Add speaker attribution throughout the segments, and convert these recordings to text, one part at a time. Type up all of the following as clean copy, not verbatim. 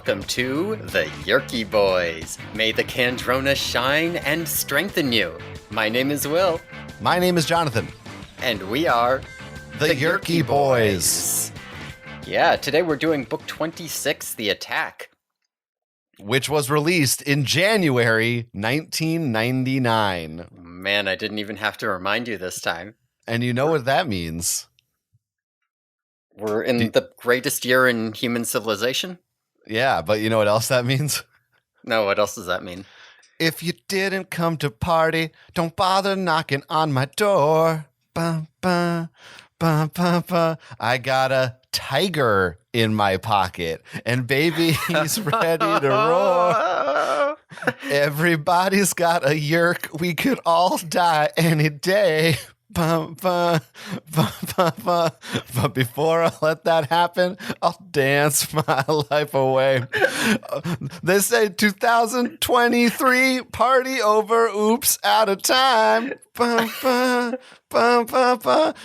Speaker 1: welcome to the Yerky Boys. May the Kandrona shine and strengthen you. My name is Will.
Speaker 2: My name is Jonathan.
Speaker 1: And we are
Speaker 2: the Yerky Boys.
Speaker 1: Yeah, today we're doing book 26, The Attack.
Speaker 2: Which was released in January 1999.
Speaker 1: Man, I didn't even have to remind you this time.
Speaker 2: And you know what that means.
Speaker 1: We're in the greatest year in human civilization?
Speaker 2: Yeah, but you know what else that means?
Speaker 1: No, what else does that mean?
Speaker 2: If you didn't come to party, don't bother knocking on my door. Ba, ba, ba, ba, ba. I got a tiger in my pocket, and baby, he's ready to roar. Everybody's got a yerk. We could all die any day. But before I let that happen, I'll dance my life away. They say 2023, party over, oops, out of time.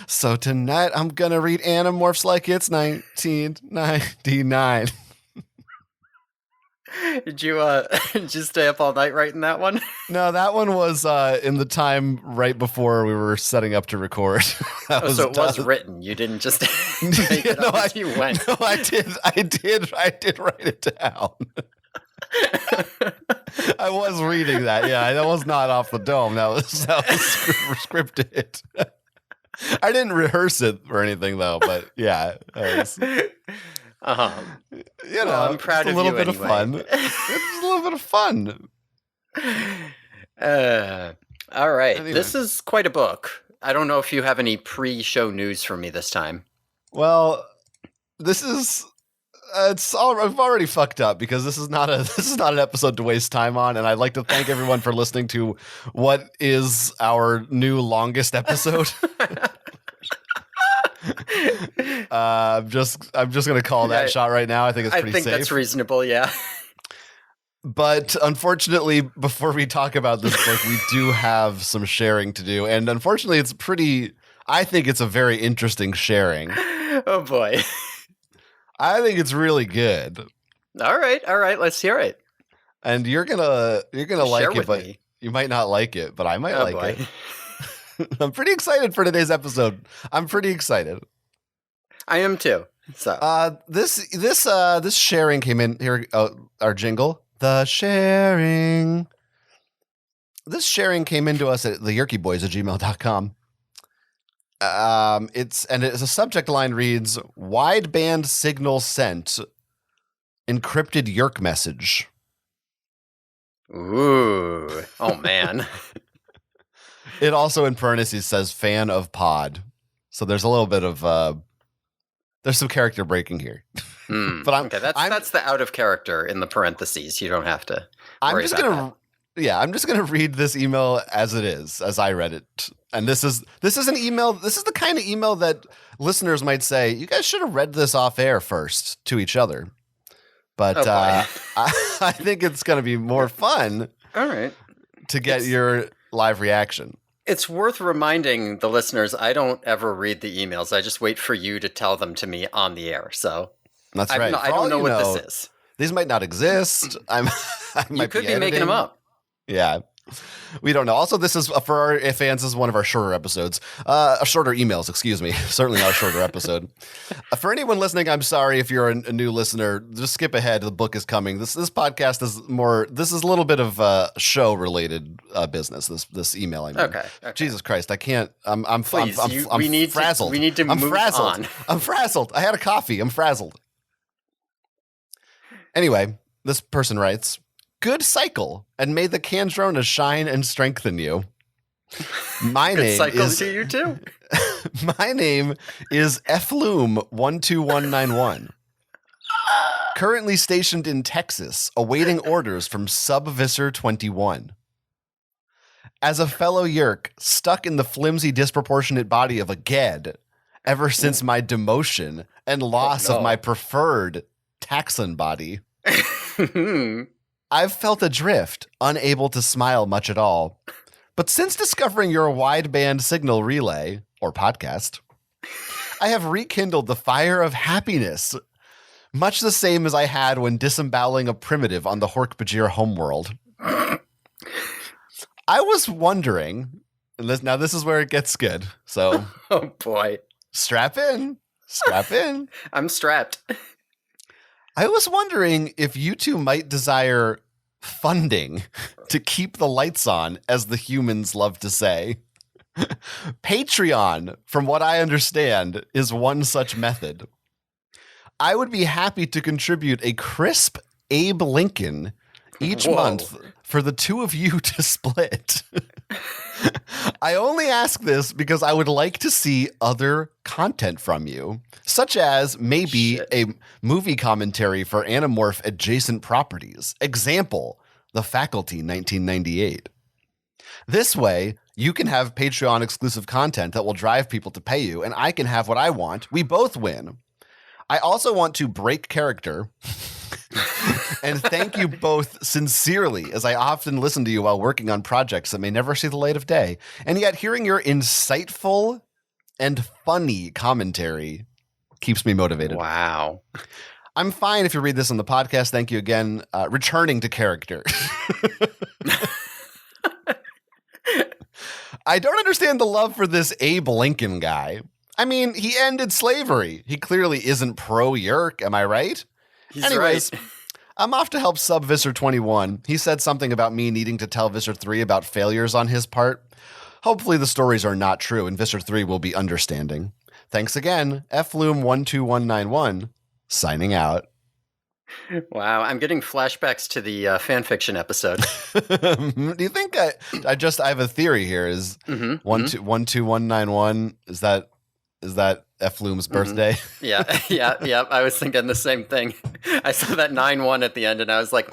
Speaker 2: So tonight I'm gonna read Animorphs like it's 1999.
Speaker 1: Did you stay up all night writing that one?
Speaker 2: No, that one was in the time right before we were setting up to record.
Speaker 1: So it was written. You didn't just make it up as you went.
Speaker 2: No, I did write it down. I was reading that. Yeah, that was not off the dome. That was scripted. I didn't rehearse it or anything though, but yeah. You know,
Speaker 1: I'm proud of you.
Speaker 2: A little bit of fun. It's a little bit of fun.
Speaker 1: All right.
Speaker 2: Anyway.
Speaker 1: This is quite a book. I don't know if you have any pre-show news for me this time.
Speaker 2: Well, this is I've already fucked up because this is not an episode to waste time on, and I'd like to thank everyone for listening to what is our new longest episode. I'm just gonna call that shot right now. I think it's pretty safe. I think
Speaker 1: that's reasonable, yeah.
Speaker 2: But unfortunately, before we talk about this book, we do have some sharing to do, and unfortunately, I think it's a very interesting sharing.
Speaker 1: Oh boy,
Speaker 2: I think it's really good.
Speaker 1: All right, let's hear it.
Speaker 2: And you're gonna like it, but
Speaker 1: me.
Speaker 2: You might not like it, but I might like
Speaker 1: boy.
Speaker 2: it. I'm pretty excited for today's episode. I'm pretty excited.
Speaker 1: I am too. So
Speaker 2: this sharing came in here. Our jingle, the sharing. This sharing came into us at theyerkyboys@gmail.com. It's a subject line reads wideband signal sent, encrypted yerk message.
Speaker 1: Ooh, oh man.
Speaker 2: It also in parentheses says fan of pod. So there's a little bit of there's some character breaking here.
Speaker 1: But that's the out of character in the parentheses. You don't have to
Speaker 2: I'm just gonna read this email as it is, as I read it. And this is an email, this is the kind of email that listeners might say, you guys should have read this off air first to each other. But I think it's gonna be more fun.
Speaker 1: All right.
Speaker 2: To get your live reaction.
Speaker 1: It's worth reminding the listeners, I don't ever read the emails. I just wait for you to tell them to me on the air. So
Speaker 2: that's right.
Speaker 1: I don't know what this is.
Speaker 2: These might not exist.
Speaker 1: You could be making them up.
Speaker 2: Yeah. We don't know. Also, this is for our fans. This is one of our shorter episodes. Shorter emails, excuse me. Certainly not a shorter episode. For anyone listening, I'm sorry if you're a new listener. Just skip ahead. The book is coming. This podcast is more. This is a little bit of show related business. This email. I mean.
Speaker 1: Okay.
Speaker 2: Jesus Christ, I can't. I'm frazzled.
Speaker 1: We need to move on.
Speaker 2: I'm frazzled. I had a coffee. I'm frazzled. Anyway, this person writes. Good cycle, and may the Kandrona shine and strengthen you. My name is
Speaker 1: to you too.
Speaker 2: My name is Floom12191. Currently stationed in Texas, awaiting orders from Subvisor 21. As a fellow yerk, stuck in the flimsy, disproportionate body of a Ged, ever since my demotion and loss of my preferred Taxon body. I've felt adrift, unable to smile much at all. But since discovering your wideband signal relay, or podcast, I have rekindled the fire of happiness. Much the same as I had when disemboweling a primitive on the Hork-Bajir homeworld. I was wondering, and now this is where it gets good, so
Speaker 1: Oh boy.
Speaker 2: strap in. Strap in.
Speaker 1: I'm strapped.
Speaker 2: I was wondering if you two might desire funding to keep the lights on, as the humans love to say. Patreon, from what I understand, is one such method. I would be happy to contribute a crisp Abe Lincoln each
Speaker 1: Whoa.
Speaker 2: month for the two of you to split. I only ask this because I would like to see other content from you, such as maybe
Speaker 1: Shit.
Speaker 2: a movie commentary for Animorph adjacent properties. Example, The Faculty 1998. This way, you can have Patreon exclusive content that will drive people to pay you, and I can have what I want. We both win. I also want to break character and thank you both sincerely, as I often listen to you while working on projects that may never see the light of day. And yet hearing your insightful and funny commentary keeps me motivated.
Speaker 1: Wow.
Speaker 2: I'm fine if you read this on the podcast. Thank you again. Returning to character. I don't understand the love for this Abe Lincoln guy. I mean, he ended slavery. He clearly isn't pro-Yerk, am I right?
Speaker 1: He's
Speaker 2: Anyways,
Speaker 1: right.
Speaker 2: I'm off to help sub Visser21. He said something about me needing to tell Visser3 about failures on his part. Hopefully the stories are not true and Visser3 will be understanding. Thanks again, Floom12191, signing out.
Speaker 1: Wow, I'm getting flashbacks to the fanfiction episode.
Speaker 2: Do you think I have a theory here? Is
Speaker 1: Mhm,
Speaker 2: 12191 is that Floom's birthday?
Speaker 1: Yeah, yeah. I was thinking the same thing. I saw that 9-1 at the end, and I was like,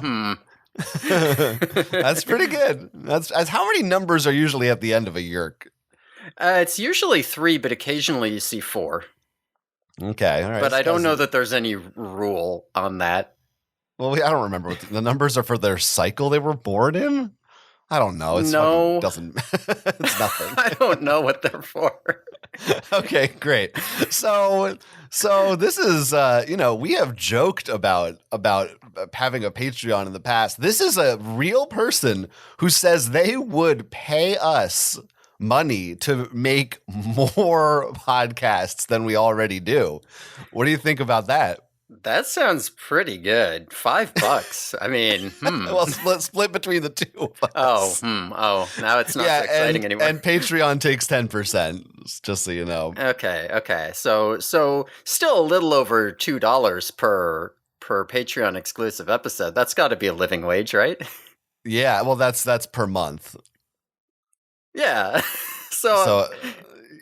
Speaker 2: That's pretty good. That's how many numbers are usually at the end of a Yerk?
Speaker 1: It's usually 3, but occasionally you see 4.
Speaker 2: Okay, all right.
Speaker 1: But I don't know that there's any rule on that.
Speaker 2: Well, I don't remember what the numbers are for their cycle they were born in. I don't know. It's
Speaker 1: No.
Speaker 2: doesn't. It's nothing.
Speaker 1: I don't know what they're for.
Speaker 2: Okay, great. So this is we have joked about having a Patreon in the past. This is a real person who says they would pay us money to make more podcasts than we already do. What do you think about that?
Speaker 1: That sounds pretty good. $5. I mean,
Speaker 2: Well, split between the two of us.
Speaker 1: Oh, now it's not so exciting anymore.
Speaker 2: And Patreon takes 10%, just so you know.
Speaker 1: Okay. So still a little over $2 per Patreon exclusive episode. That's got to be a living wage, right?
Speaker 2: Yeah, well, that's per month.
Speaker 1: Yeah. So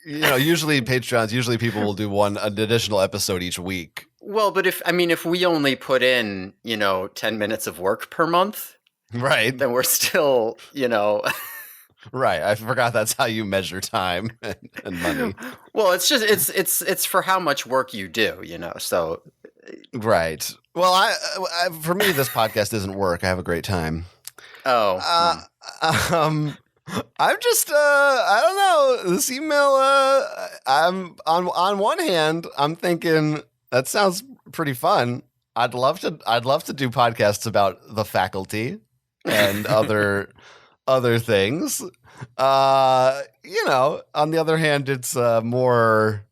Speaker 2: Usually people will do an additional episode each week.
Speaker 1: well, but if we only put in, 10 minutes of work per month,
Speaker 2: Right.
Speaker 1: then we're still,
Speaker 2: Right. I forgot that's how you measure time and money.
Speaker 1: well, it's just it's for how much work you do, So
Speaker 2: Right. Well, I for me this podcast isn't work. I have a great time. I'm just I don't know. This email I'm on one hand, I'm thinking that sounds pretty fun. I'd love to do podcasts about the faculty and other things. On the other hand, it's more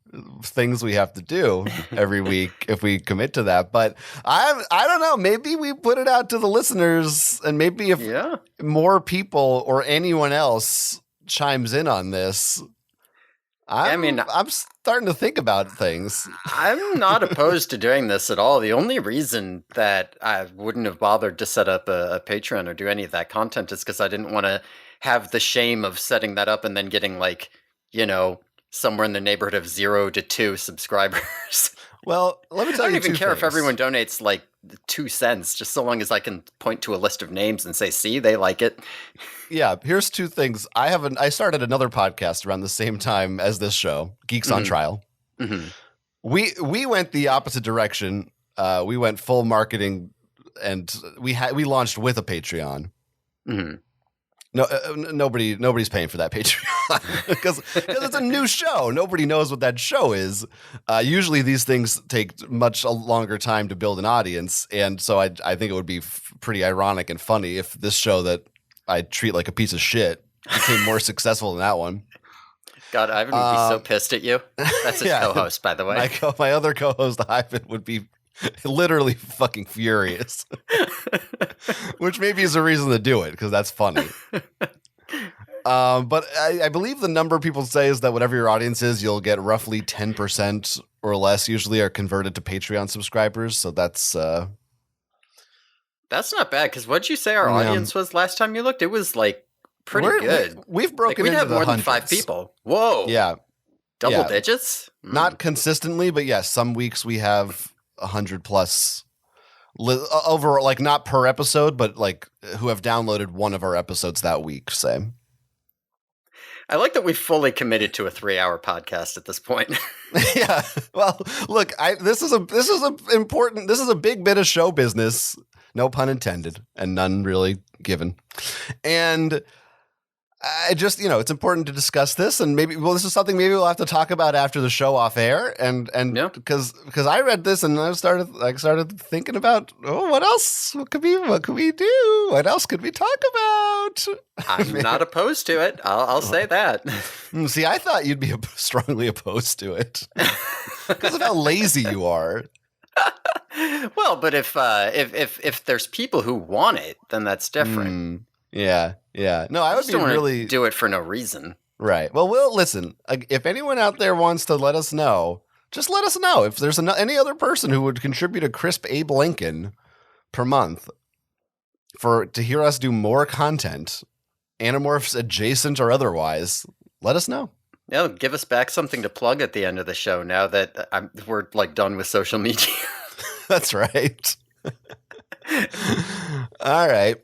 Speaker 2: things we have to do every week if we commit to that. But I don't know. Maybe we put it out to the listeners, and maybe if more people or anyone else chimes in on this, I'm starting to think about things.
Speaker 1: I'm not opposed to doing this at all. The only reason that I wouldn't have bothered to set up a Patreon or do any of that content is because I didn't want to have the shame of setting that up and then getting somewhere in the neighborhood of 0 to 2 subscribers.
Speaker 2: Well, let me tell you,
Speaker 1: I don't even care if everyone donates 2 cents, just so long as I can point to a list of names and say, see, they like it.
Speaker 2: Yeah, here's 2 things. I started another podcast around the same time as this show, Geeks on Trial.
Speaker 1: Mm-hmm.
Speaker 2: We went the opposite direction. We went full marketing, and we launched with a Patreon.
Speaker 1: Mm-hmm.
Speaker 2: No, nobody's paying for that Patreon because it's a new show. Nobody knows what that show is. Usually, these things take much a longer time to build an audience, and so I think it would be pretty ironic and funny if this show that I treat like a piece of shit became more successful than that one.
Speaker 1: God, Ivan would be so pissed at you. That's his co-host, by the way.
Speaker 2: My other co-host, Ivan, would be literally fucking furious. Which maybe is a reason to do it, because that's funny. But I believe the number people say is that whatever your audience is, you'll get roughly 10% or less usually are converted to Patreon subscribers. So that's not
Speaker 1: bad, because what'd you say our audience was last time you looked? It was like pretty good.
Speaker 2: We've broken into
Speaker 1: have more
Speaker 2: hundreds.
Speaker 1: than 5 people. Whoa.
Speaker 2: Yeah.
Speaker 1: Double digits?
Speaker 2: Not consistently, but yes, some weeks we have 100 plus over, like not per episode, but like who have downloaded one of our episodes that week, say.
Speaker 1: I like that we fully committed to a 3-hour podcast at this point.
Speaker 2: Yeah. Well, look, this is a big bit of show business, no pun intended, and none really given. And I just, it's important to discuss this, and this is something maybe we'll have to talk about after the show off air, and because I read this and I started thinking about, what else could we do? What else could we talk about?
Speaker 1: I'm not opposed to it. I'll say that.
Speaker 2: See, I thought you'd be strongly opposed to it because of how lazy you are.
Speaker 1: Well, but if there's people who want it, then that's different.
Speaker 2: Yeah. No, I would be really
Speaker 1: do it for no reason.
Speaker 2: Right. Well, we'll listen. If anyone out there wants to let us know, just let us know. If there's any other person who would contribute a crisp Abe Lincoln per month to hear us do more content, Animorphs adjacent or otherwise, let us know.
Speaker 1: Yeah, give us back something to plug at the end of the show. Now that we're like done with social media.
Speaker 2: That's right. All right.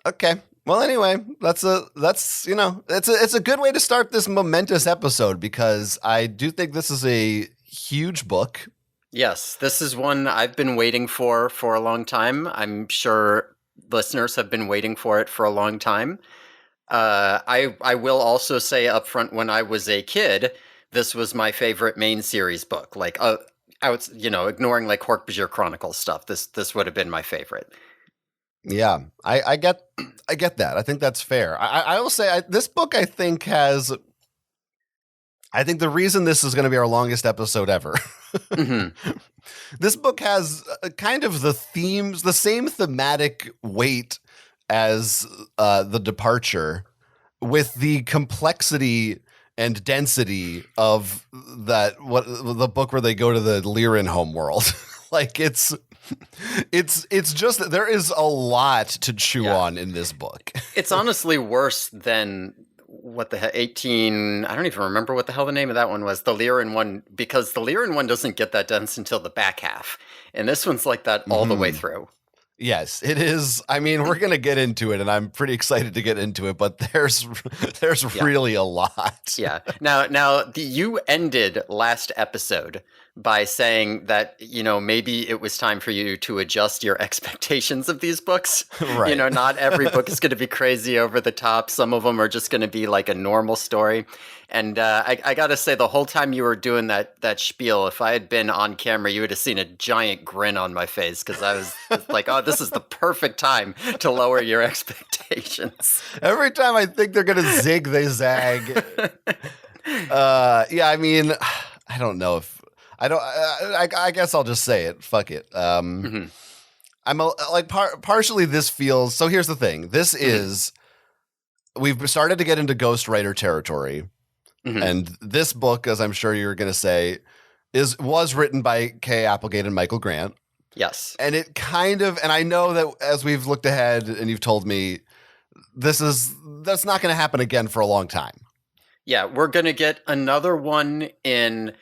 Speaker 2: Okay. Well, anyway, it's a good way to start this momentous episode because I do think this is a huge book.
Speaker 1: Yes, this is one I've been waiting for a long time. I'm sure listeners have been waiting for it for a long time. I will also say up front, when I was a kid, this was my favorite main series book. Like, ignoring like Hork-Bajir Chronicles stuff, this would have been my favorite.
Speaker 2: Yeah, I get that. I think that's fair. I will say this book, I think the reason this is going to be our longest episode ever. Mm-hmm. This book has kind of the same thematic weight as The Departure, with the complexity and density of the book where they go to the Lyran homeworld. Like it's just that there is a lot to chew on in this book.
Speaker 1: It's honestly worse than what the hell, 18, I don't even remember what the hell the name of that one was, the Lyran one, because the Lyran one doesn't get that dense until the back half. And this one's like that all the way through.
Speaker 2: Yes, it is. I mean, we're going to get into it, and I'm pretty excited to get into it, but there's really a lot.
Speaker 1: Yeah. Now you ended last episode by saying that, maybe it was time for you to adjust your expectations of these books.
Speaker 2: Right.
Speaker 1: Not every book is going to be crazy over the top. Some of them are just going to be like a normal story. And I got to say, the whole time you were doing that spiel, if I had been on camera, you would have seen a giant grin on my face because I was like, oh, this is the perfect time to lower your expectations.
Speaker 2: Every time I think they're going to zig, they zag. I mean, I don't know if I don't. I guess I'll just say it. Fuck it. I'm partially this feels. So here's the thing. This is we've started to get into ghostwriter territory. Mm-hmm. And this book, as I'm sure you're going to say, was written by K. Applegate and Michael Grant.
Speaker 1: Yes.
Speaker 2: And it kind of, and I know that as we've looked ahead and you've told me, that's not going to happen again for a long time.
Speaker 1: Yeah, we're going to get another one in,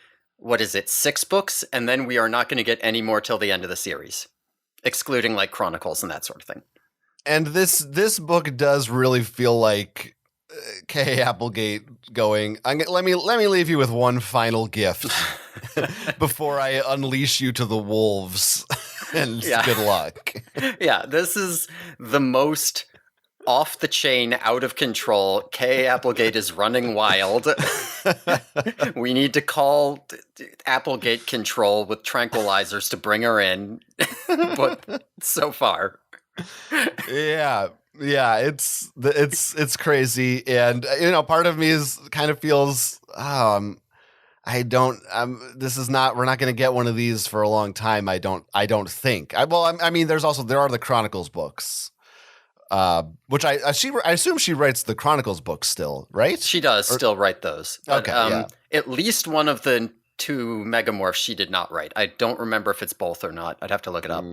Speaker 1: 6 books? And then we are not going to get any more till the end of the series, excluding like Chronicles and that sort of thing. And
Speaker 2: this book does really feel like K. Applegate going, let me leave you with one final gift before I unleash you to the wolves and good luck.
Speaker 1: Yeah, this is the most off the chain, out of control. K. Applegate is running wild. We need to call Applegate Control with tranquilizers to bring her in. But so far,
Speaker 2: Yeah. Yeah, it's crazy, and part of me is kind of feels I don't. This is not. We're not going to get one of these for a long time. I don't think. I mean, there are the Chronicles books, which I assume she writes the Chronicles books still, right?
Speaker 1: she does still write those. But,
Speaker 2: Okay, yeah.
Speaker 1: At least one of the two Megamorphs she did not write. I don't remember if it's both or not. I'd have to look it up.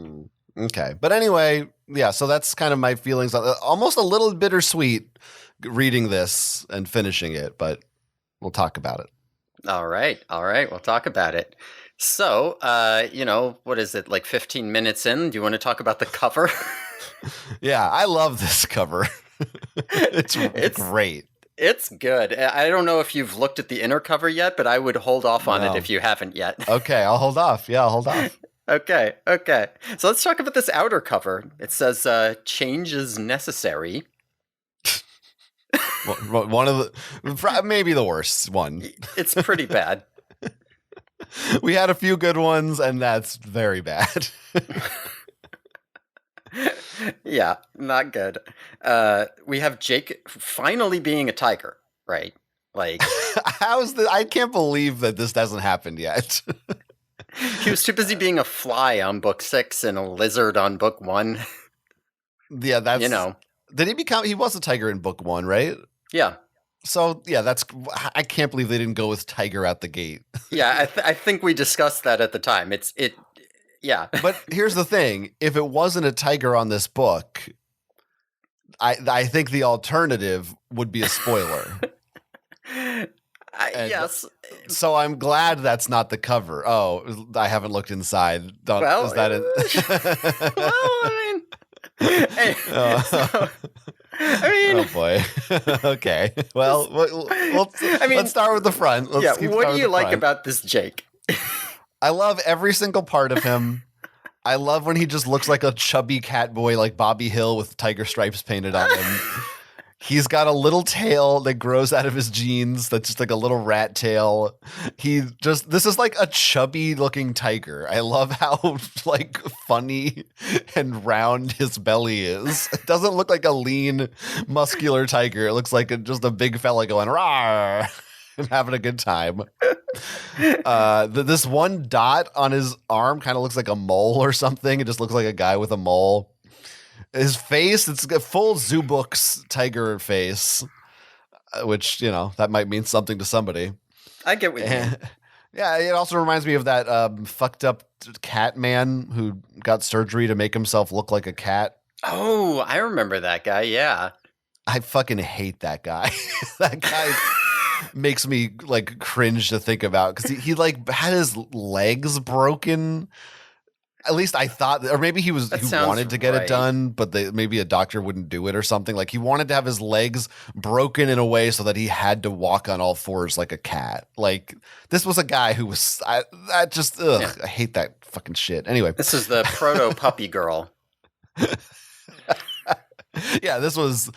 Speaker 2: Okay, but anyway, yeah. So that's kind of my feelings. Almost a little bittersweet reading this and finishing it, but we'll talk about it.
Speaker 1: All right. We'll talk about it. So, what is it, like 15 minutes in? Do you want to talk about the cover?
Speaker 2: Yeah, I love this cover. It's great.
Speaker 1: It's good. I don't know if you've looked at the inner cover yet, but I would hold off on it if you haven't yet.
Speaker 2: Okay, I'll hold off. Yeah, I'll hold off.
Speaker 1: Okay. So let's talk about this outer cover. It says, change is necessary.
Speaker 2: One of the, maybe the worst one.
Speaker 1: It's pretty bad.
Speaker 2: We had a few good ones, and that's very bad.
Speaker 1: Yeah, not good. We have Jake finally being a tiger, right? Like,
Speaker 2: I can't believe that this hasn't happened yet.
Speaker 1: he was too busy being a fly on book 6 and a lizard on book 1.
Speaker 2: Yeah, that's Did he become? He was a tiger in book 1, right?
Speaker 1: Yeah.
Speaker 2: So yeah, I can't believe they didn't go with tiger at the gate.
Speaker 1: Yeah, I think we discussed that at the time. Yeah.
Speaker 2: But here's the thing: if it wasn't a tiger on this book, I think the alternative would be a spoiler.
Speaker 1: Yes.
Speaker 2: So I'm glad that's not the cover. Oh, I haven't looked inside. Is that it?
Speaker 1: Well, I mean. Hey,
Speaker 2: Oh boy. Okay. Well, let's start with the front.
Speaker 1: What do you like about this Jake?
Speaker 2: I love every single part of him. I love when he just looks like a chubby cat boy, like Bobby Hill with tiger stripes painted on him. He's got a little tail that grows out of his jeans that's just like a little rat tail. This is like a chubby looking tiger. I love how like funny and round his belly is. It doesn't look like a lean, muscular tiger. It looks like just a big fella going rawr and having a good time. This one dot on his arm kind of looks like a mole or something. It just looks like a guy with a mole. His face, it's a full Zoo Books tiger face, which, that might mean something to somebody.
Speaker 1: I get what you mean.
Speaker 2: Yeah, it also reminds me of that fucked up cat man who got surgery to make himself look like a cat.
Speaker 1: Oh, I remember that guy, yeah.
Speaker 2: I fucking hate that guy. That guy makes me like cringe to think about because he like had his legs broken. At least I thought, or maybe he wanted to get it done, but maybe a doctor wouldn't do it or something. Like he wanted to have his legs broken in a way so that he had to walk on all fours like a cat. Like this was a guy who was, I hate that fucking shit. Anyway.
Speaker 1: This is the proto puppy girl.
Speaker 2: Yeah, this was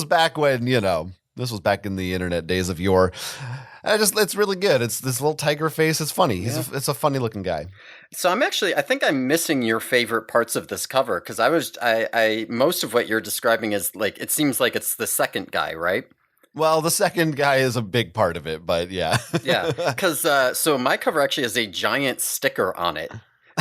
Speaker 2: back when, this was back in the internet days of yore. It's really good. It's this little tiger face. It's funny. It's a funny looking guy.
Speaker 1: So I think I'm missing your favorite parts of this cover because I most of what you're describing is like, it seems like it's the second guy, right?
Speaker 2: Well, the second guy is a big part of it, but yeah.
Speaker 1: Yeah, because so my cover actually has a giant sticker on it.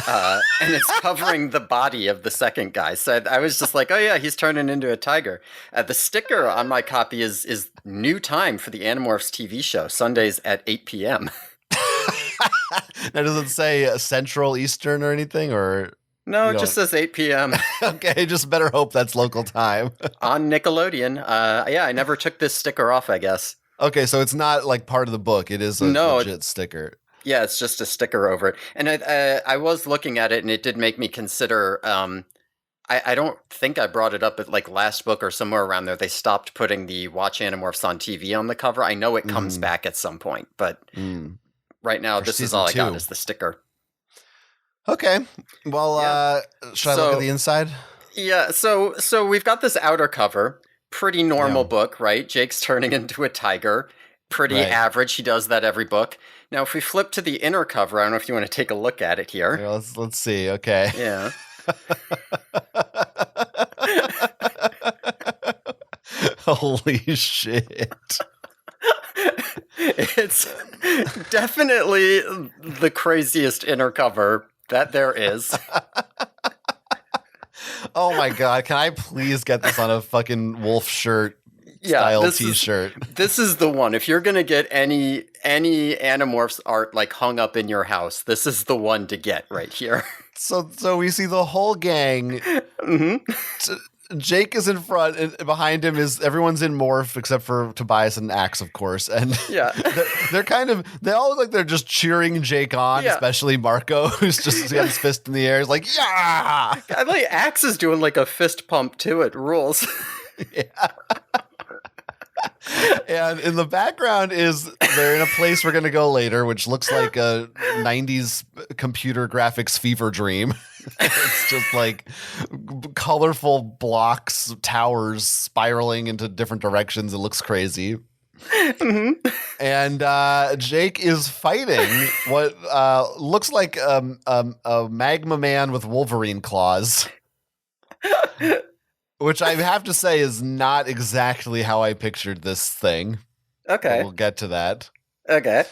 Speaker 1: And it's covering the body of the second guy. So I was just like, oh yeah, he's turning into a tiger. The sticker on my copy is new time for the Animorphs TV show, Sundays at 8 p.m.
Speaker 2: Now, does it say Central, Eastern or anything? Or
Speaker 1: no, it just says 8 p.m.
Speaker 2: Okay, just better hope that's local time.
Speaker 1: On Nickelodeon. Yeah, I never took this sticker off, I guess.
Speaker 2: Okay, so it's not like part of the book. It is a legit sticker.
Speaker 1: Yeah, it's just a sticker over it. And I was looking at it, and it did make me consider. I don't think I brought it up at like last book or somewhere around there. They stopped putting the Watch Animorphs on TV on the cover. I know it comes back at some point, but right now this is all I got is the sticker.
Speaker 2: Okay. Well, should I look at the inside?
Speaker 1: Yeah. So we've got this outer cover. Pretty normal
Speaker 2: Yeah.
Speaker 1: book, right? Jake's turning into a tiger. Pretty
Speaker 2: Right.
Speaker 1: average. He does that every book. Now, if we flip to the inner cover, I don't know if you want to take a look at it here.
Speaker 2: Here, let's see. Okay.
Speaker 1: Yeah.
Speaker 2: Holy shit.
Speaker 1: It's definitely the craziest inner cover that there is.
Speaker 2: Oh my god, can I please get this on a fucking wolf shirt
Speaker 1: Yeah,
Speaker 2: style
Speaker 1: this
Speaker 2: t-shirt?
Speaker 1: this is the one. If you're gonna get any Animorphs art like hung up in your house, this is the one to get right here.
Speaker 2: So we see the whole gang.
Speaker 1: hmm
Speaker 2: Jake is in front, and behind him is everyone's in morph except for Tobias and Axe, of course. And
Speaker 1: Yeah.
Speaker 2: they all look like they're just cheering Jake on,
Speaker 1: Yeah.
Speaker 2: especially Marco, who's just got his fist in the air. He's like, yeah.
Speaker 1: I like Axe is doing like a fist pump too. It rules.
Speaker 2: And in the background is they're in a place we're gonna go later, which looks like a '90s computer graphics fever dream. It's just like colorful blocks, towers spiraling into different directions. It looks crazy.
Speaker 1: Mhm.
Speaker 2: And Jake is fighting what looks like a magma man with Wolverine claws. Which I have to say is not exactly how I pictured this thing. But
Speaker 1: Okay.
Speaker 2: we'll get to that.
Speaker 1: Okay.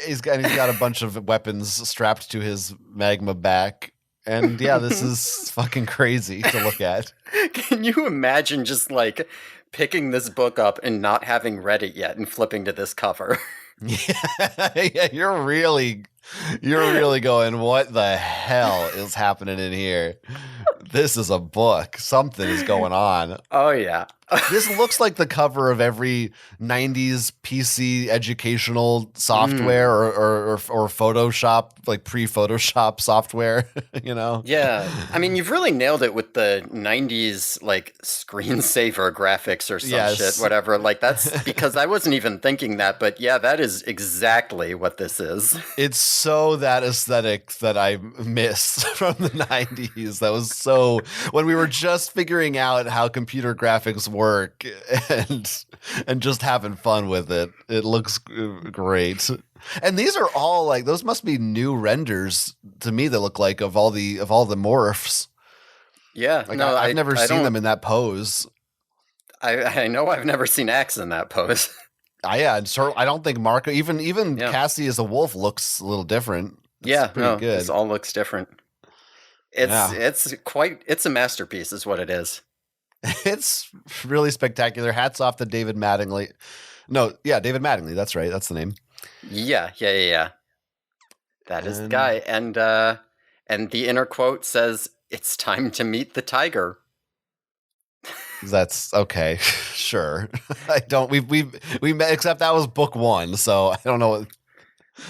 Speaker 2: He's got a bunch of weapons strapped to his magma back. And yeah, this is fucking crazy to look at.
Speaker 1: Can you imagine just like picking this book up and not having read it yet and flipping to this cover?
Speaker 2: Yeah, you're really going, what the hell is happening in here? This is a book. Something is going on.
Speaker 1: Oh yeah.
Speaker 2: This looks like the cover of every 90s PC educational software or Photoshop, like pre-Photoshop software, you know?
Speaker 1: Yeah. I mean, you've really nailed it with the 90s like screensaver graphics or some
Speaker 2: Yes.
Speaker 1: shit, whatever. Like that's because I wasn't even thinking that, but yeah, that is exactly what this is.
Speaker 2: It's so that aesthetic that I miss from the 90s. That was so when we were just figuring out how computer graphics work and just having fun with it. It looks great. And these are all like those must be new renders to me that look like of all the morphs.
Speaker 1: Yeah.
Speaker 2: Like
Speaker 1: no,
Speaker 2: I've never
Speaker 1: I
Speaker 2: seen
Speaker 1: don't-
Speaker 2: them in that pose.
Speaker 1: I know I've never seen Axe in that pose.
Speaker 2: Yeah, and so I don't think Marco even
Speaker 1: Yeah.
Speaker 2: Cassie as a wolf looks a little different. It's
Speaker 1: Yeah,
Speaker 2: pretty
Speaker 1: no,
Speaker 2: good.
Speaker 1: this all looks different. It's a masterpiece is what it is.
Speaker 2: It's really spectacular. Hats off to David Mattingly. No, yeah, David Mattingly. That's right. That's the name.
Speaker 1: Yeah. That is the
Speaker 2: And-
Speaker 1: guy. And the inner quote says, "It's time to meet the tiger."
Speaker 2: That's okay. Sure. I don't. We met. Except that was book one, so I don't know what.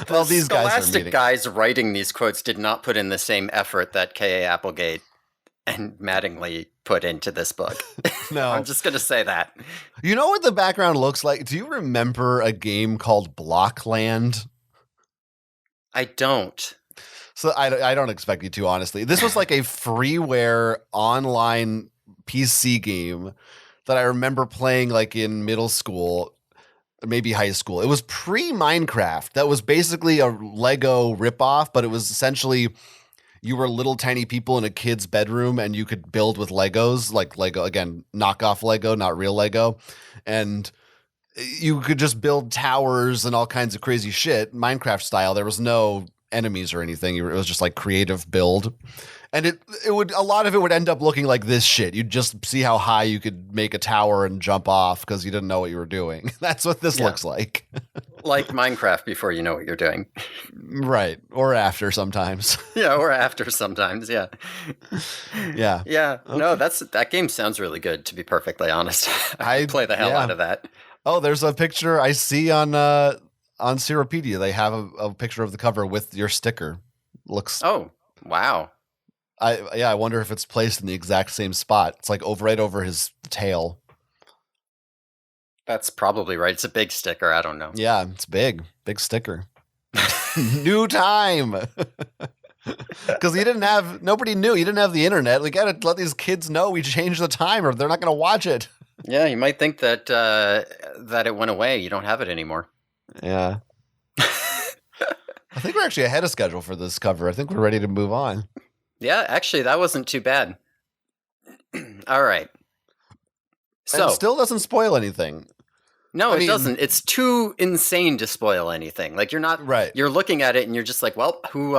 Speaker 2: Well,
Speaker 1: The
Speaker 2: these guys are
Speaker 1: Scholastic
Speaker 2: meeting.
Speaker 1: guys writing these quotes did not put in the same effort that K.A. Applegate and Mattingly put into this book.
Speaker 2: No,
Speaker 1: I'm just gonna say that.
Speaker 2: you know what the background looks like? Do you remember a game called Blockland?
Speaker 1: I don't.
Speaker 2: So I don't expect you to, honestly. This was like a freeware online PC game that I remember playing like in middle school, maybe high school. It was pre-Minecraft. That was basically a Lego ripoff, but it was essentially you were little tiny people in a kid's bedroom and you could build with Legos, like Lego, again, knockoff Lego, not real Lego. And you could just build towers and all kinds of crazy shit, Minecraft style. There was no enemies or anything. It was just like creative build. And it would a lot of it would end up looking like this shit. You'd just see how high you could make a tower and jump off because you didn't know what you were doing. That's what this
Speaker 1: Yeah.
Speaker 2: looks like.
Speaker 1: Like Minecraft before you know what you're doing.
Speaker 2: Right. Or after sometimes.
Speaker 1: Yeah, or after sometimes, yeah.
Speaker 2: Yeah.
Speaker 1: Yeah. No, that game sounds really good, to be perfectly honest. I play the hell
Speaker 2: yeah.
Speaker 1: out of that.
Speaker 2: Oh, there's a picture I see on Seropedia. They have a picture of the cover with your sticker. Looks
Speaker 1: Oh, wow.
Speaker 2: I wonder if it's placed in the exact same spot. It's like right over his tail.
Speaker 1: That's probably right. It's a big sticker. I don't know.
Speaker 2: Yeah, it's big sticker. New time. Because nobody knew. You didn't have the internet. We got to let these kids know we changed the time or they're not going to watch it.
Speaker 1: Yeah, you might think that that it went away. You don't have it anymore.
Speaker 2: Yeah. I think we're actually ahead of schedule for this cover. I think we're ready to move on.
Speaker 1: Yeah, actually, that wasn't too bad. All right. So
Speaker 2: And it still doesn't spoil anything.
Speaker 1: No, it doesn't. It's too insane to spoil anything. Like, you're not
Speaker 2: right.
Speaker 1: You're looking at it and you're just like, well, who?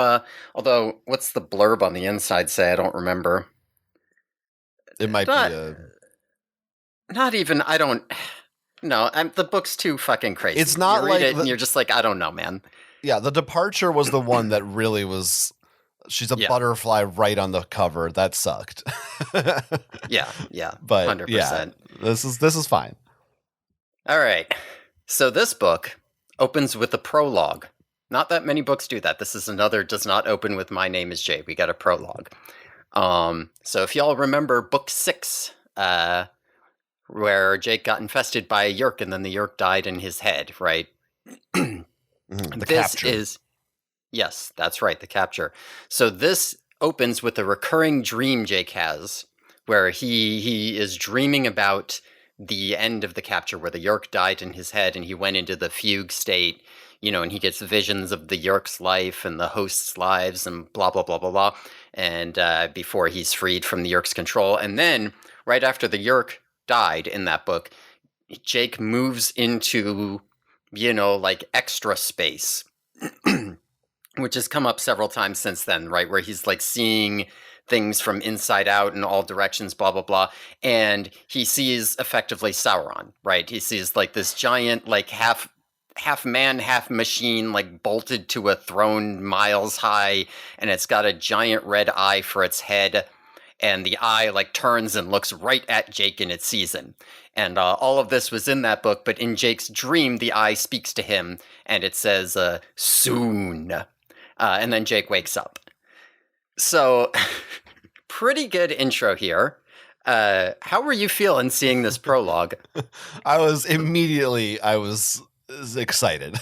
Speaker 1: Although, what's the blurb on the inside say? I don't remember.
Speaker 2: It might be
Speaker 1: not even. I don't. No, the book's too fucking crazy.
Speaker 2: It's not
Speaker 1: you read it and you're just like, I don't know, man.
Speaker 2: Yeah, the departure was the one that really was. She's a butterfly right on the cover. That sucked.
Speaker 1: yeah,
Speaker 2: but
Speaker 1: 100%.
Speaker 2: Yeah, this is fine.
Speaker 1: All right. So this book opens with a prologue. Not that many books do that. This is another does not open with "My name is Jay." We got a prologue. So if y'all remember book 6, where Jake got infested by a Yeerk and then the Yeerk died in his head, right?
Speaker 2: The capture.
Speaker 1: Yes, that's right, the capture. So this opens with a recurring dream Jake has, where he is dreaming about the end of the capture, where the Yeerk died in his head and he went into the fugue state, and he gets visions of the Yeerk's life and the host's lives and blah, blah, blah, blah, blah. And before he's freed from the Yeerk's control. And then, right after the Yeerk died in that book, Jake moves into, like extra space, which has come up several times since then, right? Where he's like seeing things from inside out in all directions, blah, blah, blah. And he sees effectively Sauron, right? He sees like this giant, like half man, half machine, like bolted to a throne miles high. And it's got a giant red eye for its head. And the eye like turns and looks right at Jake and it sees him. And all of this was in that book. But in Jake's dream, the eye speaks to him and it says, soon. And then Jake wakes up. So, pretty good intro here. How were you feeling seeing this prologue?
Speaker 2: I was excited.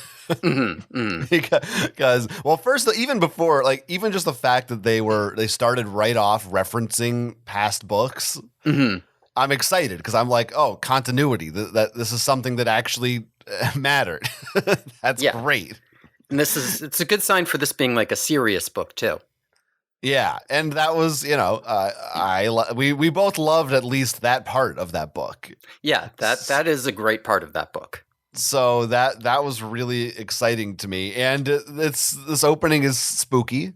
Speaker 2: Because, well, first, even before, like, even just the fact that they started right off referencing past books, I'm excited because I'm like, oh, continuity. That this is something that actually mattered. That's great.
Speaker 1: And it's a good sign for this being like a serious book too.
Speaker 2: Yeah, and that was, we both loved at least that part of that book.
Speaker 1: Yeah, that is a great part of that book.
Speaker 2: So that was really exciting to me, and this opening is spooky.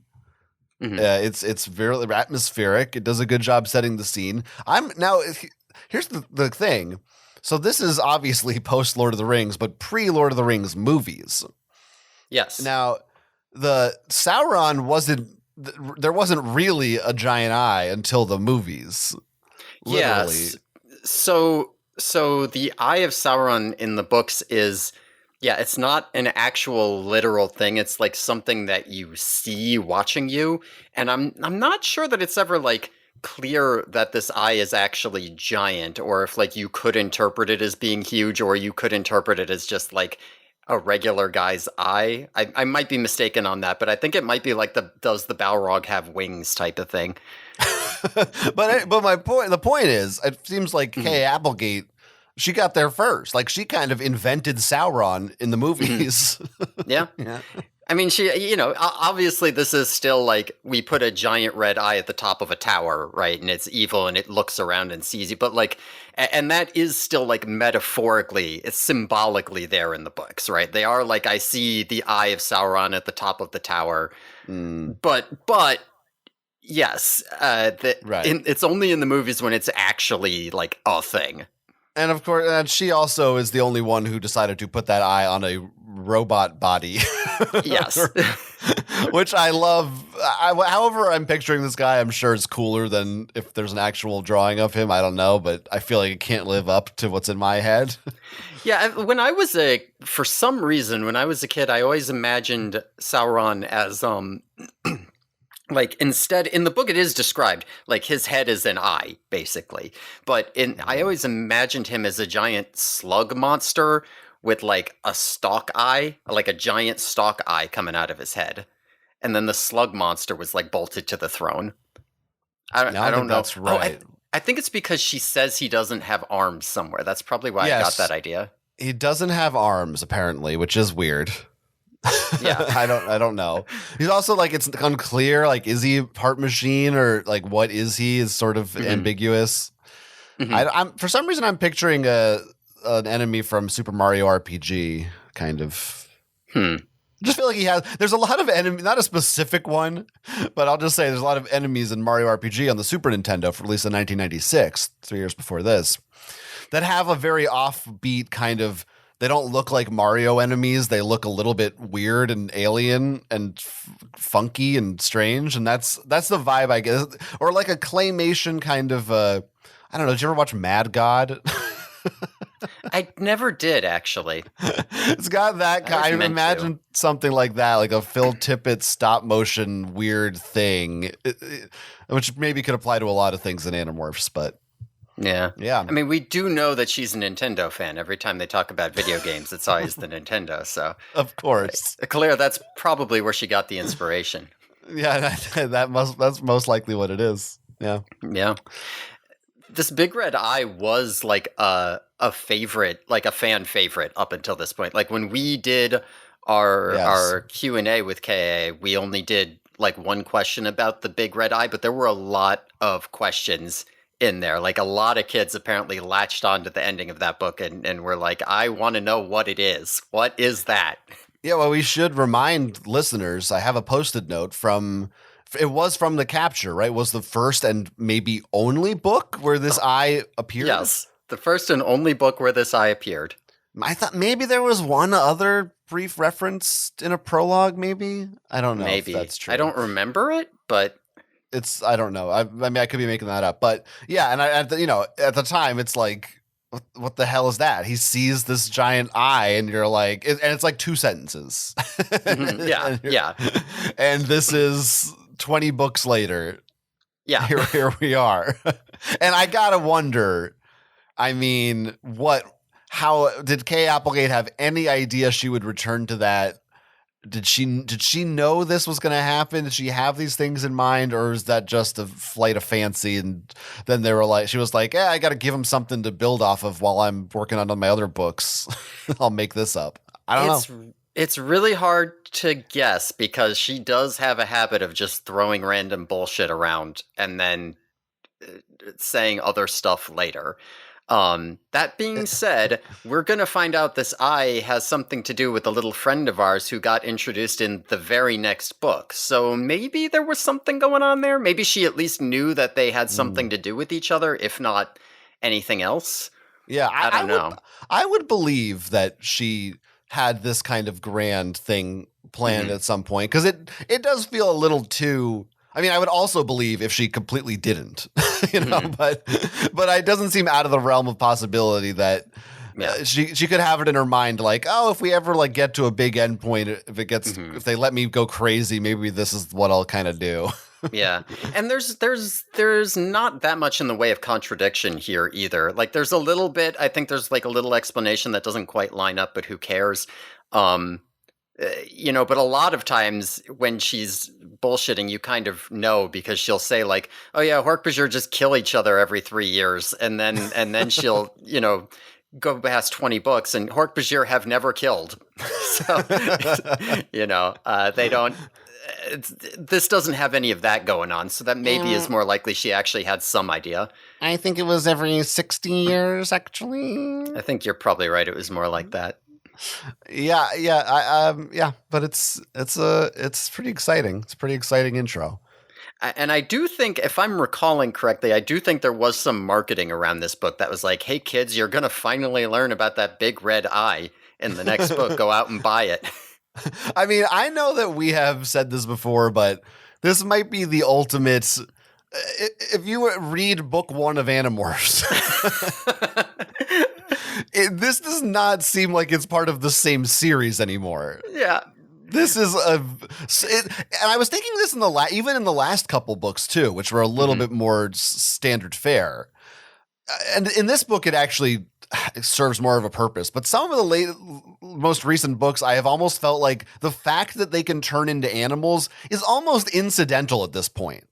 Speaker 2: It's very atmospheric. It does a good job setting the scene. Here's the thing. So this is obviously post Lord of the Rings, but pre Lord of the Rings movies.
Speaker 1: Yes.
Speaker 2: Now, the Sauron there wasn't really a giant eye until the movies. Literally.
Speaker 1: Yes. So the Eye of Sauron in the books is, it's not an actual literal thing. It's like something that you see watching you. And I'm not sure that it's ever like clear that this eye is actually giant, or if like you could interpret it as being huge, or you could interpret it as just like a regular guy's eye. I might be mistaken on that, but I think it might be like does the Balrog have wings type of thing.
Speaker 2: but the point is, it seems like Kay Applegate, she got there first. Like she kind of invented Sauron in the movies.
Speaker 1: Yeah. I mean, she, obviously this is still like we put a giant red eye at the top of a tower, right? And it's evil and it looks around and sees you. But like, and that is still like metaphorically, it's symbolically there in the books, right? They are like, I see the Eye of Sauron at the top of the tower. But yes, it's only in the movies when it's actually like a thing.
Speaker 2: And of course, and she also is the only one who decided to put that eye on a robot body.
Speaker 1: Yes.
Speaker 2: Which I love. However I'm picturing this guy, I'm sure it's cooler than if there's an actual drawing of him. I don't know, but I feel like it can't live up to what's in my head.
Speaker 1: Yeah, for some reason, when I was a kid, I always imagined Sauron as, like instead in the book it is described like his head is an eye basically, but I always imagined him as a giant slug monster with like a stalk eye, like a giant stalk eye coming out of his head. and then the slug monster was like bolted to the throne. I
Speaker 2: No, I
Speaker 1: don't
Speaker 2: think
Speaker 1: know.
Speaker 2: that's right.
Speaker 1: I think it's because she says he doesn't have arms somewhere. That's probably why I got
Speaker 2: Yes.
Speaker 1: that idea.
Speaker 2: He doesn't have arms, apparently, which is weird.
Speaker 1: Yeah.
Speaker 2: I don't know. He's also like, it's unclear. Like, is he part machine or like what is he? Is sort of ambiguous. I'm for some reason I'm picturing an enemy from Super Mario RPG, kind of. I just feel like he has. There's a lot of enemies, not a specific one, but I'll just say there's a lot of enemies in Mario RPG on the Super Nintendo, for at least in 1996, 3 years before this, that have a very offbeat kind of. They don't look like Mario enemies. They look a little bit weird and alien and funky and strange, and that's the vibe I get. Or like a claymation kind of. I don't know. Did you ever watch Mad God?
Speaker 1: I never did, actually.
Speaker 2: It's got that kind. I imagine something like that, like a Phil Tippett stop motion weird thing, which maybe could apply to a lot of things in Animorphs, but.
Speaker 1: Yeah.
Speaker 2: Yeah.
Speaker 1: I mean, we do know that she's a Nintendo fan. Every time they talk about video games, it's always the Nintendo. So,
Speaker 2: of course.
Speaker 1: Claire, that's probably where she got the inspiration.
Speaker 2: Yeah, that's most likely what it is. Yeah.
Speaker 1: Yeah. This Big Red Eye was like a favorite, like a fan favorite up until this point. Like when we did our Q&A with KA, we only did like one question about the Big Red Eye, but there were a lot of questions in there. Like a lot of kids apparently latched on to the ending of that book and were like, I want to know what it is. What is that?
Speaker 2: Yeah, well, we should remind listeners, I have a Post-it note it was from The Capture, right? Was the first and maybe only book where this eye appeared?
Speaker 1: Yes, the first and only book where this eye appeared.
Speaker 2: I thought maybe there was one other brief reference in a prologue, maybe? I don't know if that's true.
Speaker 1: I don't remember it, but...
Speaker 2: I don't know. I mean, I could be making that up, but yeah. And at the time, it's like, what the hell is that? He sees this giant eye, and you're like, and it's like 2 sentences.
Speaker 1: Yeah.
Speaker 2: And this is 20 books later.
Speaker 1: Yeah.
Speaker 2: Here we are. And I gotta wonder. I mean, how did Kay Applegate have any idea she would return to that? Did she know this was going to happen? Did she have these things in mind, or is that just a flight of fancy? And then she was like, I got to give him something to build off of while I'm working on my other books. I'll make this up. I don't know.
Speaker 1: It's really hard to guess because she does have a habit of just throwing random bullshit around and then saying other stuff later. That being said, we're going to find out this eye has something to do with a little friend of ours who got introduced in the very next book. So maybe there was something going on there. Maybe she at least knew that they had something to do with each other, if not anything else.
Speaker 2: Yeah,
Speaker 1: I don't know.
Speaker 2: I would believe that she had this kind of grand thing planned at some point, because it does feel a little too... I mean, I would also believe if she completely didn't, but it doesn't seem out of the realm of possibility that she could have it in her mind, like, oh, if we ever like get to a big endpoint, if they let me go crazy, maybe this is what I'll kind of do.
Speaker 1: Yeah. And there's not that much in the way of contradiction here either. Like there's a little bit, I think there's like a little explanation that doesn't quite line up, but who cares? But a lot of times when she's bullshitting, you kind of know, because she'll say like, oh yeah, Hork-Bajir just kill each other every 3 years. And then she'll, go past 20 books and Hork-Bajir have never killed. So, they don't, this doesn't have any of that going on. So that maybe is more likely she actually had some idea.
Speaker 2: I think it was every 60 years, actually.
Speaker 1: I think you're probably right. It was more like that.
Speaker 2: Yeah, but it's pretty exciting. It's a pretty exciting intro.
Speaker 1: And I do think, if I'm recalling correctly, I do think there was some marketing around this book that was like, hey kids, you're going to finally learn about that big red eye in the next book. Go out and buy it.
Speaker 2: I mean, I know that we have said this before, but this might be the ultimate. If you read book 1 of Animorphs, this does not seem like it's part of the same series anymore.
Speaker 1: Yeah.
Speaker 2: This is and I was thinking this even in the last couple books too, which were a little bit more standard fare. And in this book, it actually serves more of a purpose. But some of the most recent books, I have almost felt like the fact that they can turn into animals is almost incidental at this point.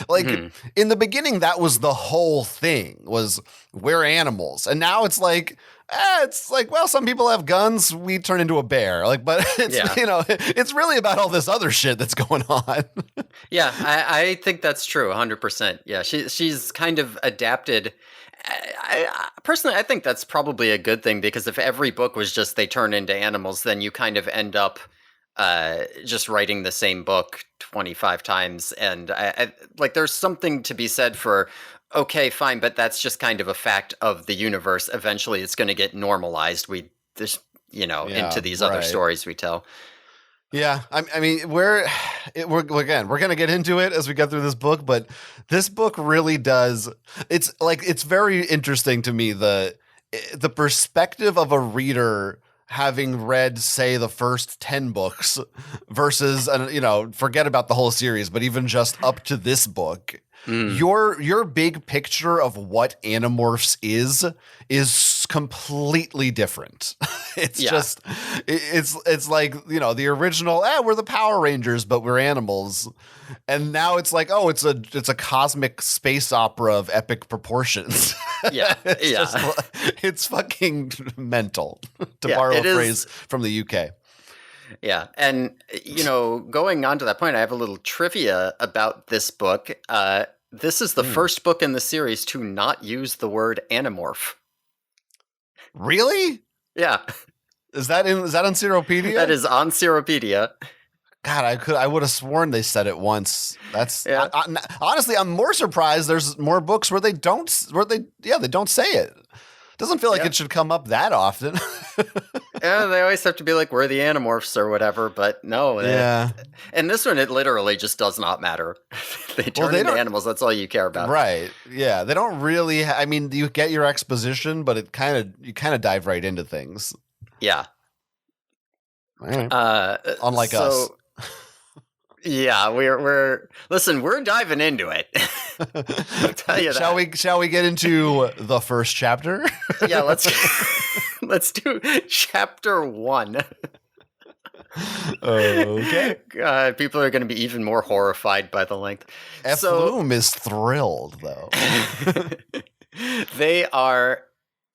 Speaker 2: Like in the beginning, that was the whole thing, was we're animals. And now it's like, well, some people have guns, we turn into a bear. Like, but it's, it's really about all this other shit that's going on.
Speaker 1: Yeah, I think that's true, 100%. Yeah, she's kind of adapted. Personally, I think that's probably a good thing, because if every book was just they turn into animals, then you kind of end up just writing the same book 25 times. And I like, there's something to be said for, okay, fine, but that's just kind of a fact of the universe. Eventually it's going to get normalized. Into these other stories we tell.
Speaker 2: Yeah, I mean, we're going to get into it as we get through this book, but this book really does. It's very interesting to me, the perspective of a reader having read, say, the first 10 books versus, forget about the whole series, but even just up to this book. Your big picture of what Animorphs is completely different. It's like, the original, we're the Power Rangers, but we're animals. And now it's like, it's a cosmic space opera of epic proportions.
Speaker 1: Yeah.
Speaker 2: It's fucking mental, to borrow a phrase from the UK.
Speaker 1: Yeah. And, going on to that point, I have a little trivia about this book. This is the first book in the series to not use the word animorph.
Speaker 2: Really?
Speaker 1: Yeah.
Speaker 2: Is that on Seropedia?
Speaker 1: That is on Seropedia.
Speaker 2: God, I would have sworn they said it once. Honestly, I'm more surprised there's more books where they don't say it. Doesn't feel like it should come up that often.
Speaker 1: Yeah, they always have to be like, we're the Animorphs or whatever, but no.
Speaker 2: Yeah.
Speaker 1: And this one, it literally just does not matter. They turn into animals. That's all you care about.
Speaker 2: Right. Yeah. They don't really, you get your exposition, but you kind of dive right into things.
Speaker 1: Yeah.
Speaker 2: All right. Unlike us.
Speaker 1: Yeah, we're diving into it. I'll tell you that.
Speaker 2: Shall we get into the first chapter?
Speaker 1: Yeah, let's do chapter 1.
Speaker 2: Okay.
Speaker 1: People are going to be even more horrified by the length.
Speaker 2: Bloom is thrilled, though.
Speaker 1: They are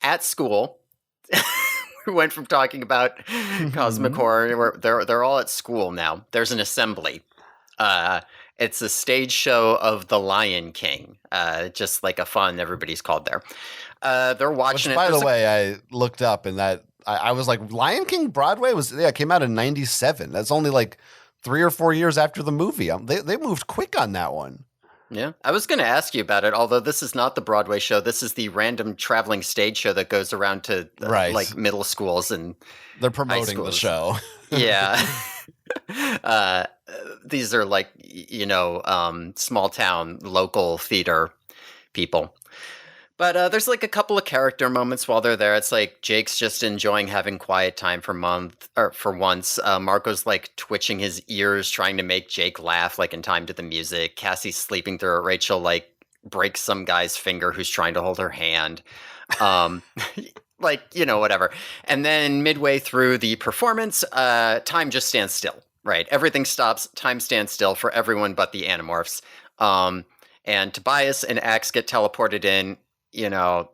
Speaker 1: at school. We went from talking about cosmic horror, where they're all at school now. There's an assembly. It's a stage show of The Lion King. Just like a fun, everybody's called there. They're watching it.
Speaker 2: By the way, I looked up, and that I was like, Lion King Broadway came out in 97. That's only like 3 or 4 years after the movie. They moved quick on that one.
Speaker 1: Yeah, I was going to ask you about it, although this is not the Broadway show. This is the random traveling stage show that goes around to like middle schools and
Speaker 2: they're promoting the show.
Speaker 1: Yeah. These are like, small town local theater people. But there's like a couple of character moments while they're there. It's like Jake's just enjoying having quiet time for once. Marco's like twitching his ears, trying to make Jake laugh, like in time to the music. Cassie's sleeping through it. Rachel like breaks some guy's finger who's trying to hold her hand. Whatever. And then midway through the performance, time just stands still. Right. Everything stops. Time stands still for everyone but the Animorphs. And Tobias and Axe get teleported in.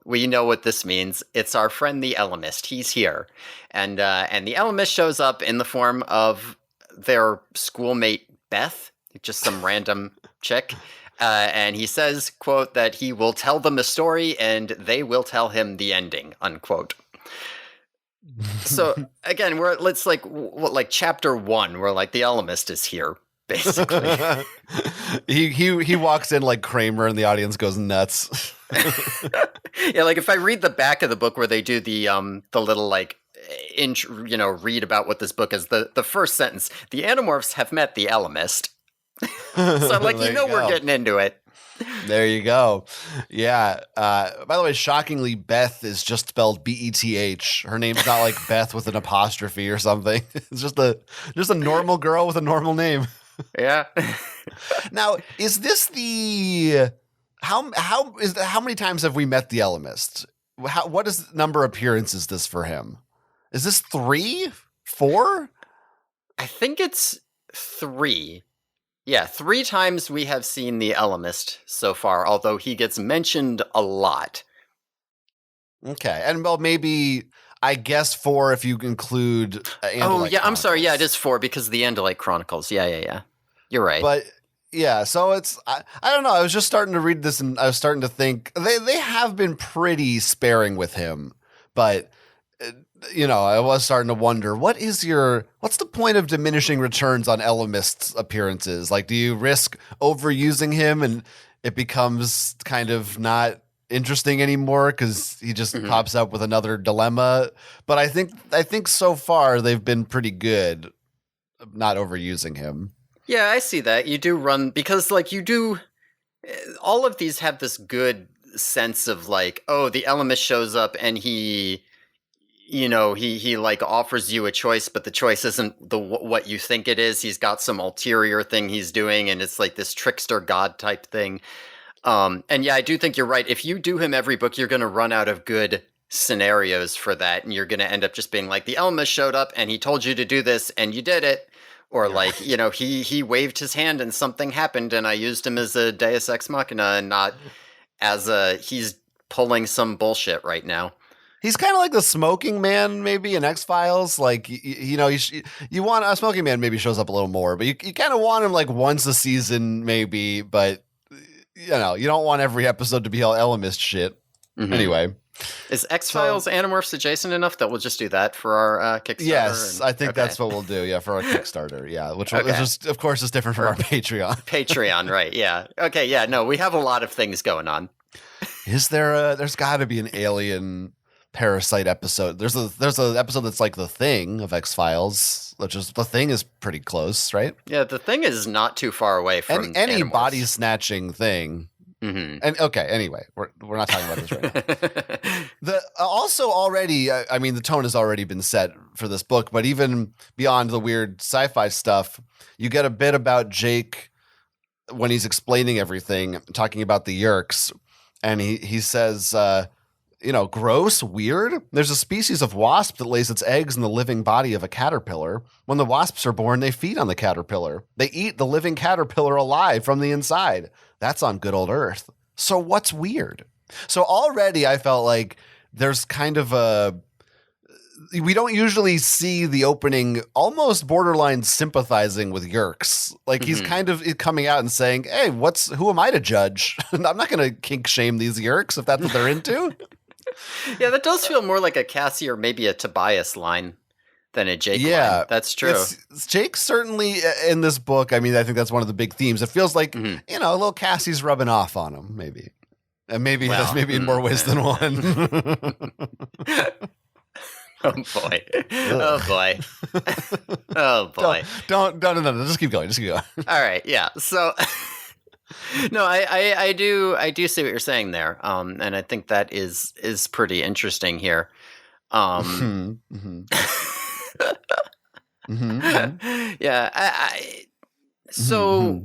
Speaker 1: We know what this means. It's our friend the Elemist. He's here. And the Elemist shows up in the form of their schoolmate Beth, just some random chick. And he says, quote, that he will tell them a story and they will tell him the ending, unquote. So again, it's like chapter 1, where like the Elemist is here. Basically,
Speaker 2: he walks in like Kramer, and the audience goes nuts.
Speaker 1: Yeah, like if I read the back of the book where they do the little like read about what this book is, the first sentence: the Animorphs have met the Elemist. So I'm like, we're getting into it.
Speaker 2: There you go. Yeah. By the way, shockingly, Beth is just spelled Beth. Her name's not like Beth with an apostrophe or something. It's just a normal girl with a normal name.
Speaker 1: Yeah.
Speaker 2: Now, is this how many times have we met the Elemist? what is the number of appearances this for him? Is this 3, 4?
Speaker 1: I think it's 3. Yeah, 3 times we have seen the Ellimist so far, although he gets mentioned a lot.
Speaker 2: Okay, and well, maybe I guess 4 if you include.
Speaker 1: Oh yeah, I'm sorry. Yeah, it is 4 because of the Andalite Chronicles. Yeah. You're right.
Speaker 2: But yeah, so it's I don't know. I was just starting to read this, and I was starting to think they have been pretty sparing with him, but. I was starting to wonder what's the point of diminishing returns on Ellimist's appearances? Like, do you risk overusing him and it becomes kind of not interesting anymore because he just pops up with another dilemma? But I think so far they've been pretty good, not overusing him.
Speaker 1: Yeah, I see that. You do run because all of these have this good sense of like, oh, the Ellimist shows up and he like offers you a choice, but the choice isn't what you think it is. He's got some ulterior thing he's doing, and it's like this trickster god type thing. And yeah, I do think you're right. If you do him every book, you're going to run out of good scenarios for that, and you're going to end up just being like, the Ellimist showed up and he told you to do this, and you did it. Or like, he waved his hand and something happened, and I used him as a Deus Ex Machina and not as he's pulling some bullshit right now.
Speaker 2: He's kind of like the Smoking Man, maybe in X-Files. Like, you want a Smoking Man maybe shows up a little more, but you kind of want him like once a season, maybe. But you don't want every episode to be all Ellimist shit. Mm-hmm. Anyway,
Speaker 1: is X-Files Animorphs adjacent enough that we'll just do that for our Kickstarter?
Speaker 2: Yes, I think that's what we'll do. Yeah, for our Kickstarter. Yeah, which just, of course, is different from our Patreon.
Speaker 1: Patreon, right? Yeah. Okay. Yeah. No, we have a lot of things going on.
Speaker 2: Is there? There's got to be an alien parasite episode. There's an episode that's like The Thing of X-Files, which is The Thing is pretty close, right?
Speaker 1: Yeah, The Thing is not too far away from
Speaker 2: any body snatching thing. Mm-hmm. And okay, anyway, we're not talking about this right now. Also already, I mean, the tone has already been set for this book, but even beyond the weird sci-fi stuff, you get a bit about Jake when he's explaining everything, talking about the Yeerks, and he says, gross, weird. There's a species of wasp that lays its eggs in the living body of a caterpillar. When the wasps are born, they feed on the caterpillar. They eat the living caterpillar alive from the inside. That's on good old Earth. So what's weird? So already I felt like there's kind of we don't usually see the opening almost borderline sympathizing with Yeerks. Like he's kind of coming out and saying, hey, who am I to judge? I'm not going to kink shame these Yeerks if that's what they're into.
Speaker 1: Yeah, that does feel more like a Cassie or maybe a Tobias line than a Jake line. That's true.
Speaker 2: Jake certainly in this book, I mean, I think that's one of the big themes. It feels like, a little Cassie's rubbing off on him, maybe. And maybe that's maybe in more ways than one.
Speaker 1: Oh boy. Oh boy. Oh boy.
Speaker 2: Don't, just keep going. All
Speaker 1: right, yeah. So no, I do see what you're saying there. And I think that is pretty interesting here. Yeah, so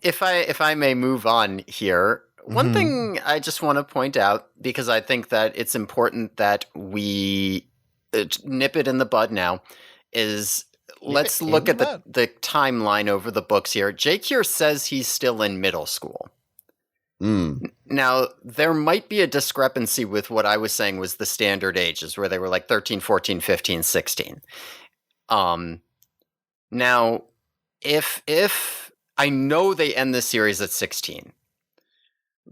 Speaker 1: if I may move on here, one thing I just want to point out, because I think that it's important that we nip it in the bud now, is let's look at the timeline over the books here. Jake here says he's still in middle school. Now, there might be a discrepancy with what I was saying was the standard ages, where they were like 13, 14, 15, 16. Now, if I know they end the series at 16,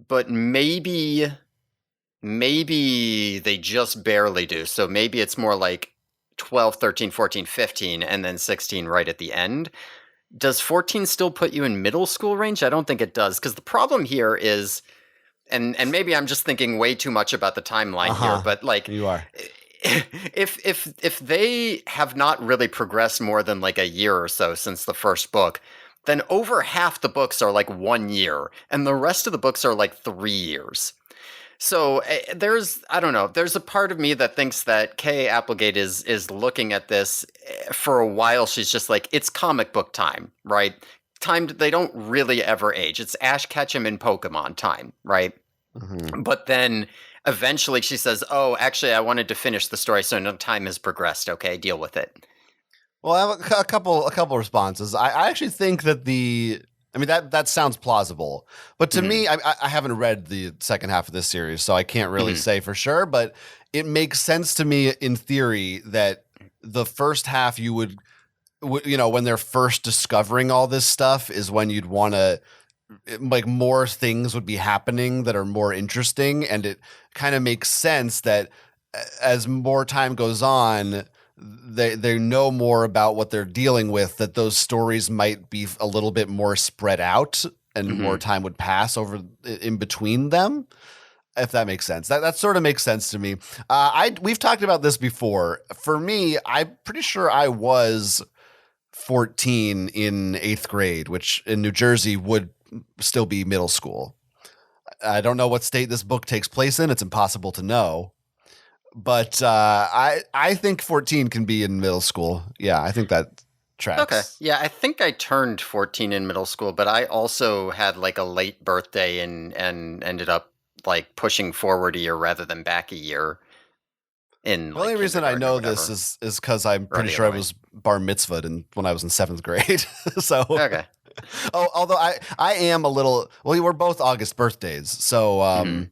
Speaker 1: but maybe they just barely do. So maybe it's more like 12, 13, 14, 15, and then 16 right at the end. Does 14 still put you in middle school range? I don't think it does, because the problem here is, and maybe I'm just thinking way too much about the timeline here, but like
Speaker 2: you are.
Speaker 1: If they have not really progressed more than like a year or so since the first book, then over half the books are like 1 year, and the rest of the books are like 3 years. So there's a part of me that thinks that Kay Applegate is looking at this for a while. She's just like, it's comic book time, right? timed. They don't really ever age. It's Ash Ketchum in Pokemon time, right?
Speaker 2: Mhm.
Speaker 1: But then eventually she says, "Oh, actually, I wanted to finish the story, so no time has progressed. Okay, deal with it."
Speaker 2: Well, I have a couple responses. I actually think that I mean that sounds plausible, but to
Speaker 1: Mhm.
Speaker 2: me, I haven't read the second half of this series, so I can't really
Speaker 1: Mhm.
Speaker 2: say for sure. But it makes sense to me in theory that the first half you would, when they're first discovering all this stuff, is when you'd want to, like, more things would be happening that are more interesting, and it kind of makes sense that as more time goes on, they know more about what they're dealing with, that those stories might be a little bit more spread out and more
Speaker 1: Mhm.
Speaker 2: time would pass over in between them, if that makes sense. That sort of makes sense to me. We've talked about this before. For me, I'm pretty sure I was 14 in 8th grade, which in New Jersey would still be middle school. I don't know what state this book takes place in. It's impossible to know. But I think 14 can be in middle school. Yeah, I think that
Speaker 1: Okay.
Speaker 2: tracks.
Speaker 1: Yeah, I think I turned 14 in middle school, but I also had like a late birthday and ended up like pushing forward a year rather than back a year in
Speaker 2: The only
Speaker 1: like
Speaker 2: reason I
Speaker 1: kindergarten or
Speaker 2: know this
Speaker 1: whatever,
Speaker 2: is because I'm
Speaker 1: or
Speaker 2: pretty
Speaker 1: the
Speaker 2: sure I
Speaker 1: other way.
Speaker 2: was bar mitzvahed when I was in 7th grade. So,
Speaker 1: Okay.
Speaker 2: although I am a little, well, we're both August birthdays, so
Speaker 1: Mhm.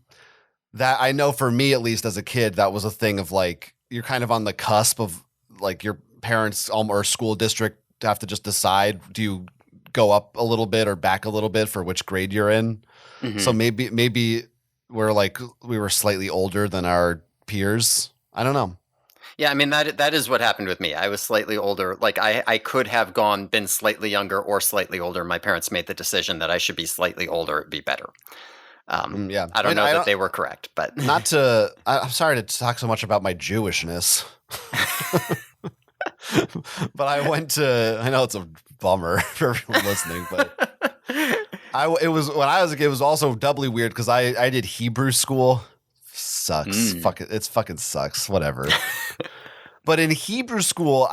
Speaker 2: that I know for me at least as a kid, that was a thing of like you're kind of on the cusp of like your parents or school district have to just decide, do you go up a little bit or back a little bit for which grade you're in. So
Speaker 1: Mhm.
Speaker 2: maybe we were slightly older than our peers. I don't know.
Speaker 1: Yeah, I mean that is what happened with me. I was slightly older. Like I could have been slightly younger or slightly older. My parents made the decision that I should be slightly older. It'd be better.
Speaker 2: Yeah,
Speaker 1: I
Speaker 2: I
Speaker 1: don't
Speaker 2: mean,
Speaker 1: know
Speaker 2: I
Speaker 1: that
Speaker 2: don't.
Speaker 1: they were correct, but
Speaker 2: Not to. I'm sorry to talk so much about my Jewishness, but I went to. I know it's a bummer for everyone listening, but it was when I was a kid. It was also doubly weird because I did Hebrew school. Sucks.
Speaker 1: Mm.
Speaker 2: It's fucking sucks. Whatever. But in Hebrew school,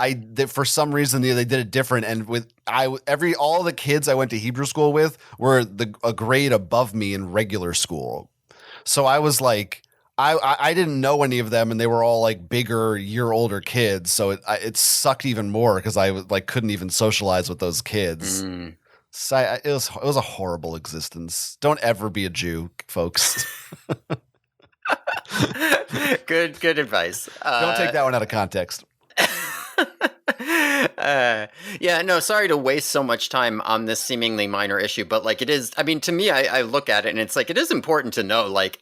Speaker 2: for some reason they did it different, and all the kids I went to Hebrew school with were a grade above me in regular school. So I was like, I didn't know any of them, and they were all like bigger, year older kids. So it sucked even more because like couldn't even socialize with those kids.
Speaker 1: Mm.
Speaker 2: So it was a horrible existence. Don't ever be a Jew, folks.
Speaker 1: Good advice.
Speaker 2: Don't take that one out of context.
Speaker 1: Yeah, no, sorry to waste so much time on this seemingly minor issue, but like it is, I mean, to me, I look at it and it's like, it is important to know, like,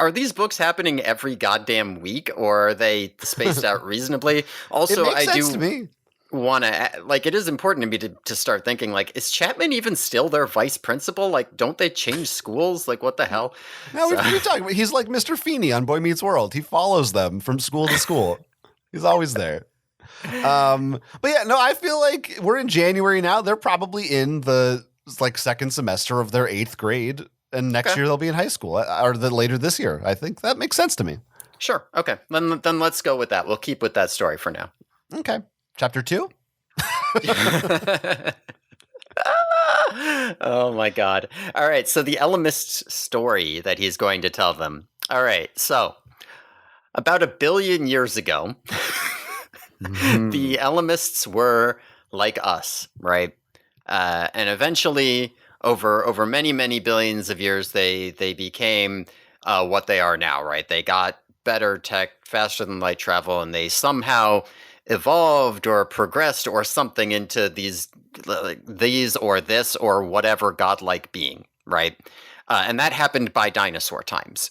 Speaker 1: are these books happening every goddamn week or are they spaced out reasonably?
Speaker 2: It
Speaker 1: Also,
Speaker 2: makes
Speaker 1: I
Speaker 2: sense to
Speaker 1: do
Speaker 2: me.
Speaker 1: want to, like, it is important to me to start thinking, like, is Chapman even still their vice principal? Like, don't they change schools? Like, what the hell?
Speaker 2: No,
Speaker 1: So,
Speaker 2: we've talked. He's like Mr. Feeney on Boy Meets World. He follows them from school to school. He's always there. But yeah, no, I feel like we're in January now. They're probably in the like second semester of their 8th grade, and next
Speaker 1: okay,
Speaker 2: year they'll be in high school, or later this year. I think that makes sense to me.
Speaker 1: sure. Okay. Then let's go with that. We'll keep with that story for now.
Speaker 2: Okay, chapter 2.
Speaker 1: Oh my god. All right, so the Ellimist story that he's going to tell them. All right, so about 1 billion years ago,
Speaker 2: Mhm.
Speaker 1: the Ellimists were like us, right? And eventually, over many billions of years, they became what they are now, right? They got better tech, faster than light travel, and they somehow evolved or progressed or something into these or this or whatever godlike being, right? And that happened by dinosaur times.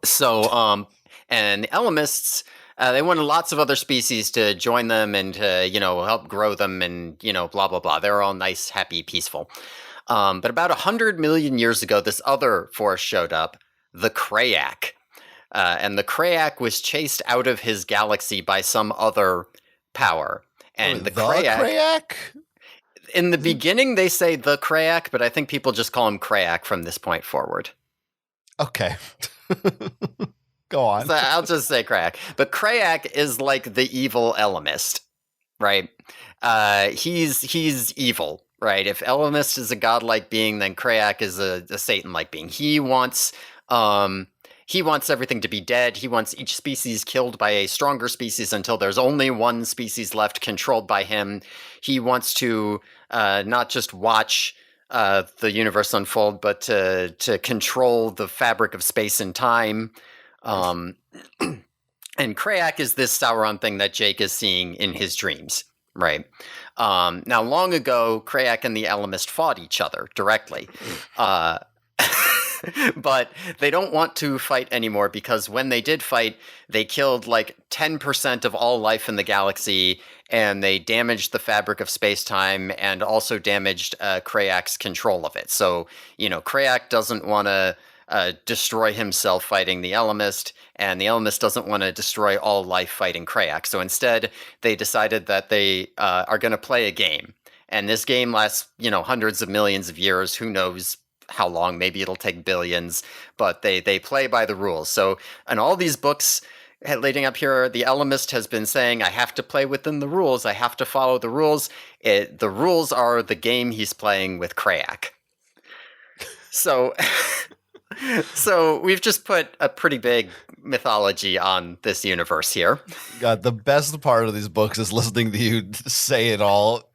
Speaker 1: So, and the Elamists, they wanted lots of other species to join them and to, help grow them and, blah, blah, blah. They're all nice, happy, peaceful. But about 100 million years ago, this other force showed up, the Krayak. And the Krayak was chased out of his galaxy by some other power. And the
Speaker 2: The
Speaker 1: Krayak,
Speaker 2: Krayak?
Speaker 1: in the beginning, they say the Krayak, but I think people just call him Krayak from this point forward.
Speaker 2: Okay. Go on.
Speaker 1: So I'll just say Krayak. But Krayak is like the evil Ellimist, right? He's evil, right? If Ellimist is a godlike being, then Krayak is a Satan-like being. He wants everything to be dead. He wants each species killed by a stronger species until there's only one species left controlled by him. He wants to not just watch the universe unfold, but to control the fabric of space and time. And Krayak is this Sauron thing that Jake is seeing in his dreams, right? Now, long ago, Krayak and the Ellimist fought each other directly. But they don't want to fight anymore because when they did fight, they killed like 10% of all life in the galaxy, and they damaged the fabric of space-time and also damaged Krayak's control of it. So, Krayak doesn't want to destroy himself fighting the Ellimist, and the Ellimist doesn't want to destroy all life fighting Krayak. So instead, they decided that they are going to play a game. And this game lasts, hundreds of millions of years. Who knows how long? Maybe it'll take billions, but they play by the rules. So in all these books leading up here, the Ellimist has been saying, I have to play within the rules. I have to follow the rules. The rules are the game he's playing with Krayak. So, so we've just put a pretty big mythology on this universe here.
Speaker 2: God, the best part of these books is listening to you say it all.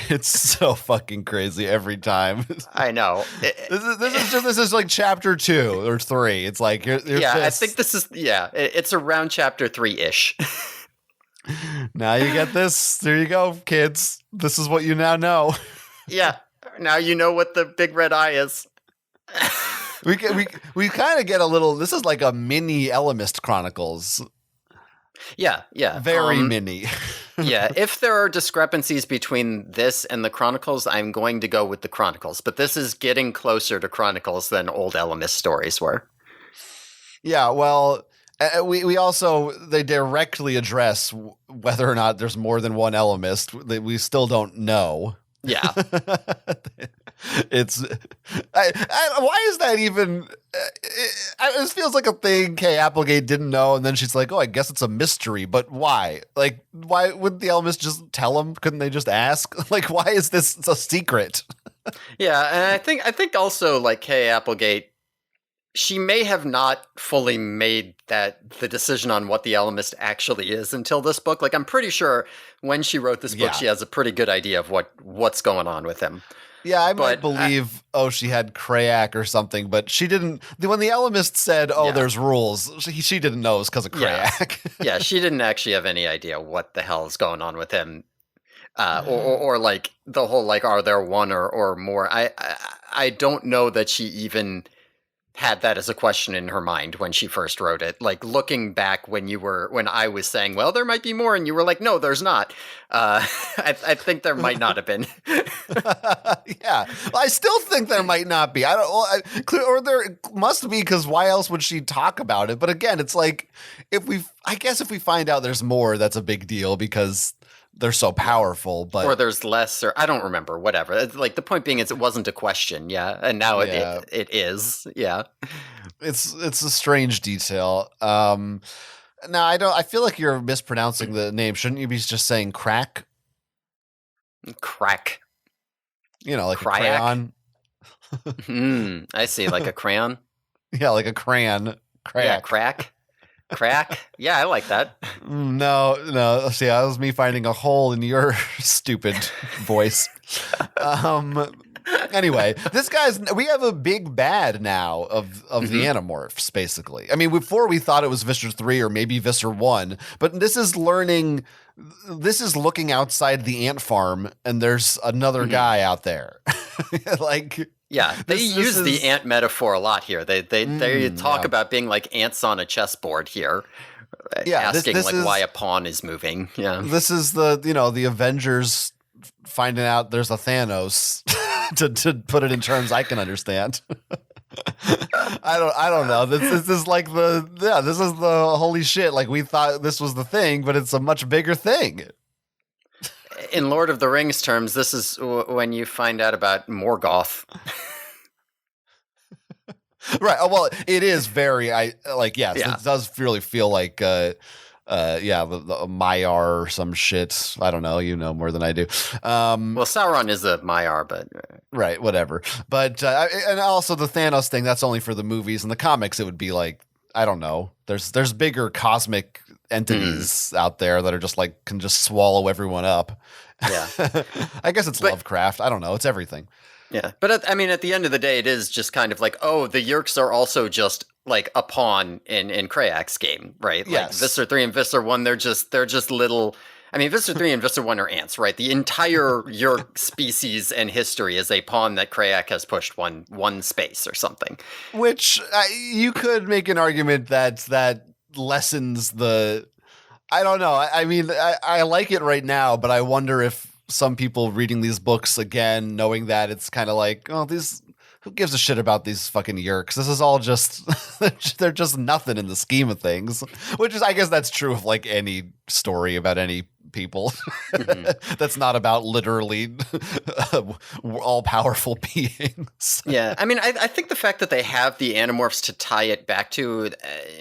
Speaker 2: It's so fucking crazy every time.
Speaker 1: I know.
Speaker 2: This is like chapter 2 or 3. It's like
Speaker 1: I think this is it's around chapter 3-ish.
Speaker 2: Now you get this. There you go, kids. This is what you now know.
Speaker 1: Yeah. Now you know what the big red eye is.
Speaker 2: we kind of get a little. This is like a mini Ellimist Chronicles.
Speaker 1: Yeah.
Speaker 2: Very mini.
Speaker 1: Yeah, if there are discrepancies between this and the Chronicles, I'm going to go with the Chronicles. But this is getting closer to Chronicles than old Ellimist stories were.
Speaker 2: Yeah, well, we also, they directly address whether or not there's more than one Ellimist. We still don't know.
Speaker 1: Yeah.
Speaker 2: Why is that even? It feels like a thing Kay Applegate didn't know, and then she's like, "Oh, I guess it's a mystery." But why? Like, why wouldn't the Ellimist just tell them? Couldn't they just ask? Like, why is this a secret?
Speaker 1: Yeah, and I think also like Kay Applegate, she may have not fully made the decision on what the Ellimist actually is until this book. Like, I'm pretty sure when she wrote this book, she has a pretty good idea of what's going on with him.
Speaker 2: Yeah, I might believe, she had Krayak or something, but she didn't. When the Ellimist said, there's rules, she didn't know it was because of Krayak.
Speaker 1: Yeah, she didn't actually have any idea what the hell is going on with him. Or like the whole, like, are there one or more? I don't know that she even had that as a question in her mind when she first wrote it. Like, looking back when I was saying, well, there might be more, and you were like, no, there's not. I think there might not have been.
Speaker 2: Yeah, well, I still think there might not be. Or there must be, because why else would she talk about it? But again, it's like, if we find out there's more, that's a big deal because they're so powerful. But
Speaker 1: or there's less, or I don't remember. Whatever. It's like, the point being is, it wasn't a question. Yeah, and now it is. Yeah,
Speaker 2: it's a strange detail. Now I feel like you're mispronouncing the name. Shouldn't you be just saying crack?
Speaker 1: Crack.
Speaker 2: Like
Speaker 1: Krayak?
Speaker 2: a crayon.
Speaker 1: I see, like a crayon.
Speaker 2: Yeah, like a crayon. Crack.
Speaker 1: Yeah, crack. Yeah, I like that.
Speaker 2: No. See, that was me finding a hole in your stupid voice. Anyway, we have a big bad now of the Animorphs, basically. I mean, before we thought it was Visser 3 or maybe Visser 1, but this is looking outside the ant farm, and there's another guy out there. Like,
Speaker 1: yeah, they use the ant metaphor a lot here. They talk about being like ants on a chessboard here. Yeah, asking why a pawn is moving. Yeah,
Speaker 2: this is the Avengers finding out there's a Thanos. to put it in terms I can understand. I don't know. This is like this is the holy shit. Like, we thought this was the thing, but it's a much bigger thing.
Speaker 1: In Lord of the Rings terms, this is when you find out about Morgoth.
Speaker 2: Right. Well, it is very. Yes, it does really feel like the Maiar or some shit. I don't know. You know more than I do.
Speaker 1: Well, Sauron is a Maiar, but
Speaker 2: right, whatever. But and also the Thanos thing. That's only for the movies. In the comics, it would be like, I don't know. There's bigger cosmic entities out there that are just like can just swallow everyone up.
Speaker 1: Yeah.
Speaker 2: I guess it's Lovecraft. I don't know. It's everything.
Speaker 1: Yeah, but at the end of the day, it is just kind of like, oh, the Yeerks are also just like a pawn in Krayak's game, right?
Speaker 2: Yes.
Speaker 1: Like Visser 3 and Visser 1, they're just little. I mean, Visser 3 and Visser 1 are ants, right? The entire Yeerk species and history is a pawn that Krayak has pushed one space or something.
Speaker 2: Which you could make an argument that lessens the. I don't know. I mean, I like it right now, but I wonder if some people reading these books again, knowing that it's kind of like, oh, who gives a shit about these fucking Yeerks? This is all just, they're just nothing in the scheme of things. Which is, I guess that's true of like any story about any people. That's not about literally all powerful beings.
Speaker 1: Yeah, I mean, I think the fact that they have the Animorphs to tie it back to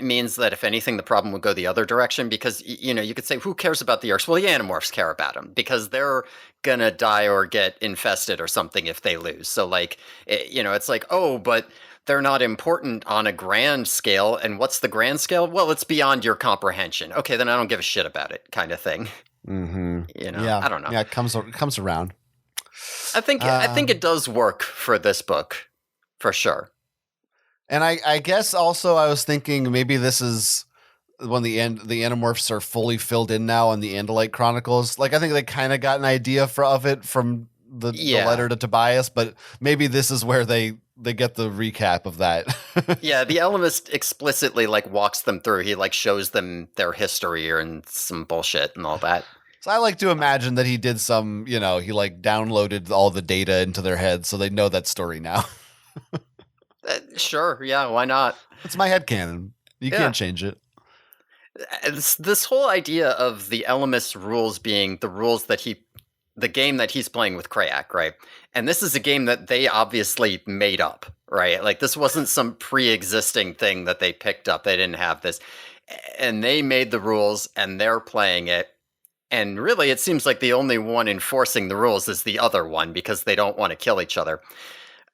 Speaker 1: means that if anything, the problem would go the other direction because, you could say, who cares about the Yeerks? Well, the Animorphs care about them because they're gonna die or get infested or something if they lose. So like, it's like, oh, but they're not important on a grand scale. And what's the grand scale? Well, it's beyond your comprehension. Okay, then I don't give a shit about it, kind of thing.
Speaker 2: Mm-hmm.
Speaker 1: Yeah, I don't know.
Speaker 2: Yeah, it comes around.
Speaker 1: I think it does work for this book, for sure.
Speaker 2: And I guess also I was thinking maybe this is when the Animorphs are fully filled in now on the Andalite Chronicles. Like I think they kind of got an idea of it from the letter to Tobias, but maybe this is where they get the recap of that.
Speaker 1: Yeah, the Ellimist explicitly like walks them through. He like shows them their history and some bullshit and all that.
Speaker 2: So I like to imagine that he did some, he like downloaded all the data into their heads so they know that story now.
Speaker 1: Sure, yeah, why not?
Speaker 2: It's my headcanon. You can't change it.
Speaker 1: This whole idea of the Ellimist rules being the rules that the game that he's playing with Krayak, right? And this is a game that they obviously made up, right? Like this wasn't some pre-existing thing that they picked up. They didn't have this. And they made the rules and they're playing it. And really, it seems like the only one enforcing the rules is the other one because they don't want to kill each other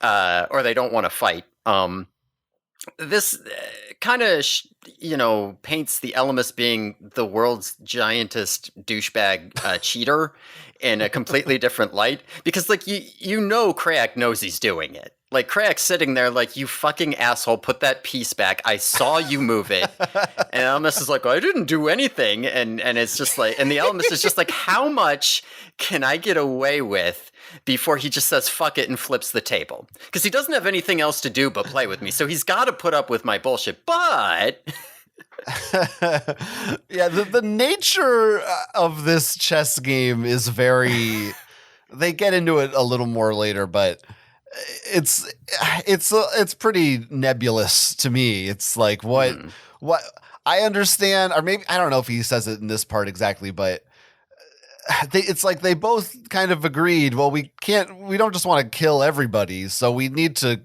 Speaker 1: or they don't want to fight. This kind of, paints the Ellimist being the world's giantest douchebag cheater in a completely different light. Because, like, Krayak knows he's doing it. Like, Krayak's sitting there like, you fucking asshole, put that piece back. I saw you move it. And Ellimist is like, I didn't do anything. And it's just like, and the Ellimist is just like, how much can I get away with before he just says fuck it and flips the table? Because he doesn't have anything else to do but play with me. So he's got to put up with my bullshit. But
Speaker 2: yeah, the nature of this chess game is very. They get into it a little more later, but it's pretty nebulous to me. It's like what I understand, or maybe I don't know if he says it in this part exactly, but it's like they both kind of agreed. Well, we don't just want to kill everybody, so we need to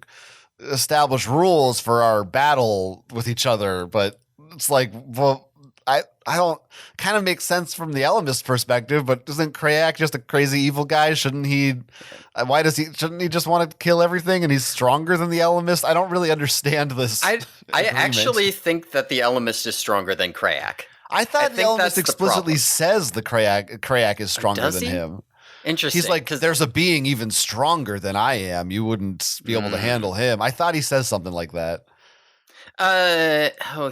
Speaker 2: establish rules for our battle with each other. But it's like, well, I don't kind of makes sense from the Ellimist perspective, but isn't Krayak just a crazy evil guy? Shouldn't he just want to kill everything and he's stronger than the Ellimist? I don't really understand this.
Speaker 1: I actually think that the Ellimist is stronger than Krayak.
Speaker 2: I thought the Ellimist explicitly says the Krayak is stronger than him.
Speaker 1: Interesting.
Speaker 2: He's like, there's a being even stronger than I am. You wouldn't be able to handle him. I thought he says something like that.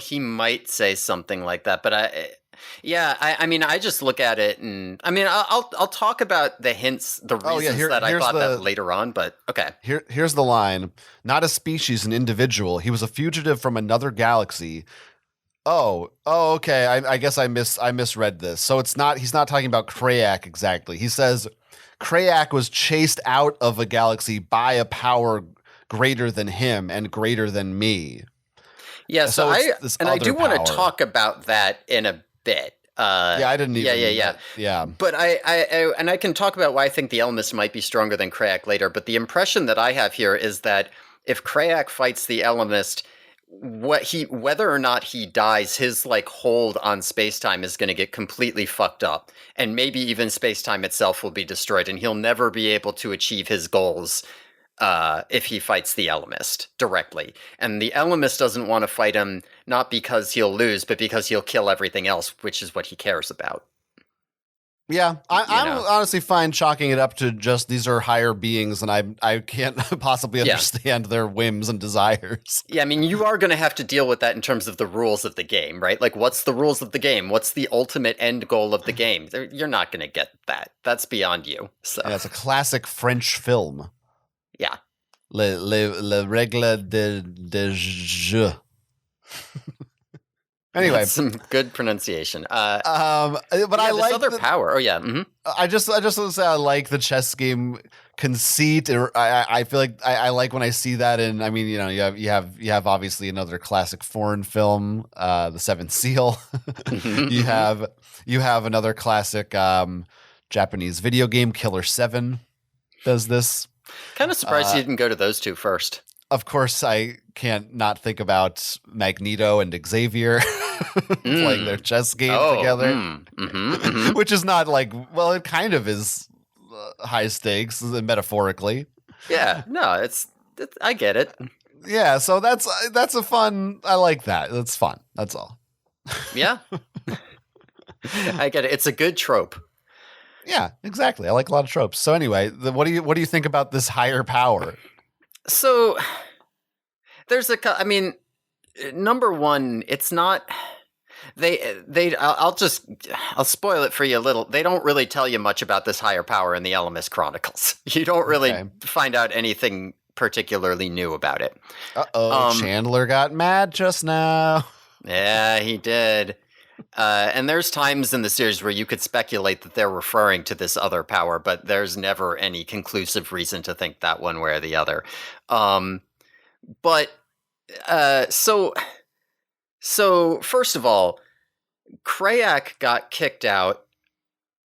Speaker 1: He might say something like that, but I mean, I just look at it and I mean, I'll talk about the hints, the reasons that I thought that later on, but okay.
Speaker 2: Here's the line. Not a species, an individual. He was a fugitive from another galaxy. Oh, okay. I guess I misread this. So he's not talking about Krayak exactly. He says Krayak was chased out of a galaxy by a power greater than him and greater than me.
Speaker 1: Yeah, so I do want to talk about that in a bit.
Speaker 2: I didn't even.
Speaker 1: Yeah. But I can talk about why I think the Ellimist might be stronger than Krayak later. But the impression that I have here is that if Krayak fights the Ellimist, whether or not he dies, his like hold on space-time is going to get completely fucked up, and maybe even space-time itself will be destroyed, and he'll never be able to achieve his goals if he fights the Ellimist directly. And the Ellimist doesn't want to fight him, not because he'll lose, but because he'll kill everything else, which is what he cares about.
Speaker 2: Yeah, I'm honestly fine chalking it up to just these are higher beings, and I can't possibly understand their whims and desires.
Speaker 1: Yeah, I mean, you are going to have to deal with that in terms of the rules of the game, right? Like, what's the rules of the game? What's the ultimate end goal of the game? You're not going to get that. That's beyond you. So
Speaker 2: yeah, it's a classic French film.
Speaker 1: Yeah.
Speaker 2: Le règle de jeu. Anyway,
Speaker 1: that's some good pronunciation.
Speaker 2: But I like
Speaker 1: other power. Oh yeah. Mm-hmm.
Speaker 2: I just want to say I like the chess game conceit. I feel like I like when I see that. And I mean, you know, you have obviously another classic foreign film, The Seventh Seal. you have another classic Japanese video game, Killer 7. Does this?
Speaker 1: Kind of surprised you didn't go to those two first.
Speaker 2: Of course, I can't not think about Magneto and Xavier playing their chess game together, which is not like, well, it kind of is high stakes metaphorically.
Speaker 1: Yeah, no, it's I get it.
Speaker 2: Yeah, so that's a fun. I like that. That's fun. That's all.
Speaker 1: Yeah, I get it. It's a good trope.
Speaker 2: Yeah, exactly. I like a lot of tropes. So anyway, what do you think about this higher power?
Speaker 1: So there's I mean, number one, it's not I'll spoil it for you a little. They don't really tell you much about this higher power in the Ellimist Chronicles. You don't really find out anything particularly new about it.
Speaker 2: Chandler got mad just now.
Speaker 1: Yeah, he did. And there's times in the series where you could speculate that they're referring to this other power, but there's never any conclusive reason to think that one way or the other. So first of all, Krayak got kicked out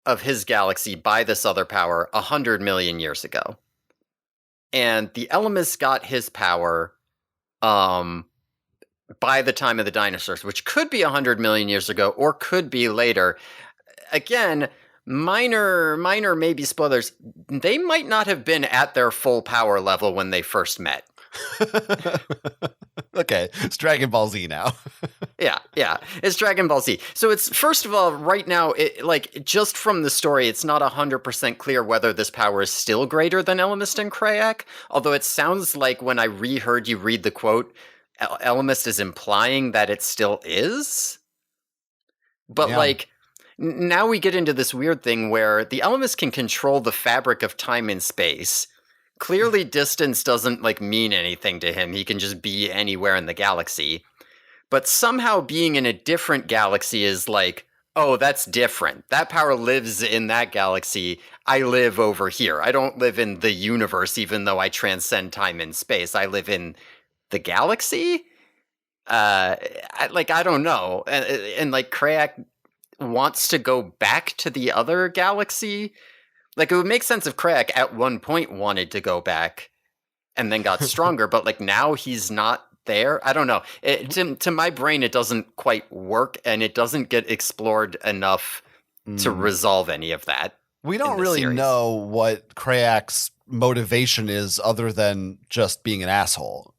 Speaker 1: of his galaxy by this other power 100 million years ago. And the Ellimist got his power by the time of the dinosaurs, which could be 100 million years ago or could be later. Again, minor maybe spoilers. They might not have been at their full power level when they first met.
Speaker 2: Okay, it's Dragon Ball Z now.
Speaker 1: Yeah, it's Dragon Ball Z. So it's, first of all, right now, just from the story, it's not 100% clear whether this power is still greater than Ellimist and Krayak, although it sounds like when I reheard you read the quote, Ellimist is implying that it still is. But now we get into this weird thing where the Ellimist can control the fabric of time and space. Clearly, distance doesn't mean anything to him. He can just be anywhere in the galaxy. But somehow being in a different galaxy is oh, that's different. That power lives in that galaxy. I live over here. I don't live in the universe, even though I transcend time and space. I live in the galaxy? I don't know. And Krayak wants to go back to the other galaxy. It would make sense if Krayak at one point wanted to go back and then got stronger, but now he's not there. I don't know. To my brain, it doesn't quite work, and it doesn't get explored enough to resolve any of that.
Speaker 2: We don't really know what Krayak's motivation is other than just being an asshole.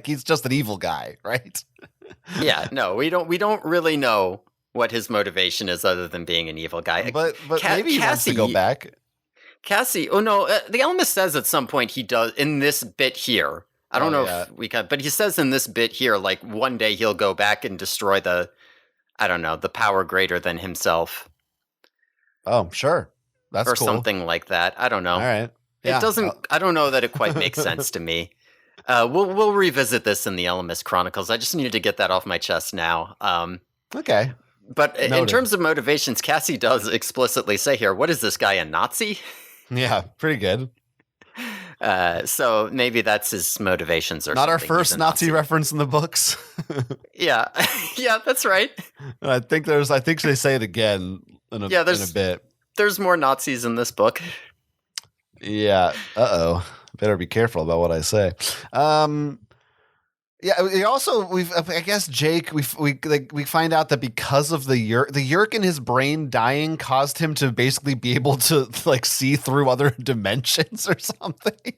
Speaker 2: He's just an evil guy, right?
Speaker 1: Yeah, no, we don't really know what his motivation is other than being an evil guy.
Speaker 2: But maybe he wants to go back.
Speaker 1: Cassie, the Ellimist says at some point he does in this bit here. I don't know if we can, but he says in this bit here, one day he'll go back and destroy the power greater than himself.
Speaker 2: Oh, sure. That's
Speaker 1: or
Speaker 2: cool.
Speaker 1: Something like that. I don't know.
Speaker 2: All right. Yeah.
Speaker 1: It doesn't, I don't know that it quite makes sense to me. We'll revisit this in the Ellimist Chronicles. I just needed to get that off my chest now.
Speaker 2: Okay.
Speaker 1: But in terms of motivations, Cassie does explicitly say here, what is this guy, a Nazi?
Speaker 2: Yeah, pretty good.
Speaker 1: So maybe that's his motivations or
Speaker 2: not
Speaker 1: something.
Speaker 2: Our first Nazi reference in the books.
Speaker 1: Yeah. Yeah, that's right.
Speaker 2: I think they say it again in a bit.
Speaker 1: There's more Nazis in this book.
Speaker 2: Yeah. Better be careful about what I say. Yeah, I guess Jake we find out that because of the Yerk in his brain dying caused him to basically be able to like see through other dimensions or something.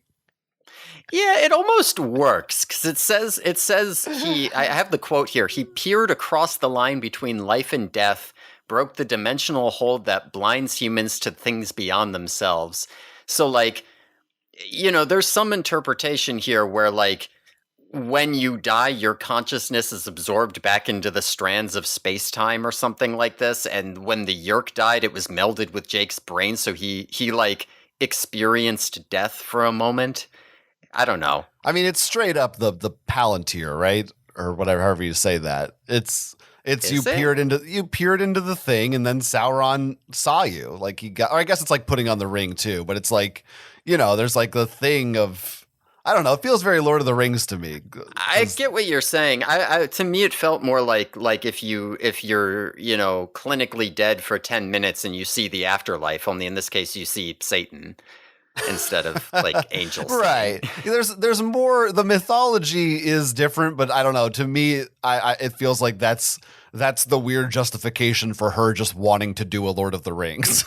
Speaker 1: Yeah, it almost works because it says he. I have the quote here. He peered across the line between life and death, broke the dimensional hold that blinds humans to things beyond themselves. So, like, there's some interpretation here where, like, when you die, your consciousness is absorbed back into the strands of space time or something like this. And when the Yerk died, it was melded with Jake's brain, so he like experienced death for a moment. I don't know.
Speaker 2: I mean, it's straight up the Palantir, right? Or whatever, however you say that. It's
Speaker 1: Is it?
Speaker 2: you peered into the thing, and then Sauron saw you. Like he got, or I guess it's like putting on the ring too. But it's like, there's like the thing of, I don't know. It feels very Lord of the Rings to me.
Speaker 1: I get what you're saying. To me, it felt more like if you're clinically dead for 10 minutes and you see the afterlife. Only in this case, you see Satan instead of like angels.
Speaker 2: Right. There's more. The mythology is different, but I don't know. To me, I it feels like that's the weird justification for her just wanting to do a Lord of the Rings.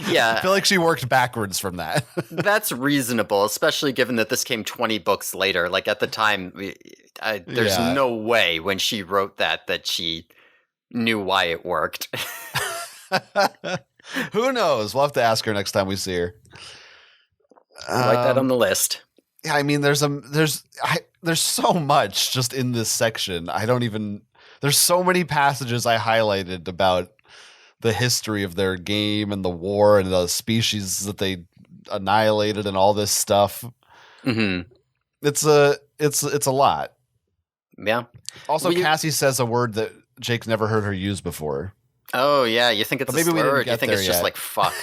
Speaker 1: Yeah,
Speaker 2: I feel like she worked backwards from that.
Speaker 1: that's reasonable, especially given that this came 20 books later. Like at the time, there's
Speaker 2: Yeah.
Speaker 1: no way when she wrote that she knew why it worked.
Speaker 2: Who knows? We'll have to ask her next time we see her.
Speaker 1: Write that on the list.
Speaker 2: Yeah, I mean, there's so much just in this section. There's so many passages I highlighted about the history of their game and the war and the species that they annihilated and all this stuff.
Speaker 1: Hmm.
Speaker 2: It's a lot.
Speaker 1: Yeah.
Speaker 2: Also,
Speaker 1: Well,
Speaker 2: Cassie says a word that Jake's never heard her use before.
Speaker 1: Oh yeah, you think it's
Speaker 2: But
Speaker 1: a
Speaker 2: maybe we
Speaker 1: slur,
Speaker 2: didn't
Speaker 1: or do you
Speaker 2: get
Speaker 1: think
Speaker 2: there
Speaker 1: it's just
Speaker 2: yet.
Speaker 1: like fuck?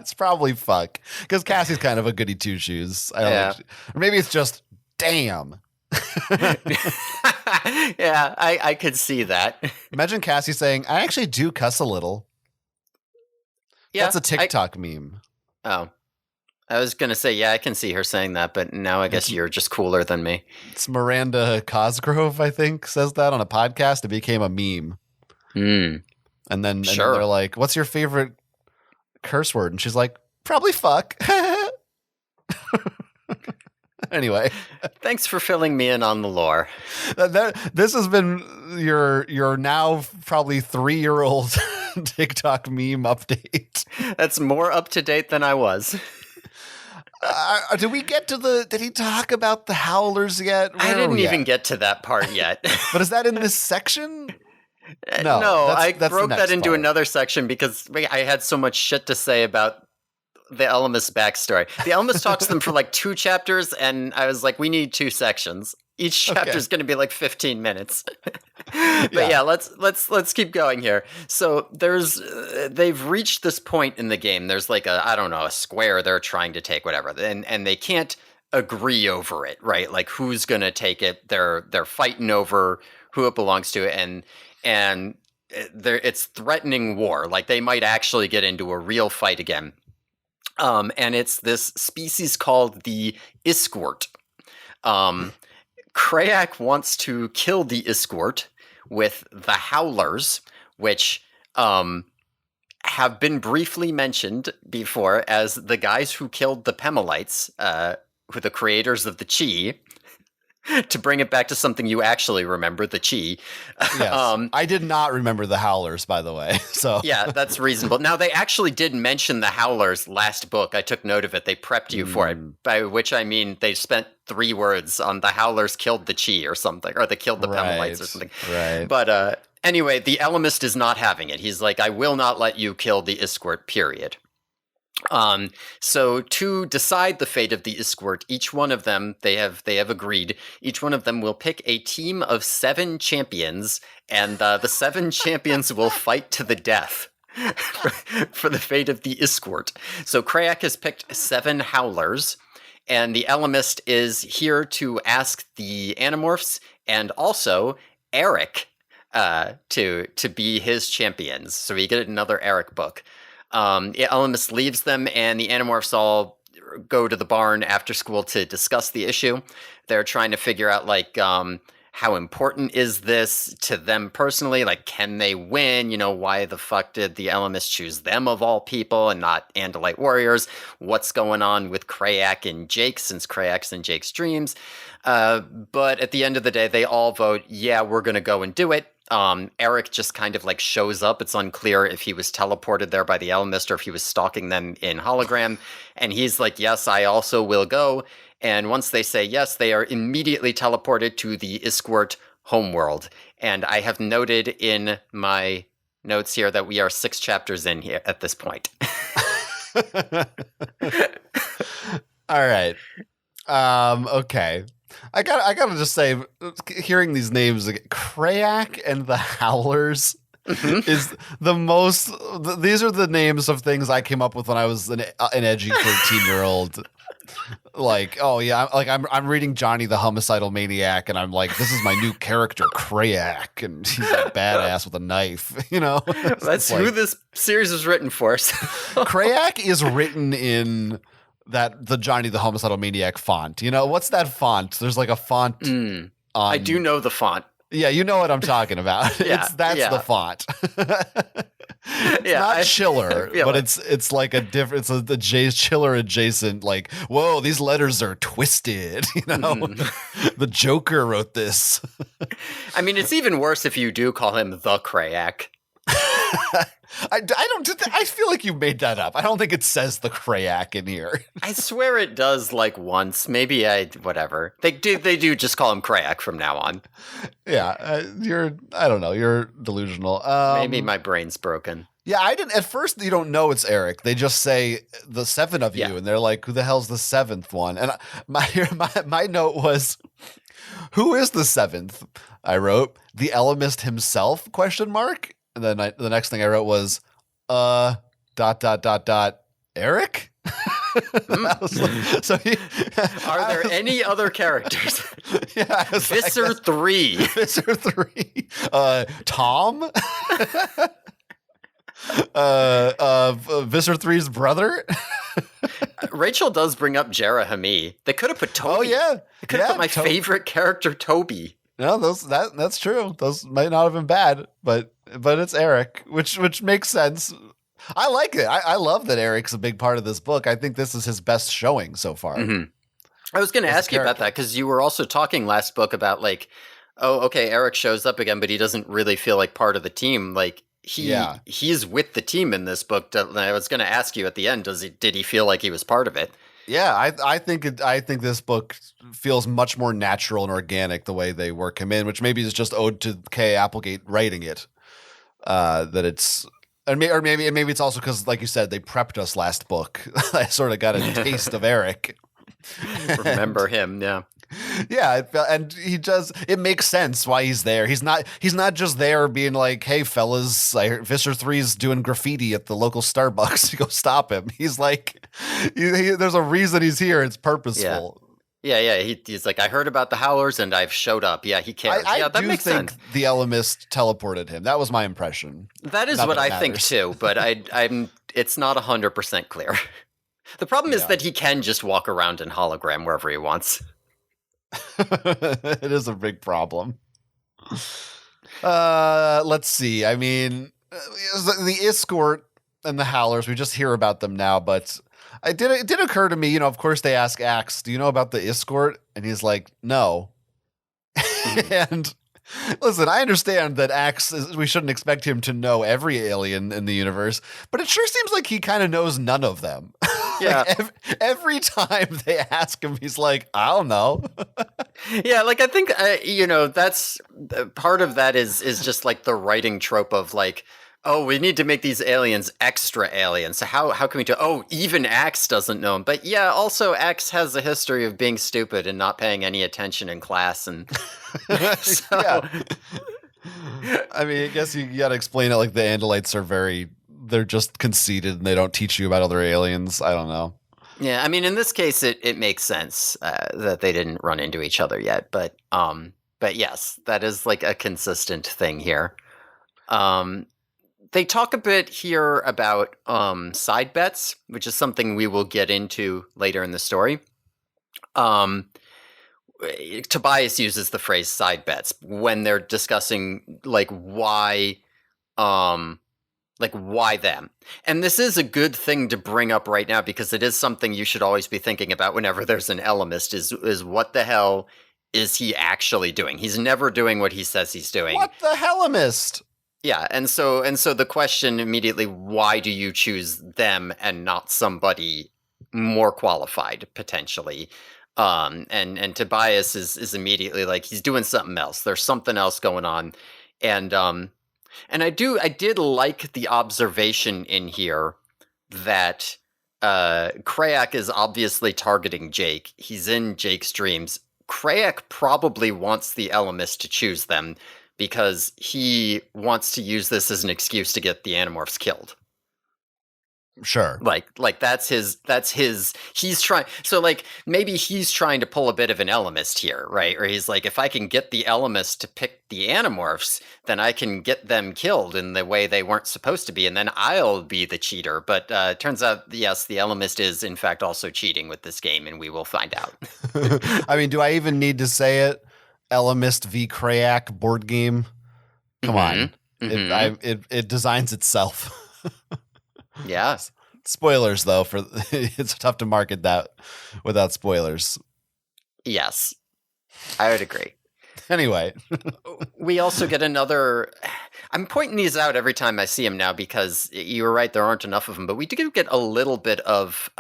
Speaker 2: It's probably fuck, because Cassie's kind of a goody two shoes.
Speaker 1: Yeah.
Speaker 2: Or maybe it's just damn.
Speaker 1: Yeah, I could see that.
Speaker 2: Imagine Cassie saying, "I actually do cuss a little."
Speaker 1: Yeah,
Speaker 2: That's a TikTok meme.
Speaker 1: oh, I was gonna say yeah, I can see her saying that, but now I guess
Speaker 2: It's
Speaker 1: you're just cooler than me.
Speaker 2: it's Miranda Cosgrove, I think, says that on a podcast. It became a meme,
Speaker 1: Hmm.
Speaker 2: and then
Speaker 1: Sure.
Speaker 2: they're like, "What's your favorite curse word?" And she's like, "Probably fuck." Anyway,
Speaker 1: Thanks for filling me in on the lore.
Speaker 2: this has been your now probably 3-year-old TikTok meme update.
Speaker 1: That's more up to date than I was.
Speaker 2: Did we get to did he talk about the howlers yet?
Speaker 1: I
Speaker 2: Where are
Speaker 1: didn't
Speaker 2: we
Speaker 1: even
Speaker 2: at?
Speaker 1: get to that part yet.
Speaker 2: But is that in this section?
Speaker 1: No,
Speaker 2: No,
Speaker 1: I
Speaker 2: that's the
Speaker 1: broke that
Speaker 2: next
Speaker 1: into
Speaker 2: part.
Speaker 1: another section because I had so much shit to say about the Elmas backstory. The Elmas talks to them for like 2 chapters, and I was like, we need 2 sections. Each chapter is going to be like 15 minutes. But yeah, let's keep going here. So they've reached this point in the game. There's like a square they're trying to take, whatever, and they can't agree over it, right? Like who's going to take it? They're fighting over who it belongs to, and it's threatening war. Like they might actually get into a real fight again. And it's this species called the Iskwort. Krayak wants to kill the Iskwort with the Howlers, which have been briefly mentioned before as the guys who killed the Pemalites, who are the creators of the Chi. To bring it back to something you actually remember, the Chi.
Speaker 2: Yes. I did not remember the howlers, by the way. So
Speaker 1: Yeah, that's reasonable. Now, they actually did mention the Howlers last book. I took note of it. They prepped you for it, by which I mean they spent 3 words on the Howlers killed the Chi or something, or they killed the Pemalites or something.
Speaker 2: Right.
Speaker 1: But anyway, the Elemist is not having it. He's like, I will not let you kill the Iskwort, period. So to decide the fate of the Iskwort, each one of them, they have agreed, each one of them will pick a team of 7 champions, and the 7 champions will fight to the death for the fate of the Iskwort. So Krayak has picked 7 Howlers, and the Elemist is here to ask the Animorphs and also Eric to be his champions. So we get another Eric book. Elemist leaves them, and the Animorphs all go to the barn after school to discuss the issue. They're trying to figure out like how important is this to them personally? Like, can they win? You know, why the fuck did the Ellimist choose them of all people and not Andalite warriors? What's going on with Krayak and Jake, since Krayak's in Jake's dreams? But at the end of the day, they all vote, yeah, we're going to go and do it. Eric just kind of like shows up. It's unclear if he was teleported there by the Ellimist or if he was stalking them in hologram. And he's like, yes, I also will go. And once they say yes, they are immediately teleported to the Iskwort homeworld. And I have noted in my notes here that we are 6 chapters in here at this point.
Speaker 2: All right. Okay. I gotta just say, hearing these names, Krayak and the Howlers is the most. These are the names of things I came up with when I was an edgy 13-year-old. Like, oh yeah, I'm reading Johnny the Homicidal Maniac, and I'm like, this is my new character, Krayak, and he's a badass with a knife. You know,
Speaker 1: that's who this series was written for. So.
Speaker 2: Krayak is written in the Johnny the Homicidal Maniac font. You know, what's that font? There's like a font.
Speaker 1: I do know the font.
Speaker 2: Yeah, you know what I'm talking about.
Speaker 1: Yeah,
Speaker 2: that's the font. It's not Chiller, but it's like a different. It's the Chiller adjacent. Like, whoa, these letters are twisted. You know, the Joker wrote this.
Speaker 1: I mean, it's even worse if you do call him the Krayak.
Speaker 2: I feel like you made that up. I don't think it says the Krayak in here.
Speaker 1: I swear it does, like once. Maybe whatever. They do just call him Krayak from now on.
Speaker 2: Yeah, I don't know. You're delusional.
Speaker 1: Maybe my brain's broken.
Speaker 2: Yeah, I didn't. At first, you don't know it's Eric. They just say the 7 of you, and they're like, "Who the hell's the 7th one?" And my note was, "Who is the 7th?" I wrote, "The Ellimist himself?" ? And then the next thing I wrote was, ... Eric? So
Speaker 1: are there any other characters?
Speaker 2: Yeah,
Speaker 1: Visser 3.
Speaker 2: Visser 3. Tom? Visser 3's brother?
Speaker 1: Rachel does bring up Jerahami. They could have put Toby.
Speaker 2: Oh yeah.
Speaker 1: They could have put my favorite character, Toby.
Speaker 2: No, that's true. Those might not have been bad, but it's Eric, which makes sense. I like it. I love that Eric's a big part of this book. I think this is his best showing so far.
Speaker 1: I was going to ask you about that because you were also talking last book about like, oh, okay, Eric shows up again, but he doesn't really feel like part of the team. Like he's with the team in this book. I was going to ask you at the end, did he feel like he was part of it?
Speaker 2: Yeah, I think this book feels much more natural and organic the way they work him in, which maybe is just owed to Kay Applegate writing it. That it's maybe it's also because, like you said, they prepped us last book. I sort of got a taste of Eric.
Speaker 1: Remember him, yeah.
Speaker 2: Yeah, and it makes sense why he's there. He's not just there being like, "Hey fellas, Visser 3's doing graffiti at the local Starbucks. Go stop him." He's like, there's a reason he's here. It's purposeful.
Speaker 1: Yeah. He's like, "I heard about the Howlers and I've showed up." Yeah, he cares. That makes sense.
Speaker 2: The Ellimist teleported him. That was my impression.
Speaker 1: That is what I think too, but it's not 100% clear. The problem is that he can just walk around in hologram wherever he wants.
Speaker 2: It is a big problem. Let's see. I mean, the Iskwort and the Howlers, we just hear about them now, but it did occur to me, you know, of course they ask Axe, "Do you know about the Iskwort?" And he's like, "No." And listen, I understand that Axe we shouldn't expect him to know every alien in the universe, but it sure seems like he kind of knows none of them.
Speaker 1: Yeah.
Speaker 2: Every time they ask him, he's like, "I don't know."
Speaker 1: Yeah, like I think that's part of that is just like the writing trope of like, oh, we need to make these aliens extra aliens. So how can we do? Oh, even Axe doesn't know him. But yeah, also Axe has a history of being stupid and not paying any attention in class, and so.
Speaker 2: Yeah. I mean, I guess you got to explain it like the Andalites they're just conceited and they don't teach you about other aliens. I don't know.
Speaker 1: Yeah, I mean, in this case, it makes sense that they didn't run into each other yet, but yes, that is like a consistent thing here. They talk a bit here about side bets, which is something we will get into later in the story. Tobias uses the phrase side bets when they're discussing why them. And this is a good thing to bring up right now because it is something you should always be thinking about whenever there's an Ellimist is what the hell is he actually doing? He's never doing what he says he's doing.
Speaker 2: What the Hellamist?
Speaker 1: Yeah, and so the question immediately, why do you choose them and not somebody more qualified potentially? And Tobias is immediately like he's doing something else. There's something else going on. And I did like the observation in here that Krayak is obviously targeting Jake. He's in Jake's dreams. Krayak probably wants the Ellimist to choose them because he wants to use this as an excuse to get the Animorphs killed.
Speaker 2: Sure.
Speaker 1: Like that's his he's trying, so like maybe he's trying to pull a bit of an Ellimist here, right? Or he's like, if I can get the Ellimist to pick the Animorphs, then I can get them killed in the way they weren't supposed to be, and then I'll be the cheater. But turns out, yes, the Ellimist is in fact also cheating with this game, and we will find out.
Speaker 2: I mean, do I even need to say it? Ellimist v. Krayak board game? Come on. It designs itself.
Speaker 1: Yeah.
Speaker 2: Spoilers, though, for it's tough to market that without spoilers.
Speaker 1: Yes, I would agree.
Speaker 2: Anyway,
Speaker 1: we also get another. I'm pointing these out every time I see them now because you were right, there aren't enough of them, but we do get a little bit of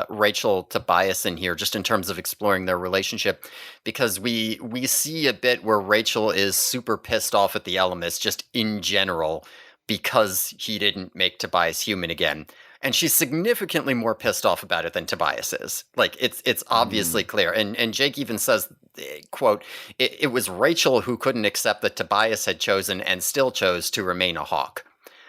Speaker 1: Rachel Tobias in here just in terms of exploring their relationship, because we see a bit where Rachel is super pissed off at the Ellimist just in general because he didn't make Tobias human again. And she's significantly more pissed off about it than Tobias is. Like, it's obviously clear. And Jake even says, quote, it was Rachel who couldn't accept that Tobias had chosen and still chose to remain a hawk.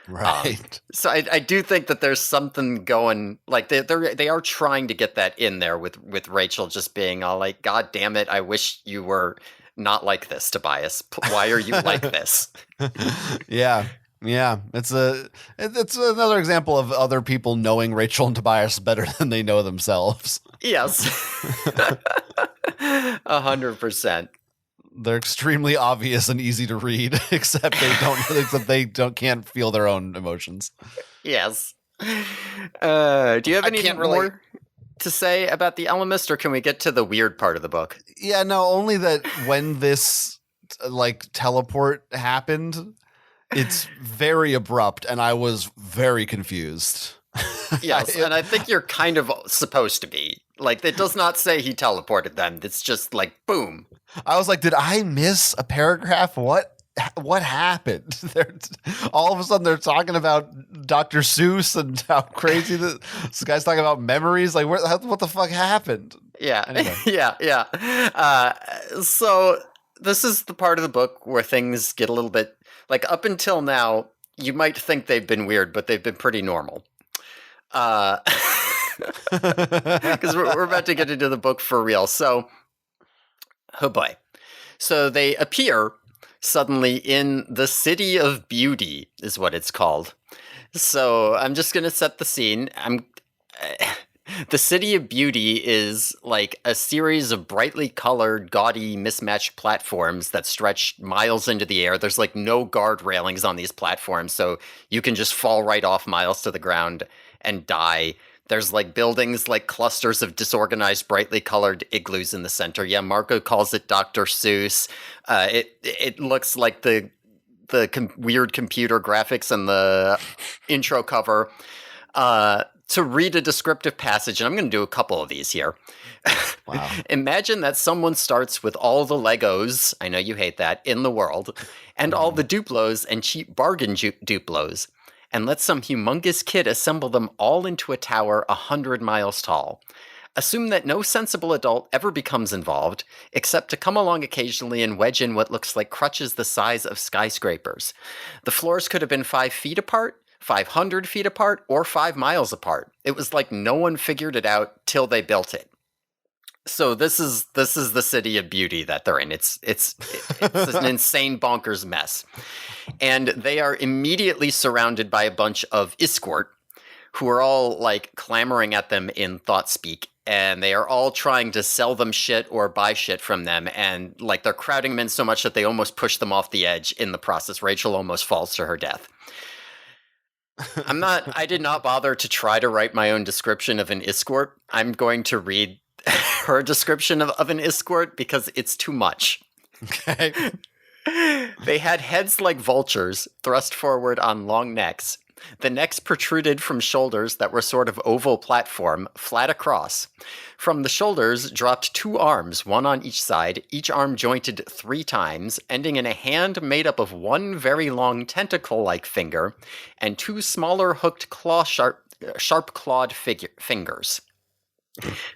Speaker 2: Right.
Speaker 1: So I do think that there's something going, like they are trying to get that in there with Rachel just being all like, God damn it, I wish you were not like this, Tobias. Why are you like this?
Speaker 2: Yeah. Yeah, it's another example of other people knowing Rachel and Tobias better than they know themselves.
Speaker 1: Yes, 100%.
Speaker 2: They're extremely obvious and easy to read, except they can't feel their own emotions.
Speaker 1: Yes. Do you have anything more to say about the Ellimist, or can we get to the weird part of the book?
Speaker 2: Yeah, no, only that when this teleport happened, it's very abrupt, and I was very confused.
Speaker 1: Yes, and I think you're kind of supposed to be. Like, it does not say he teleported them. It's just like, boom.
Speaker 2: I was like, did I miss a paragraph? What happened? All of a sudden, they're talking about Dr. Seuss and how crazy this guy's talking about memories. Like, what the fuck happened?
Speaker 1: Yeah,
Speaker 2: anyway.
Speaker 1: yeah. So this is the part of the book where things get a little bit... Like, up until now, you might think they've been weird, but they've been pretty normal. Because we're about to get into the book for real. So, oh boy. So they appear suddenly in the City of Beauty, is what it's called. So I'm just going to set the scene. The City of Beauty is like a series of brightly colored, gaudy, mismatched platforms that stretch miles into the air. There's like no guard railings on these platforms, so you can just fall right off miles to the ground and die. There's like buildings like clusters of disorganized, brightly colored igloos in the center. Yeah, Marco calls it Dr. Seuss. It looks like the weird computer graphics and the intro cover. To read a descriptive passage, and I'm going to do a couple of these here.
Speaker 2: Wow.
Speaker 1: Imagine that someone starts with all the Legos, I know you hate that, in the world, and all the Duplos and cheap bargain Duplos, and let some humongous kid assemble them all into a tower 100 miles tall. Assume that no sensible adult ever becomes involved, except to come along occasionally and wedge in what looks like crutches the size of skyscrapers. The floors could have been 5 feet apart, 500 feet apart, or 5 miles apart. It was like no one figured it out till they built it. So this is the city of beauty that they're in. It's an insane bonkers mess. And they are immediately surrounded by a bunch of escort who are all like clamoring at them in thought speak, and they are all trying to sell them shit or buy shit from them, and like they're crowding them in so much that they almost push them off the edge in the process. Rachel almost falls to her death. I did not bother to try to write my own description of an escort. I'm going to read her description of an escort because it's too much.
Speaker 2: Okay.
Speaker 1: They had heads like vultures, thrust forward on long necks. The necks protruded from shoulders that were sort of oval platform, flat across. From the shoulders dropped two arms, one on each side, each arm jointed 3 times, ending in a hand made up of one very long tentacle-like finger and 2 smaller hooked sharp-clawed fingers.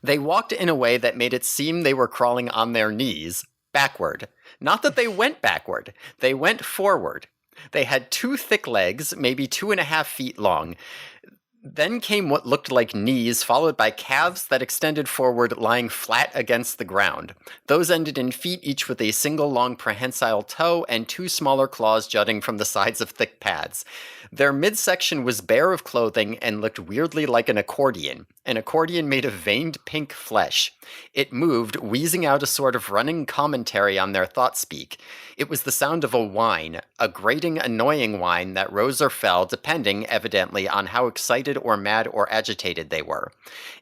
Speaker 1: They walked in a way that made it seem they were crawling on their knees, backward. Not that they went backward, they went forward. They had 2 thick legs, maybe 2.5 feet long. Then came what looked like knees, followed by calves that extended forward, lying flat against the ground. Those ended in feet, each with a single long prehensile toe and 2 smaller claws jutting from the sides of thick pads. Their midsection was bare of clothing and looked weirdly like an accordion made of veined pink flesh. It moved, wheezing out a sort of running commentary on their thought speak. It was the sound of a whine, a grating, annoying whine that rose or fell, depending, evidently, on how excited or mad or agitated they were.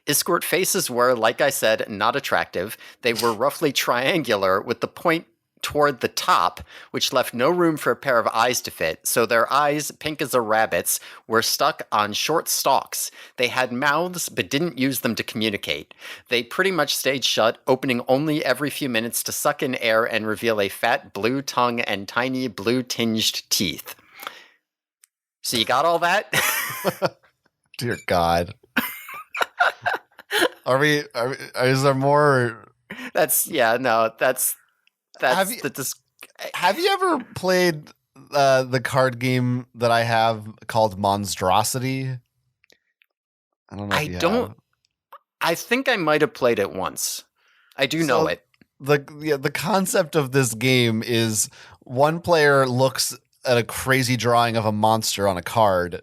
Speaker 1: Escort faces were, like I said, not attractive. They were roughly triangular, with the point toward the top, which left no room for a pair of eyes to fit, so their eyes, pink as a rabbit's, were stuck on short stalks. They had mouths, but didn't use them to communicate. They pretty much stayed shut, opening only every few minutes to suck in air and reveal a fat blue tongue and tiny blue-tinged teeth. So you got all that?
Speaker 2: Dear God. Is there more?
Speaker 1: That's
Speaker 2: Have you ever played the card game that I have called Monstrosity? I don't know. If you have.
Speaker 1: I think I might have played it once. I do know it.
Speaker 2: The concept of this game is one player looks at a crazy drawing of a monster on a card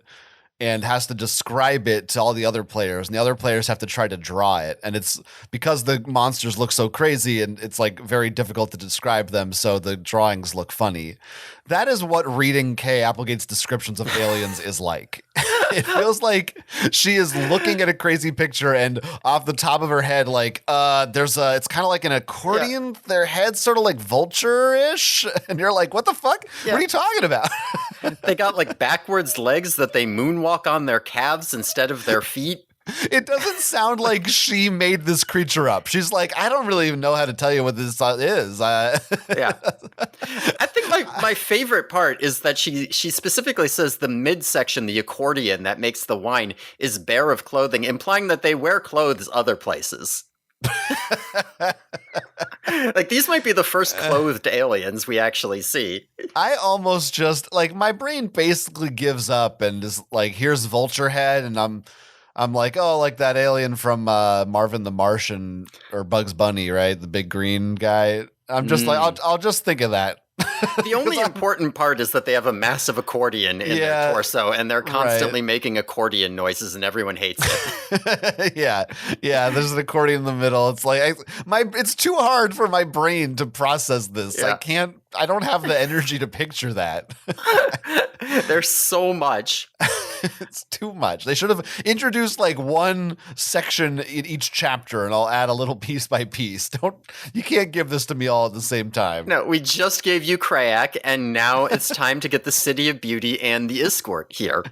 Speaker 2: and has to describe it to all the other players, and the other players have to try to draw it. And it's because the monsters look so crazy and it's like very difficult to describe them, so the drawings look funny. That is what reading Kay Applegate's descriptions of aliens is like. It feels like she is looking at a crazy picture, and off the top of her head, like it's kind of like an accordion. Yeah. Their head's sort of like vulture-ish, and you're like, what the fuck? Yeah. What are you talking about?
Speaker 1: They got like backwards legs that they moonwalk on their calves instead of their feet.
Speaker 2: It doesn't sound like she made this creature up. She's like, I don't really even know how to tell you what this is.
Speaker 1: Yeah. I think my favorite part is that she specifically says the midsection, the accordion that makes the whine, is bare of clothing, implying that they wear clothes other places. Like, these might be the first clothed aliens we actually see.
Speaker 2: I almost just, like, my brain basically gives up and is like, here's Vulture Head, and I'm like, oh, like that alien from Marvin the Martian or Bugs Bunny, right? The big green guy. I'm just like, I'll just think of that.
Speaker 1: The only important part is that they have a massive accordion in their torso, and they're constantly making accordion noises, and everyone hates it.
Speaker 2: Yeah. There's an accordion in the middle. It's like it's too hard for my brain to process this. Yeah. I don't have the energy to picture that.
Speaker 1: There's so much.
Speaker 2: It's too much. They should have introduced like one section in each chapter, and I'll add a little piece by piece. You can't give this to me all at the same time.
Speaker 1: No, we just gave you Krayak, and now it's time to get the City of Beauty and the escort here.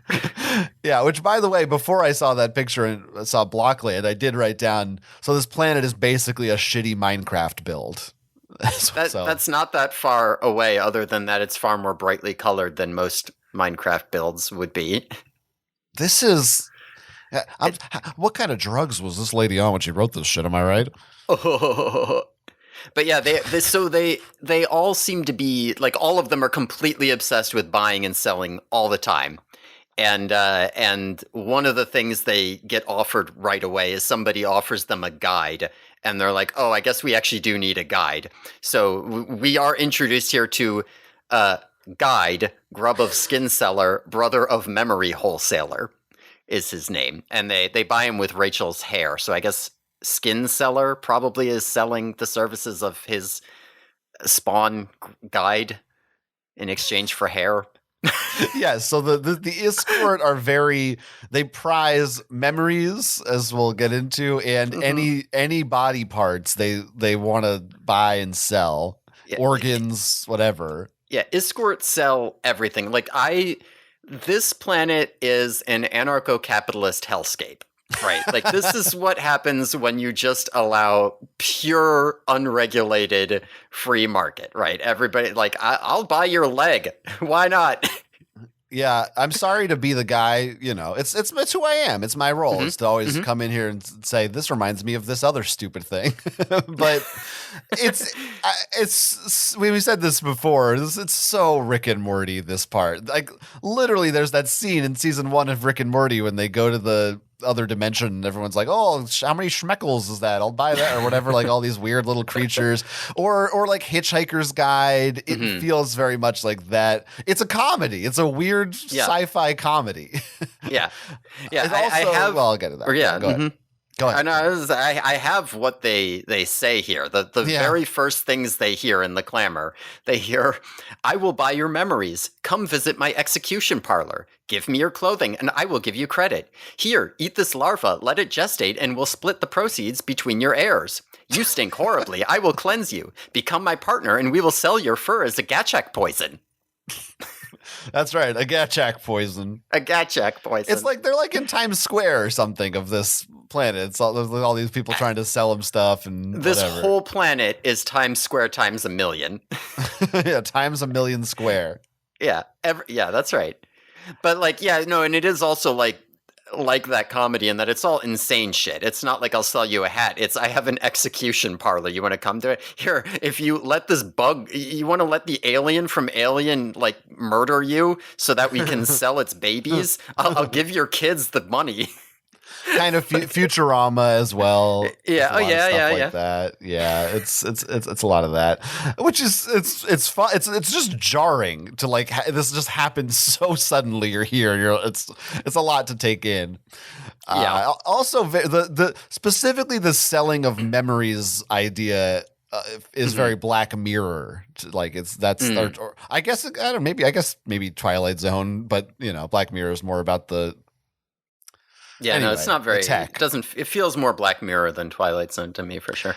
Speaker 2: Yeah, which, by the way, before I saw that picture and saw Blockland, I did write down, so this planet is basically a shitty Minecraft build.
Speaker 1: That's not that far away, other than that it's far more brightly colored than most Minecraft builds would be.
Speaker 2: This is... what kind of drugs was this lady on when she wrote this shit? Am I right?
Speaker 1: Oh. But yeah, they all seem to be, like, all of them are completely obsessed with buying and selling all the time. And one of the things they get offered right away is somebody offers them a guide, and they're like, "Oh, I guess we actually do need a guide." So we are introduced here to Guide, Grub of Skin Seller, brother of Memory Wholesaler, is his name, and they buy him with Rachel's hair. So I guess Skin Seller probably is selling the services of his Spawn Guide in exchange for hair.
Speaker 2: Yeah, so the escort are they prize memories, as we'll get into, and any body parts they want to buy and sell, organs, whatever.
Speaker 1: Yeah, escorts sell everything. Like this planet is an anarcho-capitalist hellscape. Right. Like this is what happens when you just allow pure, unregulated free market, right? Everybody like, I'll buy your leg. Why not?
Speaker 2: Yeah, I'm sorry to be the guy, it's who I am. It's my role is to always come in here and say, this reminds me of this other stupid thing. But we said this before. It's so Rick and Morty, this part. Like literally there's that scene in season 1 of Rick and Morty when they go to the other dimension and everyone's like, oh, how many schmeckles is that? I'll buy that or whatever. Like all these weird little creatures or like Hitchhiker's Guide. It feels very much like that. It's a comedy. It's a weird sci-fi comedy.
Speaker 1: Yeah.
Speaker 2: I'll get to that. Go ahead. Go ahead.
Speaker 1: I have what they say here. The very first things they hear in the clamor, they hear, "I will buy your memories. Come visit my execution parlor. Give me your clothing, and I will give you credit. Here, eat this larva, let it gestate, and we'll split the proceeds between your heirs. You stink horribly. I will cleanse you. Become my partner, and we will sell your fur as a Gatchak poison."
Speaker 2: That's right, a Gatchak poison.
Speaker 1: A Gatchak poison.
Speaker 2: It's like they're like in Times Square or something of this planet. It's all these people trying to sell them stuff and
Speaker 1: this
Speaker 2: whatever.
Speaker 1: Whole planet is Times Square times a million.
Speaker 2: Yeah, times a million square.
Speaker 1: Yeah, that's right. But and it is also like that comedy in that it's all insane shit. It's not like I'll sell you a hat. It's I have an execution parlor. You want to come to it? Here, if you let this bug, you want to let the alien from Alien like murder you so that we can sell its babies? I'll give your kids the money.
Speaker 2: Kind of Futurama as well.
Speaker 1: Yeah.
Speaker 2: That. Yeah. It's a lot of that, which is it's fun. It's just jarring to like this just happens so suddenly. You're here. It's a lot to take in. Yeah. Also, the specifically the selling of memories idea is very Black Mirror. Like or I guess I don't. Maybe Twilight Zone, but Black Mirror is more about the.
Speaker 1: Yeah, anyway, no, it's not very. It feels more Black Mirror than Twilight Zone to me for sure.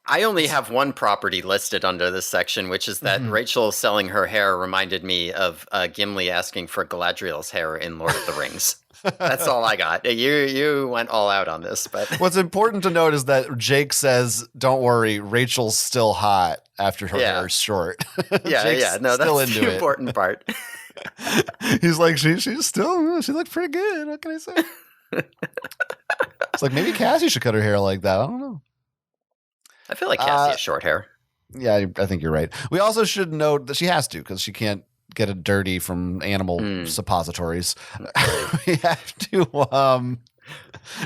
Speaker 1: I only have one property listed under this section, which is that Rachel selling her hair reminded me of Gimli asking for Galadriel's hair in Lord of the Rings. That's all I got. You went all out on this, but
Speaker 2: what's important to note is that Jake says, "Don't worry, Rachel's still hot after her hair is short."
Speaker 1: Yeah. No, that's the important part.
Speaker 2: He's like, she looked pretty good. What can I say? It's like maybe Cassie should cut her hair like that. I don't know.
Speaker 1: I feel like Cassie has short hair.
Speaker 2: Yeah, I think you're right. We also should note that she has to because she can't get it dirty from animal suppositories. We have to.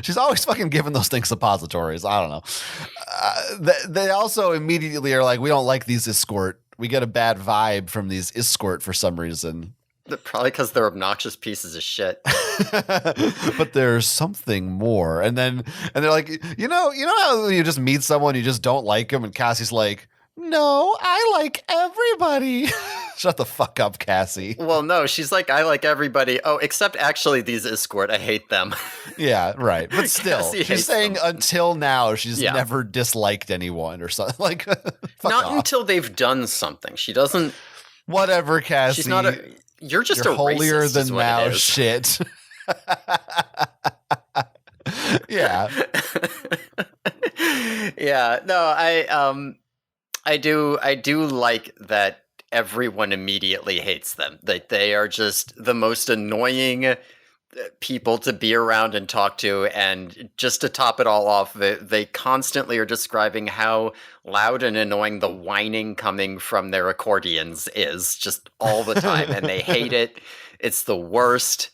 Speaker 2: She's always fucking giving those things suppositories. I don't know. They also immediately are like, we don't like these escort. We get a bad vibe from these escort for some reason.
Speaker 1: Probably because they're obnoxious pieces of shit.
Speaker 2: But there's something more. And they're like, you know how you just meet someone, you just don't like them, and Cassie's like, no, I like everybody. Shut the fuck up, Cassie.
Speaker 1: Well, no, she's like, I like everybody. Oh, except actually these escort, I hate them.
Speaker 2: Yeah, right. But still, she's saying them. Until now, she's never disliked anyone or something. Like,
Speaker 1: not
Speaker 2: off.
Speaker 1: Until they've done something. She doesn't.
Speaker 2: Whatever, Cassie.
Speaker 1: She's not You're just a
Speaker 2: holier
Speaker 1: racist,
Speaker 2: than thou shit. Yeah.
Speaker 1: Yeah. No, I do like that everyone immediately hates them. That they are just the most annoying people to be around and talk to, and just to top it all off, they constantly are describing how loud and annoying the whining coming from their accordions is just all the time, and they hate it. It's the worst.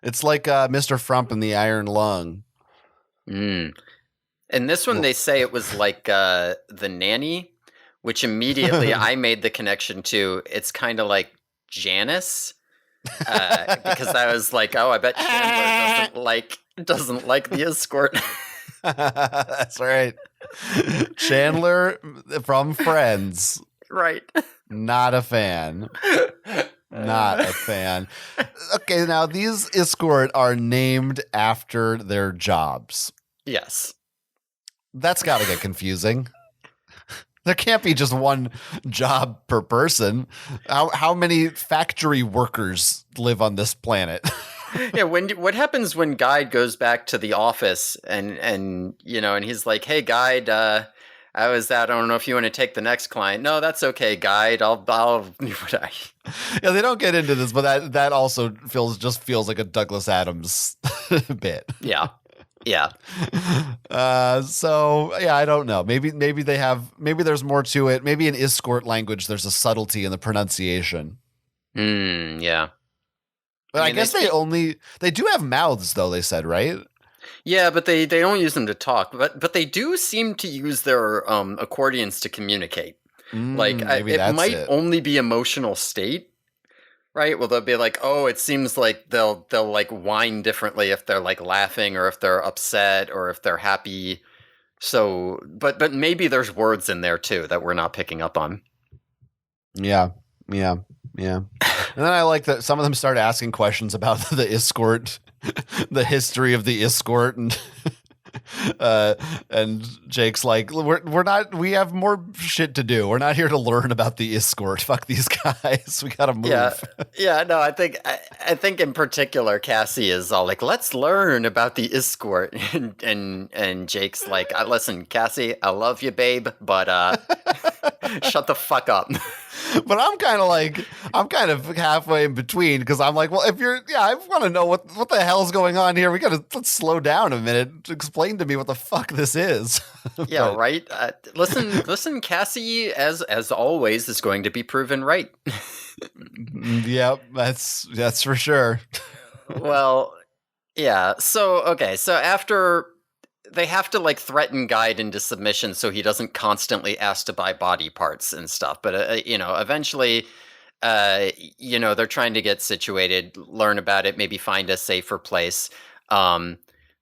Speaker 2: It's like Mr. Frump and the Iron Lung.
Speaker 1: In this one, they say it was like the nanny, which immediately I made the connection to. It's kind of like Janice, because I was like, oh, I bet Chandler doesn't like the escort.
Speaker 2: That's right. Chandler from Friends.
Speaker 1: Right.
Speaker 2: Not a fan. Not a fan. Okay, now these escort are named after their jobs.
Speaker 1: Yes.
Speaker 2: That's got to get confusing. There can't be just one job per person. How many factory workers live on this planet?
Speaker 1: Yeah, what happens when Guide goes back to the office and he's like, "Hey, Guide, I was out. I don't know if you want to take the next client." "No, that's okay, Guide. I'll."
Speaker 2: Yeah, they don't get into this, but that also feels like a Douglas Adams bit.
Speaker 1: Yeah. Yeah.
Speaker 2: So yeah, I don't know. Maybe there's more to it. Maybe in escort language, there's a subtlety in the pronunciation.
Speaker 1: Yeah.
Speaker 2: But I guess they do have mouths though, they said, right?
Speaker 1: Yeah, but they don't use them to talk. But they do seem to use their accordions to communicate. It might only be emotional state. Right? Well, they'll be like, oh, it seems like they'll like whine differently if they're like laughing or if they're upset or if they're happy. So, but maybe there's words in there too that we're not picking up on.
Speaker 2: Yeah. And then I like that some of them start asking questions about the escort, the history of the escort, and Jake's like, we have more shit to do. We're not here to learn about the escort. Fuck these guys. We gotta move.
Speaker 1: Yeah. No, I think in particular, Cassie is all like, let's learn about the escort, and Jake's like, listen, Cassie, I love you, babe, but shut the fuck up.
Speaker 2: But I'm kind of halfway in between because I'm like, well, I want to know what the hell's going on here. Let's slow down a minute. Explain to me what the fuck this is.
Speaker 1: Yeah, right. Listen, Cassie, as always, is going to be proven right.
Speaker 2: Yep, that's for sure.
Speaker 1: Well, yeah. So after they have to like threaten Guide into submission so he doesn't constantly ask to buy body parts and stuff. But eventually, they're trying to get situated, learn about it, maybe find a safer place.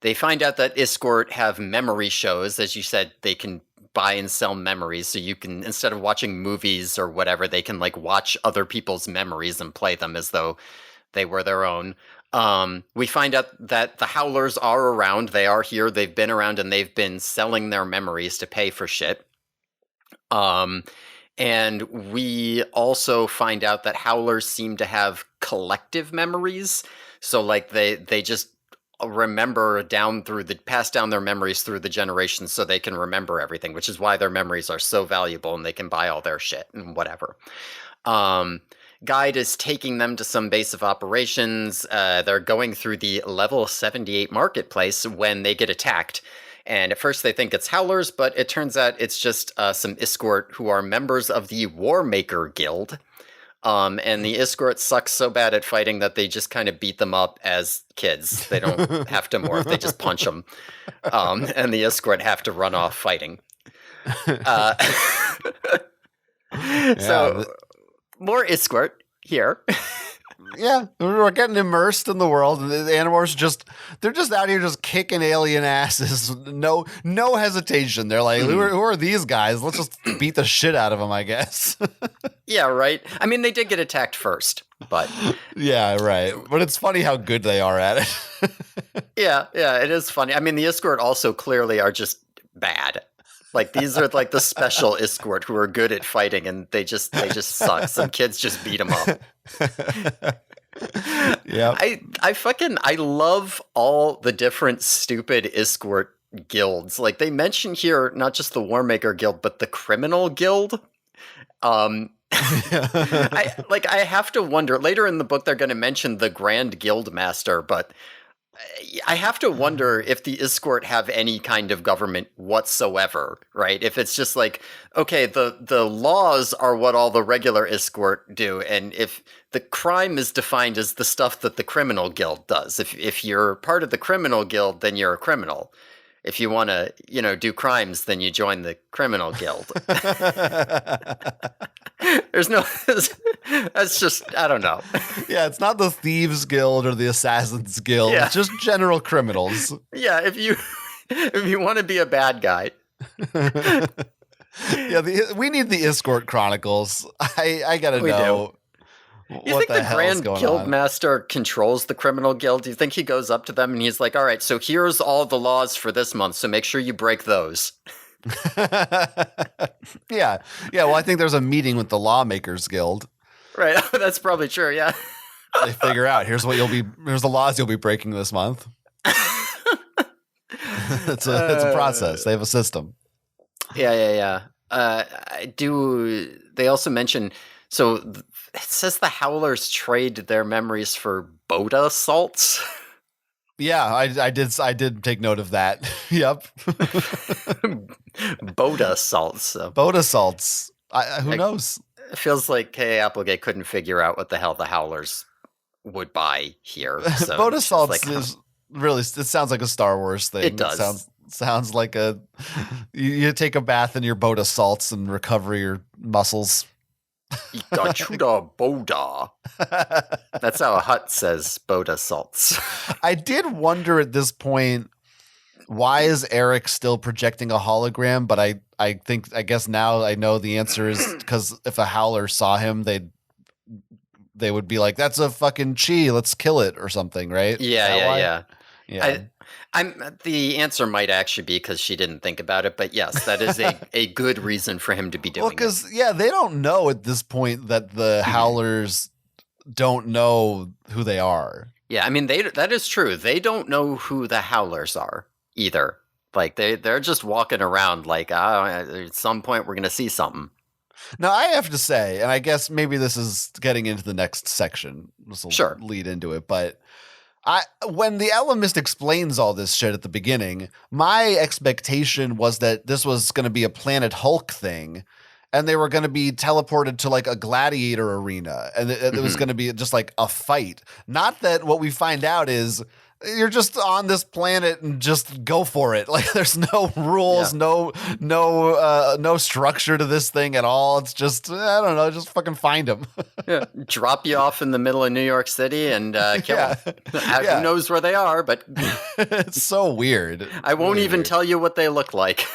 Speaker 1: They find out that escort have memory shows, as you said. They can buy and sell memories, so you can, instead of watching movies or whatever, they can like watch other people's memories and play them as though they were their own. We find out that the Howlers are around. They are here. They've been around and they've been selling their memories to pay for shit. And we also find out that Howlers seem to have collective memories. So like they just pass down their memories through the generations so they can remember everything, which is why their memories are so valuable and they can buy all their shit and whatever. Guide is taking them to some base of operations. They're going through the level 78 marketplace when they get attacked. And at first they think it's Howlers, but it turns out it's just some escort who are members of the Warmaker Guild. And the escort sucks so bad at fighting that they just kind of beat them up as kids. They don't have to morph, they just punch them. And the escort have to run off fighting. So more escort here.
Speaker 2: Yeah, we're getting immersed in the world. The Animorphs they're just out here just kicking alien asses. No hesitation. They're like, who are these guys? Let's just beat the shit out of them, I guess.
Speaker 1: Yeah, right. I mean, they did get attacked first, but
Speaker 2: yeah, right. But it's funny how good they are at it.
Speaker 1: Yeah, it is funny. I mean, the escort also clearly are just bad. Like, these are like the special escort who are good at fighting, and they just suck. Some kids just beat them up.
Speaker 2: Yeah.
Speaker 1: I love all the different stupid escort guilds. Like, they mention here not just the Warmaker Guild, but the Criminal Guild. I have to wonder. Later in the book, they're going to mention the Grand Guild Master, but I have to wonder if the escort have any kind of government whatsoever, right? If it's just like, okay, the laws are what all the regular escort do, and if the crime is defined as the stuff that the criminal guild does, if you're part of the criminal guild, then you're a criminal. if you want to, do crimes, then you join the criminal guild. There's no, that's just, I don't know.
Speaker 2: Yeah, it's not the Thieves Guild or the Assassins Guild.
Speaker 1: Yeah.
Speaker 2: It's just general criminals.
Speaker 1: Yeah, if you want to be a bad guy.
Speaker 2: Yeah, we need the Escort Chronicles. I gotta
Speaker 1: We
Speaker 2: know.
Speaker 1: You think the Grand Guild Master controls the criminal guild? Do you think he goes up to them and he's like, all right, so here's all the laws for this month, so make sure you break those?
Speaker 2: Yeah. Well, I think there's a meeting with the Lawmakers Guild.
Speaker 1: Right. That's probably true. Yeah.
Speaker 2: They figure out here's the laws you'll be breaking this month. It's a process. They have a system.
Speaker 1: Yeah. They also mention, so it says the Howlers trade their memories for Boda salts.
Speaker 2: Yeah, I did take note of that. Yep.
Speaker 1: Boda salts. So.
Speaker 2: Boda salts. Who knows?
Speaker 1: It feels like K. Applegate couldn't figure out what the hell the Howlers would buy here. So
Speaker 2: Boda salts is really, it sounds like a Star Wars thing.
Speaker 1: It does.
Speaker 2: Sounds like you take a bath in your Boda salts and recover your muscles.
Speaker 1: Ikachuda Boda. That's how a Hutt says Boda salts.
Speaker 2: I did wonder at this point, why is Eric still projecting a hologram? But I guess now I know the answer is because if a Howler saw him, they would be like, that's a fucking chi, let's kill it or something, right?
Speaker 1: Yeah. The answer might actually be because she didn't think about it, but yes, that is a good reason for him to be doing it.
Speaker 2: Well, because they don't know at this point that the Howlers don't know who they are.
Speaker 1: Yeah, I mean that is true. They don't know who the Howlers are either. Like they're just walking around like, at some point we're gonna see something.
Speaker 2: Now I have to say, and I guess maybe this is getting into the next section. This will lead into it, but. When the Ellimist explains all this shit at the beginning, my expectation was that this was going to be a Planet Hulk thing, and they were going to be teleported to like a gladiator arena, and it was going to be just like a fight. Not that what we find out is you're just on this planet and just go for it. Like there's no rules, no structure to this thing at all. It's just, I don't know, just fucking find them.
Speaker 1: Yeah. Drop you off in the middle of New York City and kill them. Who knows where they are, but
Speaker 2: it's so weird.
Speaker 1: I won't even tell you what they look like.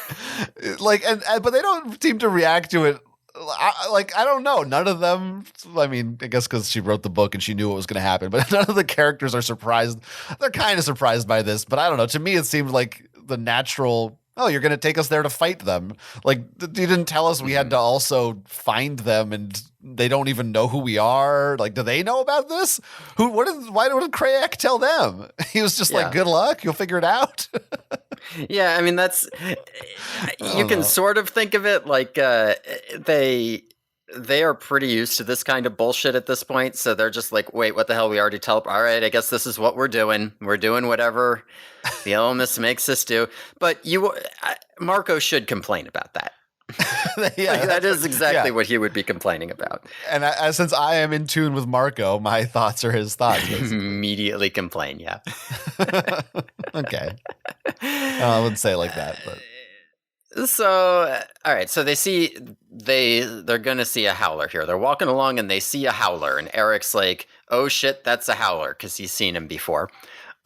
Speaker 2: But they don't seem to react to it. I don't know. None of them, I mean, I guess because she wrote the book and she knew what was going to happen, but none of the characters are surprised. They're kind of surprised by this, but I don't know. To me, it seemed like the natural, you're going to take us there to fight them. Like, you didn't tell us we had to also find them and they don't even know who we are. Like, do they know about this? Why did Krayak tell them? He was just like, good luck. You'll figure it out.
Speaker 1: Yeah, I mean, you can sort of think of it like they are pretty used to this kind of bullshit at this point, so they're just like, wait, what the hell? We already all right, I guess this is what we're doing. We're doing whatever the Ellimist makes us do. But Marco should complain about that. That is exactly what he would be complaining about.
Speaker 2: And since I am in tune with Marco, my thoughts are his thoughts.
Speaker 1: Immediately complain, yeah.
Speaker 2: Okay. I wouldn't say it like that, but.
Speaker 1: So, all right. So they're gonna see a Howler here. They're walking along and they see a Howler, and Eric's like, "Oh shit, that's a Howler," because he's seen him before.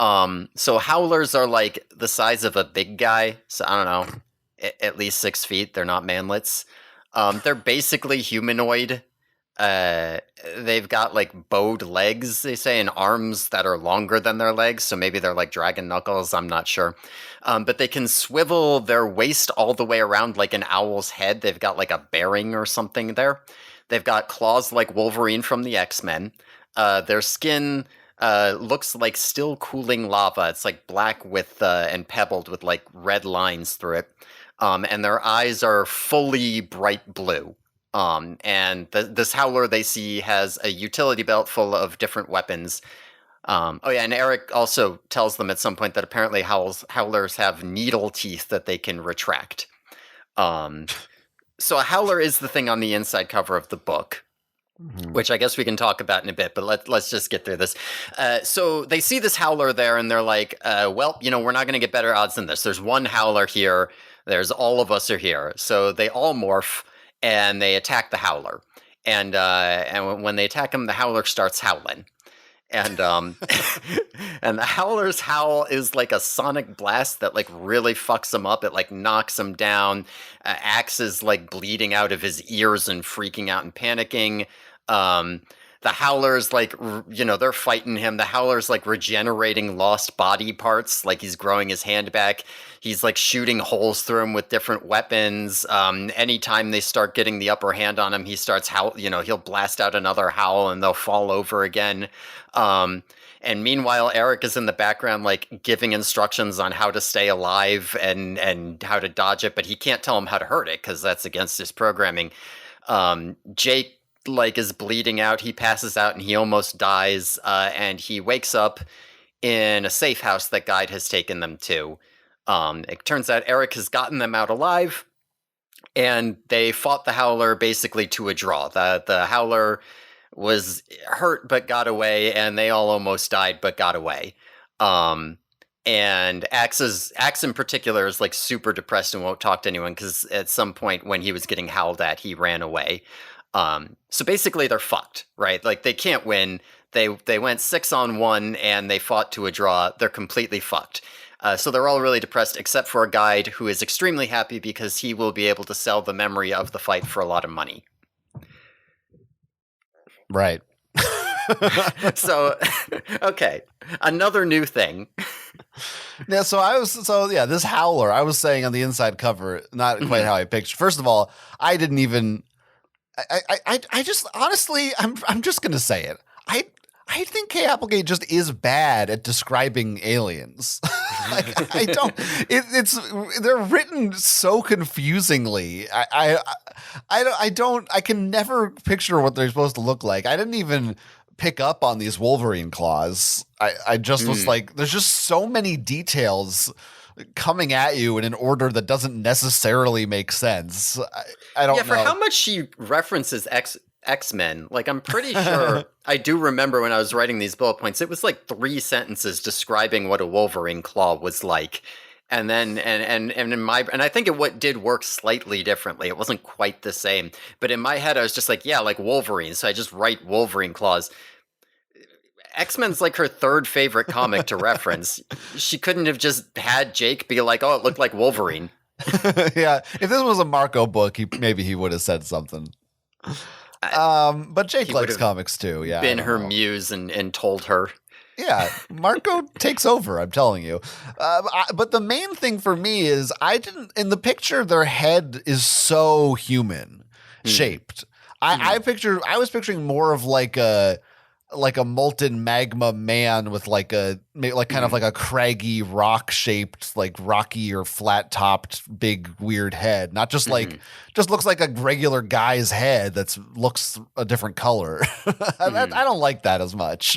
Speaker 1: So Howlers are like the size of a big guy. So I don't know. At least 6 feet. They're not manlets. They're basically humanoid. They've got like bowed legs, they say, and arms that are longer than their legs. So maybe they're like dragon knuckles. I'm not sure. But they can swivel their waist all the way around like an owl's head. They've got like a bearing or something there. They've got claws like Wolverine from the X-Men. Their skin looks like still cooling lava. It's like black with and pebbled with like red lines through it. And their eyes are fully bright blue. And this Howler they see has a utility belt full of different weapons. And Eric also tells them at some point that apparently Howlers have needle teeth that they can retract. So a Howler is the thing on the inside cover of the book. which I guess we can talk about in a bit, but let's just get through this. So they see this howler there, and they're like, well, we're not going to get better odds than this. There's one howler here. There's all of us are here. So they all morph, and they attack the howler. And when they attack him, the howler starts howling. And and the howler's howl is like a sonic blast that like really fucks him up. It like knocks him down. Axe is like bleeding out of his ears and freaking out and panicking. The howler's like they're fighting him. The howler's like regenerating lost body parts, like he's growing his hand back. He's like shooting holes through him with different weapons. Anytime they start getting the upper hand on him, he starts he'll blast out another howl and they'll fall over again. And meanwhile, Eric is in the background, like giving instructions on how to stay alive and how to dodge it, but he can't tell him how to hurt it because that's against his programming. Jake like is bleeding out. He passes out and he almost dies. And he wakes up in a safe house that Guide has taken them to. It turns out Eric has gotten them out alive, and they fought the howler basically to a draw. The howler was hurt but got away, and they all almost died but got away. And Axe in particular is like super depressed and won't talk to anyone because at some point when he was getting howled at, he ran away. So basically they're fucked, right? Like they can't win. They went 6-on-1 and they fought to a draw. They're completely fucked. So they're all really depressed except for a Guide who is extremely happy because he will be able to sell the memory of the fight for a lot of money.
Speaker 2: Right.
Speaker 1: So, okay, another new thing.
Speaker 2: Yeah, this howler, I was saying on the inside cover, not quite how I pictured. First of all, I didn't even I just honestly I'm just gonna say it. I think Kay Applegate just is bad at describing aliens. Like, I don't. They're written so confusingly. I don't. I can never picture what they're supposed to look like. I didn't even pick up on these Wolverine claws. I just was like, there's just so many details coming at you in an order that doesn't necessarily make sense. I don't know.
Speaker 1: For how much she references X-Men, like I'm pretty sure I do remember when I was writing these bullet points, it was like 3 sentences describing what a Wolverine claw was like. And then and I think what did work slightly differently. It wasn't quite the same. But in my head I was just like, yeah, like Wolverine. So I just write Wolverine claws. X-Men's like her third favorite comic to reference. She couldn't have just had Jake be like, oh, it looked like Wolverine.
Speaker 2: Yeah. If this was a Marco book, maybe he would have said something. But Jake likes comics too. Yeah.
Speaker 1: Been her muse and told her.
Speaker 2: Yeah, Marco takes over, I'm telling you. But the main thing for me is in the picture, their head is so human shaped. I was picturing more of like a molten magma man with like kind of like a craggy rock shaped, like rocky or flat topped big weird head. Not just just looks like a regular guy's head looks a different color. I don't like that as much.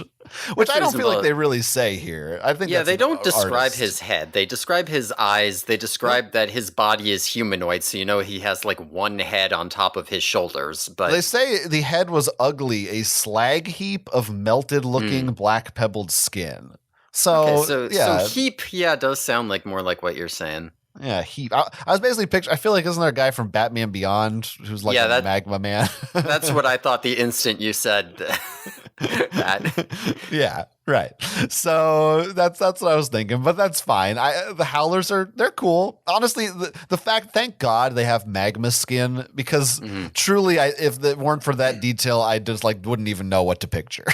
Speaker 2: Which I don't feel like they really say here. I think
Speaker 1: they don't describe his head. They describe his eyes. They describe that his body is humanoid, so he has like one head on top of his shoulders. But
Speaker 2: they say the head was ugly, a slag heap of melted-looking black pebbled skin. So
Speaker 1: heap, does sound like more like what you're saying.
Speaker 2: Yeah, heap. I was basically picturing. I feel like isn't there a guy from Batman Beyond who's like a magma man? That's
Speaker 1: what I thought the instant you said that.
Speaker 2: Yeah, right. So that's what I was thinking, but that's fine. The Howlers they're cool. Honestly, the fact, thank God they have magma skin because truly, if it weren't for that detail, I just wouldn't even know what to picture.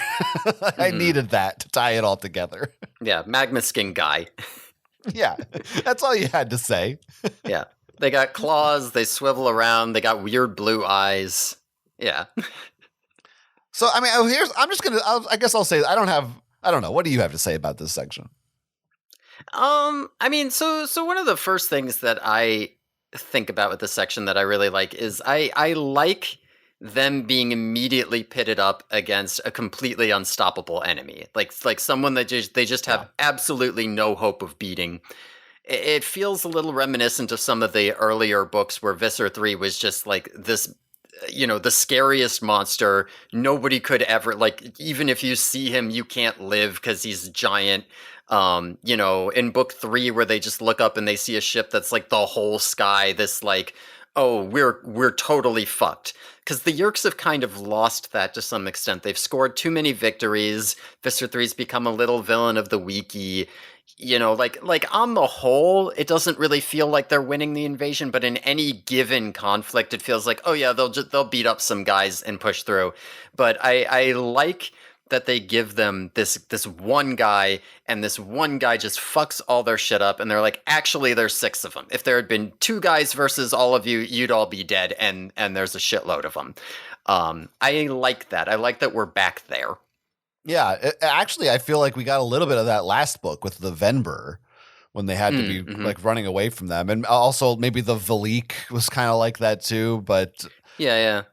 Speaker 2: I needed that to tie it all together.
Speaker 1: Yeah, magma skin guy.
Speaker 2: Yeah, that's all you had to say.
Speaker 1: Yeah. They got claws, they swivel around, they got weird blue eyes. Yeah.
Speaker 2: So, I mean, I guess I'll say, I don't know. What do you have to say about this section?
Speaker 1: I mean, so one of the first things that I think about with this section that I really like is I like them being immediately pitted up against a completely unstoppable enemy, like someone that they just have absolutely no hope of beating. It feels a little reminiscent of some of the earlier books where Visser 3 was just like this the scariest monster. Nobody could ever, like, even if you see him, you can't live because he's giant. In book 3, where they just look up and they see a ship that's like the whole sky, this like, oh, we're totally fucked. Because the Yeerks have kind of lost that to some extent. They've scored too many victories. Visser 3's become a little villain of the wiki. Like on the whole, it doesn't really feel like they're winning the invasion, but in any given conflict, it feels like, oh yeah, they'll beat up some guys and push through. But I like that they give them this one guy, and this one guy just fucks all their shit up, and they're like, actually, there's 6 of them. If there had been 2 guys versus all of you, you'd all be dead, and there's a shitload of them. I like that. I like that we're back there.
Speaker 2: Yeah, actually, I feel like we got a little bit of that last book with the Venber when they had to be like running away from them, and also maybe the Valik was kind of like that too. But
Speaker 1: yeah.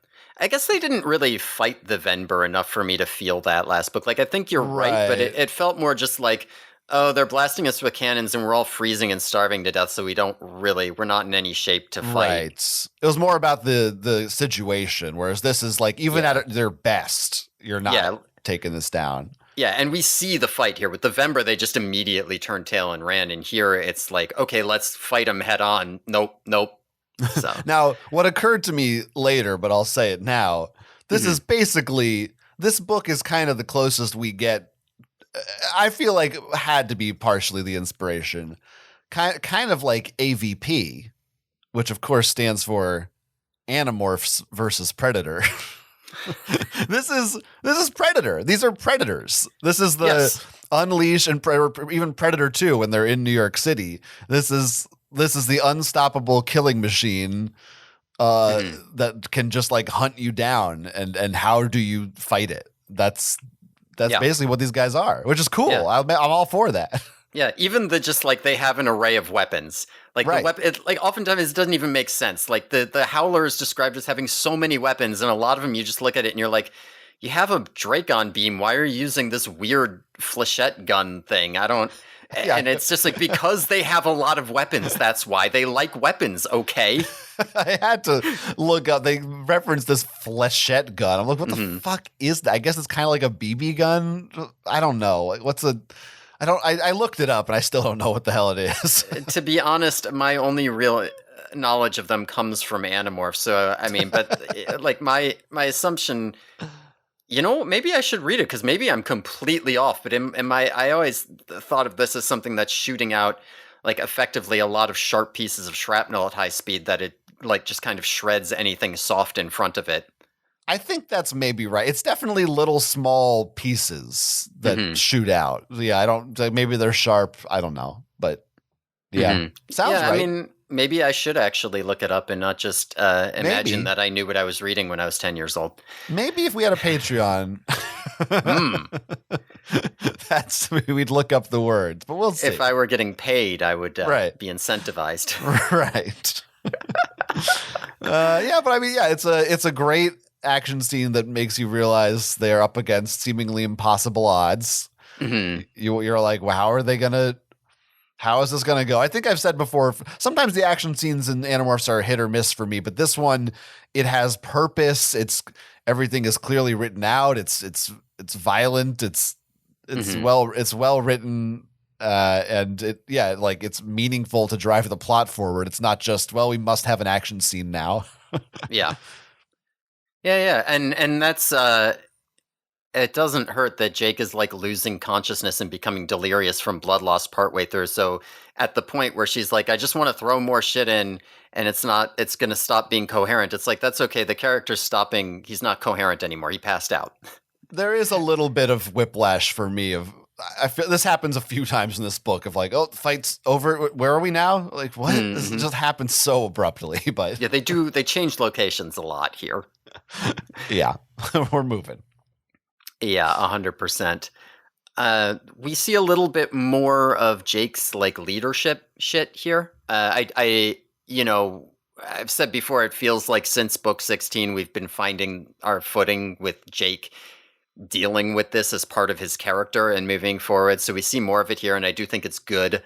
Speaker 1: I guess they didn't really fight the Venber enough for me to feel that last book. Like, I think you're right, but it felt more just like, oh, they're blasting us with cannons and we're all freezing and starving to death, so we're not in any shape to fight.
Speaker 2: Right. It was more about the situation, whereas this is like, even at their best, you're not taking this down.
Speaker 1: Yeah, and we see the fight here. With the Venber, they just immediately turned tail and ran, and here it's like, okay, let's fight them head on. Nope. So.
Speaker 2: Now, what occurred to me later, but I'll say it now, this is basically, this book is kind of the closest we get. I feel like it had to be partially the inspiration. Kind of like AVP, which of course stands for Animorphs versus Predator. This is Predator. These are predators. This is the Unleash and even Predator 2 when they're in New York City. This is the unstoppable killing machine that can just like hunt you down, and how do you fight it? That's basically what these guys are, which is cool. Yeah. I'm all for that.
Speaker 1: Yeah, even just like they have an array of weapons. Like the weapon, like oftentimes it doesn't even make sense. Like the Howler is described as having so many weapons, and a lot of them you just look at it and you're like, you have a Dracon beam. Why are you using this weird flechette gun thing? I don't. Yeah. And it's just like, because they have a lot of weapons, that's why they like weapons, okay?
Speaker 2: I had to look up. They referenced this flechette gun. I'm like, what the fuck is that? I guess it's kind of like a BB gun. I don't know. I looked it up and I still don't know what the hell it is.
Speaker 1: To be honest, my only real knowledge of them comes from Animorphs. So, I mean, but like my assumption, maybe I should read it because maybe I'm completely off. But I always thought of this as something that's shooting out like effectively a lot of sharp pieces of shrapnel at high speed that it like just kind of shreds anything soft in front of it.
Speaker 2: I think that's maybe right. It's definitely little small pieces that shoot out. Yeah, maybe they're sharp. I don't know, but yeah, sounds right.
Speaker 1: I mean, maybe I should actually look it up and not just imagine that I knew what I was reading when I was 10 years old.
Speaker 2: Maybe if we had a Patreon, we'd look up the words, but we'll see.
Speaker 1: If I were getting paid, I would be incentivized.
Speaker 2: Right. Yeah, but I mean, yeah, it's a great action scene that makes you realize they're up against seemingly impossible odds. You're like, well, how is this gonna go? I think I've said before, sometimes the action scenes in Animorphs are hit or miss for me, but this one, it has purpose. Everything is clearly written out. It's violent. It's well written. And it's meaningful to drive the plot forward. It's not just, well, we must have an action scene now.
Speaker 1: Yeah. And that's it doesn't hurt that Jake is like losing consciousness and becoming delirious from blood loss partway through. So at the point where she's like, I just want to throw more shit in and it's going to stop being coherent. It's like, that's okay. The character's stopping. He's not coherent anymore. He passed out.
Speaker 2: There is a little bit of whiplash for me I feel this happens a few times in this book of like, oh, the fight's over. Where are we now? Like, what? This just happens so abruptly. But
Speaker 1: yeah, they change locations a lot here.
Speaker 2: Yeah, we're moving.
Speaker 1: Yeah, 100%. We see a little bit more of Jake's like leadership shit here. I've said before, it feels like since book 16, we've been finding our footing with Jake dealing with this as part of his character and moving forward. So we see more of it here, and I do think it's good.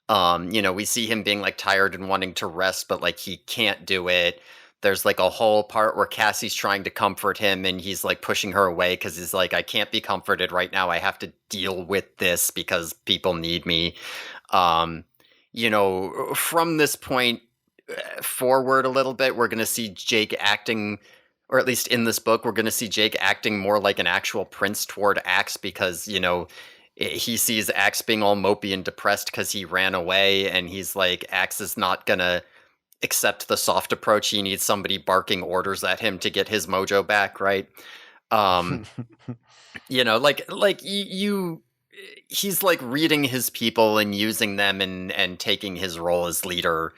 Speaker 1: We see him being like tired and wanting to rest, but like he can't do it. There's like a whole part where Cassie's trying to comfort him and he's like pushing her away because he's like, I can't be comforted right now. I have to deal with this because people need me. Um, from this point forward a little bit, we're going to see Jake acting, or at least in this book, we're going to see Jake acting more like an actual prince toward Axe because, he sees Axe being all mopey and depressed because he ran away, and he's like, Axe is not going to accept the soft approach. He needs somebody barking orders at him to get his mojo back, right? Um, he's like reading his people and using them and taking his role as leader,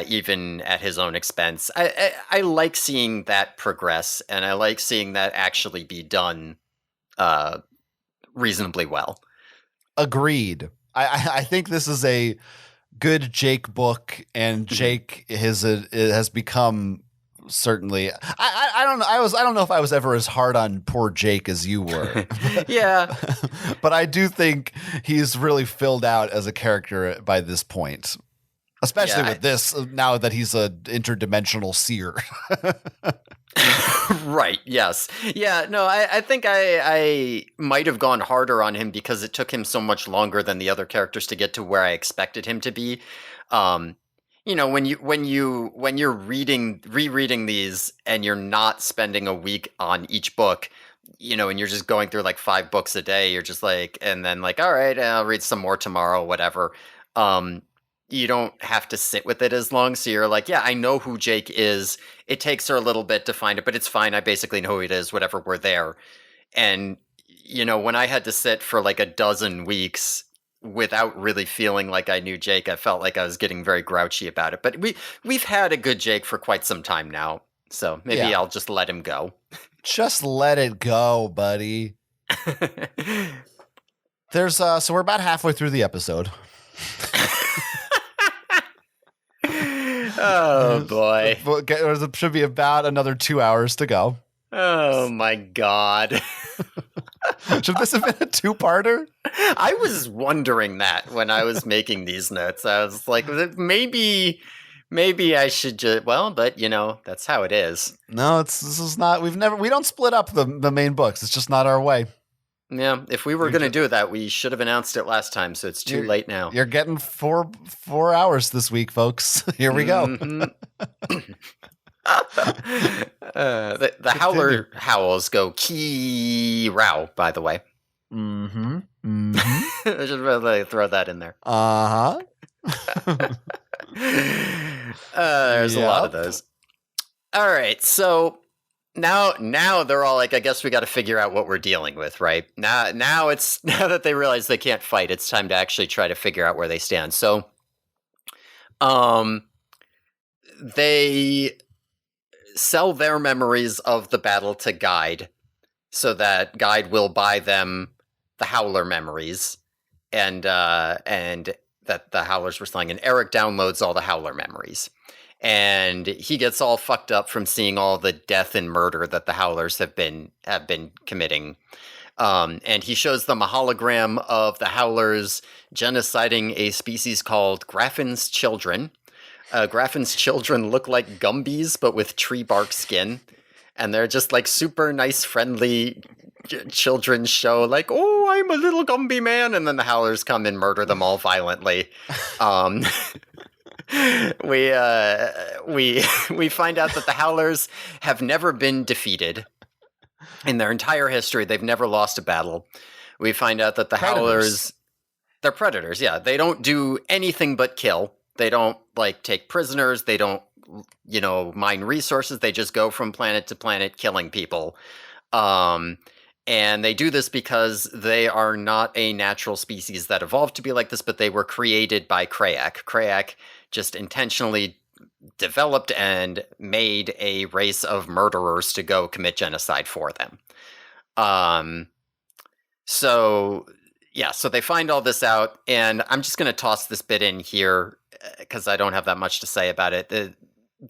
Speaker 1: even at his own expense. I like seeing that progress, and I like seeing that actually be done reasonably well.
Speaker 2: Agreed. I think this is a good Jake book, and Jake has become certainly. I don't know if I was ever as hard on poor Jake as you were.
Speaker 1: Yeah,
Speaker 2: but I do think he's really filled out as a character by this point, especially with this now that he's an interdimensional seer.
Speaker 1: Right. Yes. Yeah. No, I think I might have gone harder on him because it took him so much longer than the other characters to get to where I expected him to be. When you're rereading these and you're not spending a week on each book, and you're just going through like 5 books a day, you're just like, and then like, all right, I'll read some more tomorrow, whatever. You don't have to sit with it as long. So you're like, yeah, I know who Jake is. It takes her a little bit to find it, but it's fine. I basically know who it is, whatever, we're there. And, when I had to sit for like a dozen weeks without really feeling like I knew Jake, I felt like I was getting very grouchy about it. But we've had a good Jake for quite some time now. So maybe I'll just let him go.
Speaker 2: Just let it go, buddy. There's so we're about halfway through the episode.
Speaker 1: Oh boy.
Speaker 2: There should be about another 2 hours to go.
Speaker 1: Oh my God.
Speaker 2: Should this have been a 2-parter?
Speaker 1: I was wondering that when I was making these notes. I was like, maybe I should just, but that's how it is.
Speaker 2: No, this is not, we don't split up the main books. It's just not our way.
Speaker 1: Yeah, if we were going to do that, we should have announced it last time, so it's too late now.
Speaker 2: You're getting 4 hours this week, folks. Here we go.
Speaker 1: The Howler howls go key row, by the way.
Speaker 2: Mm-hmm. Mm-hmm.
Speaker 1: I should really throw that in there.
Speaker 2: Uh-huh.
Speaker 1: There's a lot of those. All right, so now they're all like, I guess we got to figure out what we're dealing with, right? Now that they realize they can't fight, it's time to actually try to figure out where they stand. So, they sell their memories of the battle to Guide, so that Guide will buy them the Howler memories, and that the Howlers were selling. And Eric downloads all the Howler memories. And he gets all fucked up from seeing all the death and murder that the Howlers have been committing. And he shows them a hologram of the Howlers genociding a species called Graffin's children. Graffin's children look like Gumbies, but with tree bark skin. And they're just like super nice, friendly children's show. Like, oh, I'm a little Gumby man. And then the Howlers come and murder them all violently. We find out that the Howlers have never been defeated in their entire history. They've never lost a battle. We find out that the Howlers, they're predators. Yeah, they don't do anything but kill. They don't like take prisoners. They don't, mine resources. They just go from planet to planet killing people. And they do this because they are not a natural species that evolved to be like this, but they were created by Krayak. Krayak just intentionally developed and made a race of murderers to go commit genocide for them. So they find all this out, and I'm just going to toss this bit in here because I don't have that much to say about it.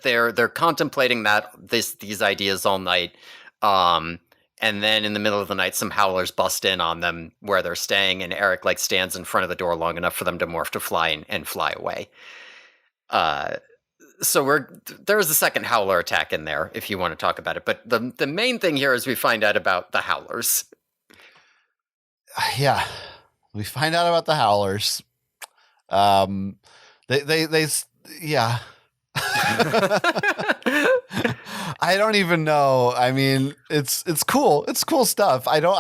Speaker 1: They're contemplating these ideas all night, and then in the middle of the night, some Howlers bust in on them where they're staying, and Eric stands in front of the door long enough for them to morph to fly and fly away. so there's a second Howler attack in there if you want to talk about it. But the main thing here is we find out about the Howlers.
Speaker 2: Yeah, we find out about the Howlers. They yeah. I don't even know. I mean, it's cool. It's cool stuff. I don't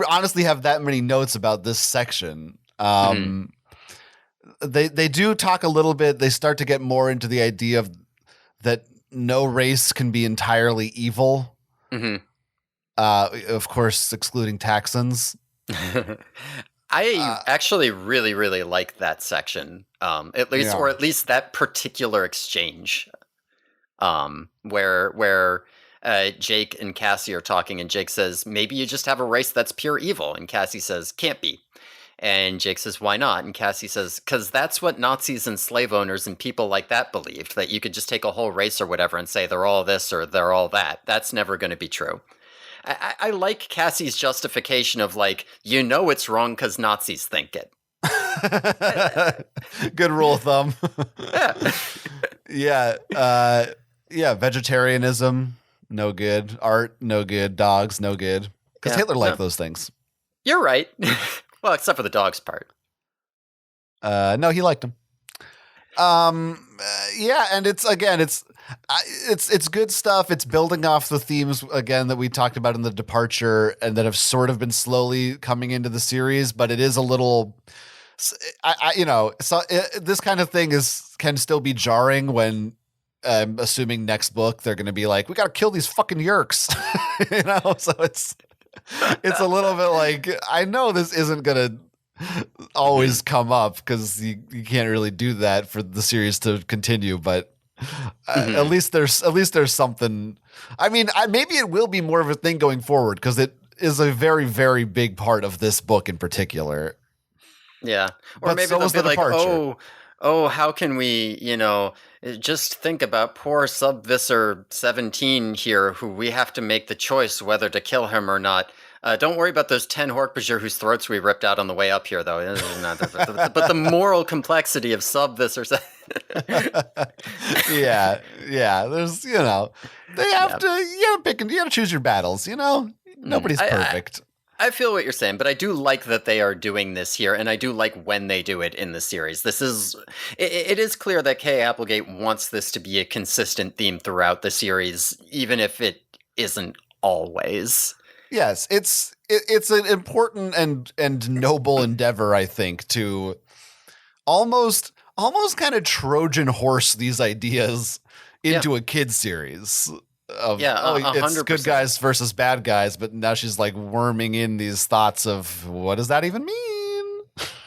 Speaker 2: honestly have that many notes about this section. They do talk a little bit. They start to get more into the idea of that no race can be entirely evil. Of course, excluding Taxons.
Speaker 1: I actually really, really like that section. At least that particular exchange. Where Jake and Cassie are talking, and Jake says, maybe you just have a race that's pure evil. And Cassie says, can't be. And Jake says, why not? And Cassie says, because that's what Nazis and slave owners and people like that believed, that you could just take a whole race or whatever and say they're all this or they're all that. That's never going to be true. I like Cassie's justification of like, it's wrong because Nazis think it.
Speaker 2: Good rule of thumb.
Speaker 1: Yeah.
Speaker 2: Yeah. Vegetarianism, no good. Art, no good. Dogs, no good. Because Hitler liked those things.
Speaker 1: You're right. Well, except for the dogs part.
Speaker 2: No, he liked them. Yeah, and it's good stuff. It's building off the themes again that we talked about in The Departure, and that have sort of been slowly coming into the series. But it is a little, this kind of thing can still be jarring when, assuming next book they're going to be like, we got to kill these fucking Yeerks, So it's a little bit like, I know this isn't going to always come up because you can't really do that for the series to continue, but at least there's something. I mean, maybe it will be more of a thing going forward because it is a very, very big part of this book in particular.
Speaker 1: Yeah. Or maybe they'll be like, how can we, just think about poor Subvisor 17 here, who we have to make the choice whether to kill him or not. Don't worry about those 10 Hork-Bajir whose throats we ripped out on the way up here, though. But the moral complexity of Subvisor.
Speaker 2: Yeah. There's, they have to. You gotta choose your battles. Nobody's perfect.
Speaker 1: I feel what you're saying, but I do like that they are doing this here, and I do like when they do it in the series. It is clear that Kay Applegate wants this to be a consistent theme throughout the series, even if it isn't always.
Speaker 2: Yes, it's an important and noble endeavor, I think, to almost kind of Trojan horse these ideas into a kid series. It's good guys versus bad guys, but now she's like worming in these thoughts of what does that even mean?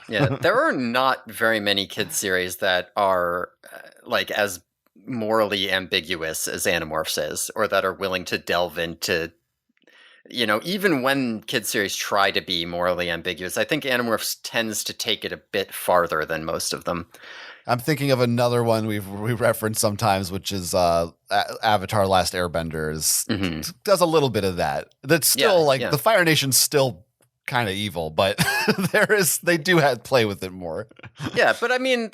Speaker 1: Yeah, there are not very many kid series that are like as morally ambiguous as Animorphs is, or that are willing to delve into. Even when kid series try to be morally ambiguous, I think Animorphs tends to take it a bit farther than most of them.
Speaker 2: I'm thinking of another one we reference sometimes, which is Avatar: Last Airbender. Does a little bit of that. That's still the Fire Nation's still kind of evil, but they do play with it more.
Speaker 1: Yeah, but I mean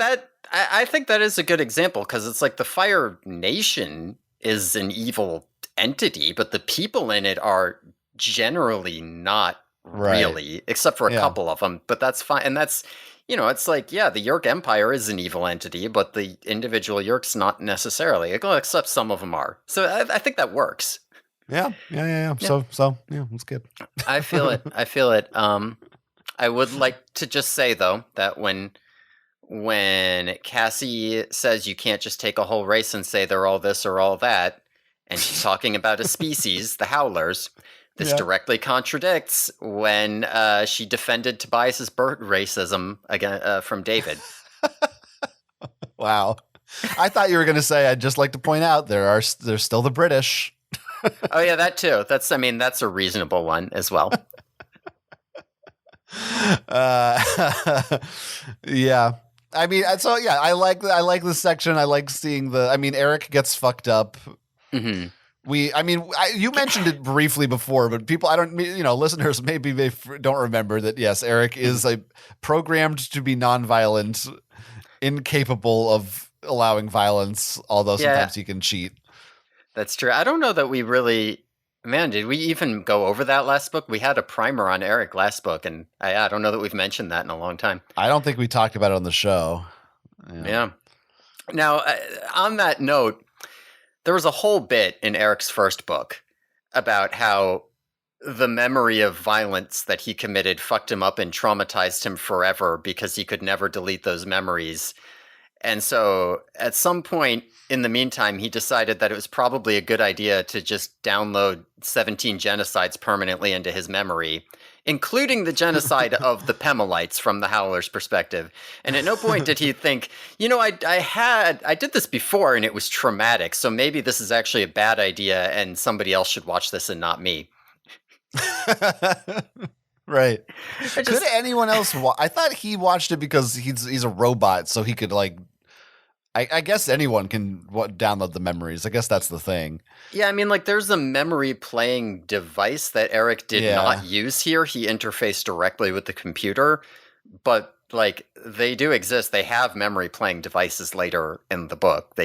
Speaker 1: I think that is a good example because it's like the Fire Nation is an evil entity, but the people in it are generally not really, except for a couple of them. But that's fine, and that's. It's like, the Yeerk Empire is an evil entity, but the individual Yeerks not necessarily, except some of them are. So I think that works.
Speaker 2: Yeah. So it's good.
Speaker 1: I feel it. I would like to just say, though, that when Cassie says you can't just take a whole race and say they're all this or all that, and she's talking about a species, the Howlers, this directly contradicts when she defended Tobias's bird racism again from David.
Speaker 2: Wow. I thought you were going to say, I'd just like to point out there's still the British.
Speaker 1: Oh yeah, that too. That's a reasonable one as well.
Speaker 2: Yeah. I mean, so yeah, I like this section. I like seeing Eric gets fucked up.
Speaker 1: Mm-hmm.
Speaker 2: You mentioned it briefly before, but listeners maybe they don't remember that. Yes, Eric is programmed to be nonviolent, incapable of allowing violence, although
Speaker 1: Yeah.
Speaker 2: sometimes he can cheat.
Speaker 1: That's true. I don't know that we really. Man, did we even go over that last book? We had a primer on Eric last book, and I don't know that we've mentioned that in a long time.
Speaker 2: I don't think we talked about it on the show.
Speaker 1: Yeah. Now, on that note, there was a whole bit in Eric's first book about how the memory of violence that he committed fucked him up and traumatized him forever because he could never delete those memories. And so at some point in the meantime, he decided that it was probably a good idea to just download 17 genocides permanently into his memory, including the genocide of the Pemalites from the Howler's perspective. And at no point did he think, I did this before and it was traumatic, so maybe this is actually a bad idea and somebody else should watch this and not me.
Speaker 2: Right. Could anyone else I thought he watched it because he's a robot, so he could like I guess anyone can download the memories. I guess that's the thing.
Speaker 1: Yeah, I mean, like, there's a memory playing device that Eric did not use here. He interfaced directly with the computer, but like they do exist. They have memory playing devices later in the book.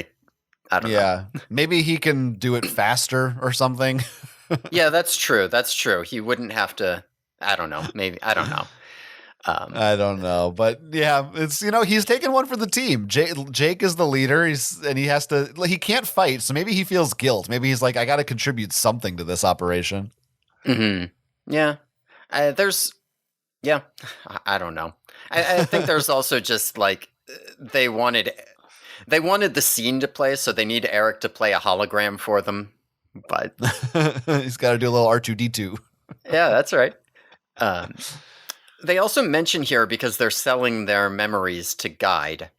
Speaker 1: I don't know.
Speaker 2: Maybe he can do it faster or something.
Speaker 1: Yeah, that's true. That's true. He wouldn't have to. I don't know. Maybe. I don't know.
Speaker 2: I don't know. But yeah, it's, he's taking one for the team. Jake is the leader. He can't fight. So maybe he feels guilt. Maybe he's like, I got to contribute something to this operation.
Speaker 1: Mm-hmm. Yeah. I don't know. I think there's also just like, they wanted the scene to play. So they need Eric to play a hologram for them. But
Speaker 2: he's got to do a little R2D2.
Speaker 1: Yeah, that's right. They also mention here, because they're selling their memories to Guide,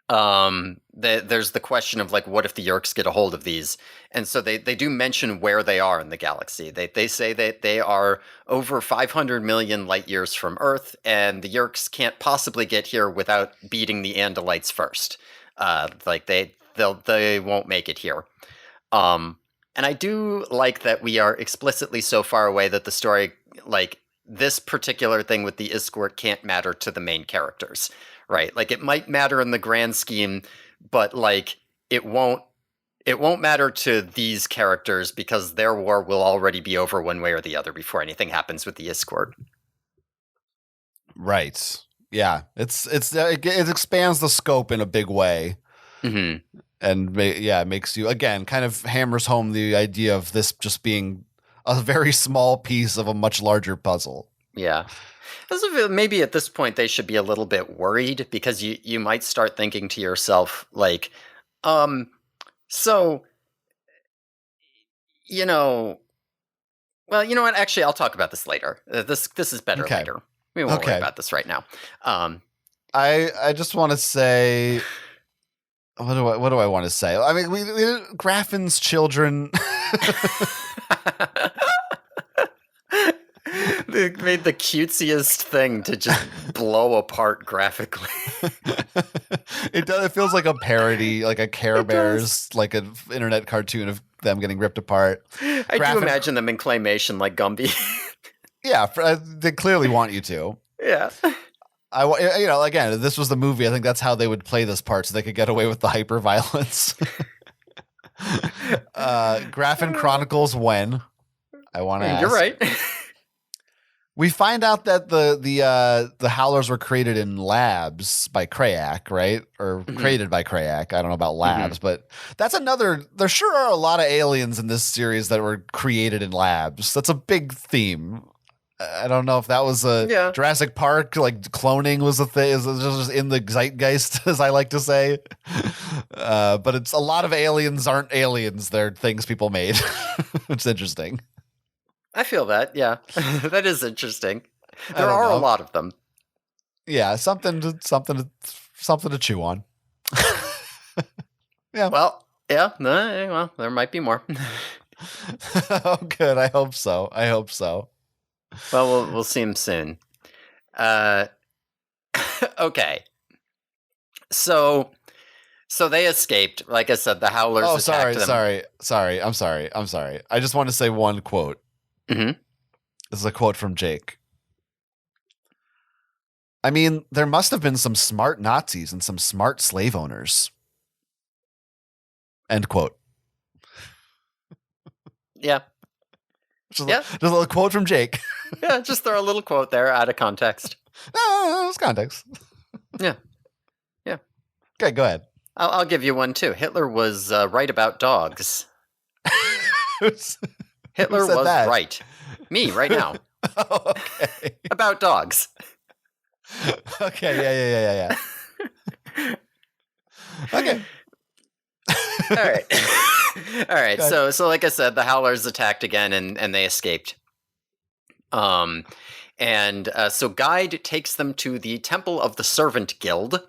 Speaker 1: there's the question of like, what if the Yeerks get a hold of these? And so they do mention where they are in the galaxy. They say that they are over 500 million light years from Earth, and the Yeerks can't possibly get here without beating the Andalites first. Like they won't make it here. And I do like that we are explicitly so far away that the story, like, this particular thing with the Iskwort can't matter to the main characters, right? Like, it might matter in the grand scheme, but like it won't matter to these characters because their war will already be over one way or the other before anything happens with the Iskwort.
Speaker 2: Right. Yeah. It expands the scope in a big way.
Speaker 1: Mm-hmm.
Speaker 2: And it makes you, again, kind of hammers home the idea of this just being a very small piece of a much larger puzzle.
Speaker 1: Yeah. Maybe at this point they should be a little bit worried, because you might start thinking to yourself, like, so, well, you know what? Actually, I'll talk about this later. This is better later. We won't worry about this right now.
Speaker 2: I just want to say, what do I want to say? I mean, we Graffin's children.
Speaker 1: They made the cutesiest thing to just blow apart graphically.
Speaker 2: It feels like a parody, like a Care Bears, like an internet cartoon of them getting ripped apart.
Speaker 1: I do imagine them in claymation like Gumby.
Speaker 2: Yeah, they clearly want you to.
Speaker 1: Yeah.
Speaker 2: Again, this was the movie. I think that's how they would play this part, so they could get away with the hyper violence. Graffin chronicles when. I want to ask.
Speaker 1: You're right.
Speaker 2: We find out that the Howlers were created in labs by Krayak, right? Or created by Krayak. I don't know about labs, but that's another. There sure are a lot of aliens in this series that were created in labs. That's a big theme. I don't know if that was Jurassic Park, like cloning was a thing, is just in the zeitgeist, as I like to say. But it's a lot of aliens aren't aliens; they're things people made. It's interesting.
Speaker 1: I feel that, yeah. That is interesting. There are a lot of them.
Speaker 2: Yeah, something to chew on. Yeah.
Speaker 1: Well, yeah. Well, there might be more.
Speaker 2: Oh, good. I hope so.
Speaker 1: Well, we'll see him soon. Okay. So they escaped. Like I said, the Howlers attacked them.
Speaker 2: Sorry. I'm sorry. I just want to say one quote.
Speaker 1: Mm-hmm.
Speaker 2: This is a quote from Jake. I mean, there must have been some smart Nazis and some smart slave owners. End quote.
Speaker 1: Yeah.
Speaker 2: Just a little quote from Jake.
Speaker 1: Yeah, just throw a little quote there out of context.
Speaker 2: No, it's context.
Speaker 1: Yeah.
Speaker 2: Okay, go ahead.
Speaker 1: I'll give you one too. Hitler was right about dogs. Hitler was
Speaker 2: that?
Speaker 1: right. Me, right now.
Speaker 2: Oh, okay.
Speaker 1: About dogs.
Speaker 2: Okay, yeah. Okay.
Speaker 1: All right. All right. So like I said, the Howlers attacked again and they escaped. So Guide takes them to the Temple of the Servant Guild.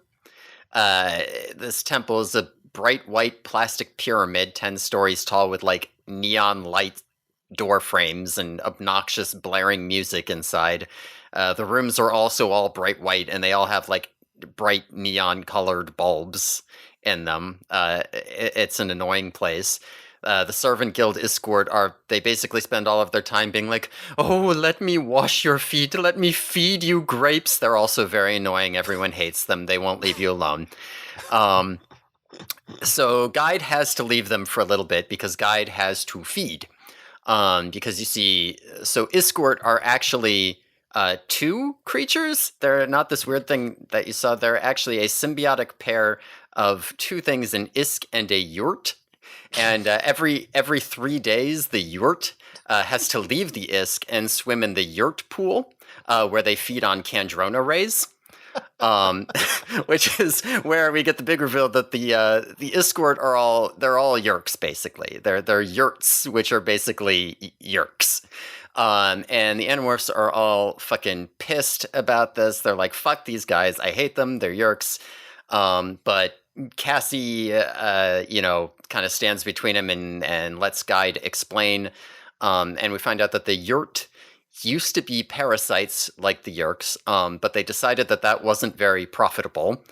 Speaker 1: This temple is a bright white plastic pyramid, 10 stories tall, with like neon light door frames and obnoxious blaring music inside. The rooms are also all bright white, and they all have like bright neon colored bulbs in them. It's an annoying place. The Servant Guild escort they basically spend all of their time being like, oh, let me wash your feet, let me feed you grapes. They're also very annoying. Everyone hates them. They won't leave you alone. So Guide has to leave them for a little bit because Guide has to feed. Because you see, so escort are actually two creatures. They're not this weird thing that you saw. They're actually a symbiotic pair of two things, an Isk and a Yurt. And every 3 days, the Yurt has to leave the Isk and swim in the Yurt pool, where they feed on Kandrona rays. Which is where we get the big reveal that the escort they're all Yerks basically. They're Yurts, which are basically Yerks. And the Animorphs are all fucking pissed about this. They're like, fuck these guys, I hate them, they're Yerks. But Cassie, kind of stands between him and lets Guide explain. And we find out that the Yurt used to be parasites like the Yerks, but they decided that wasn't very profitable.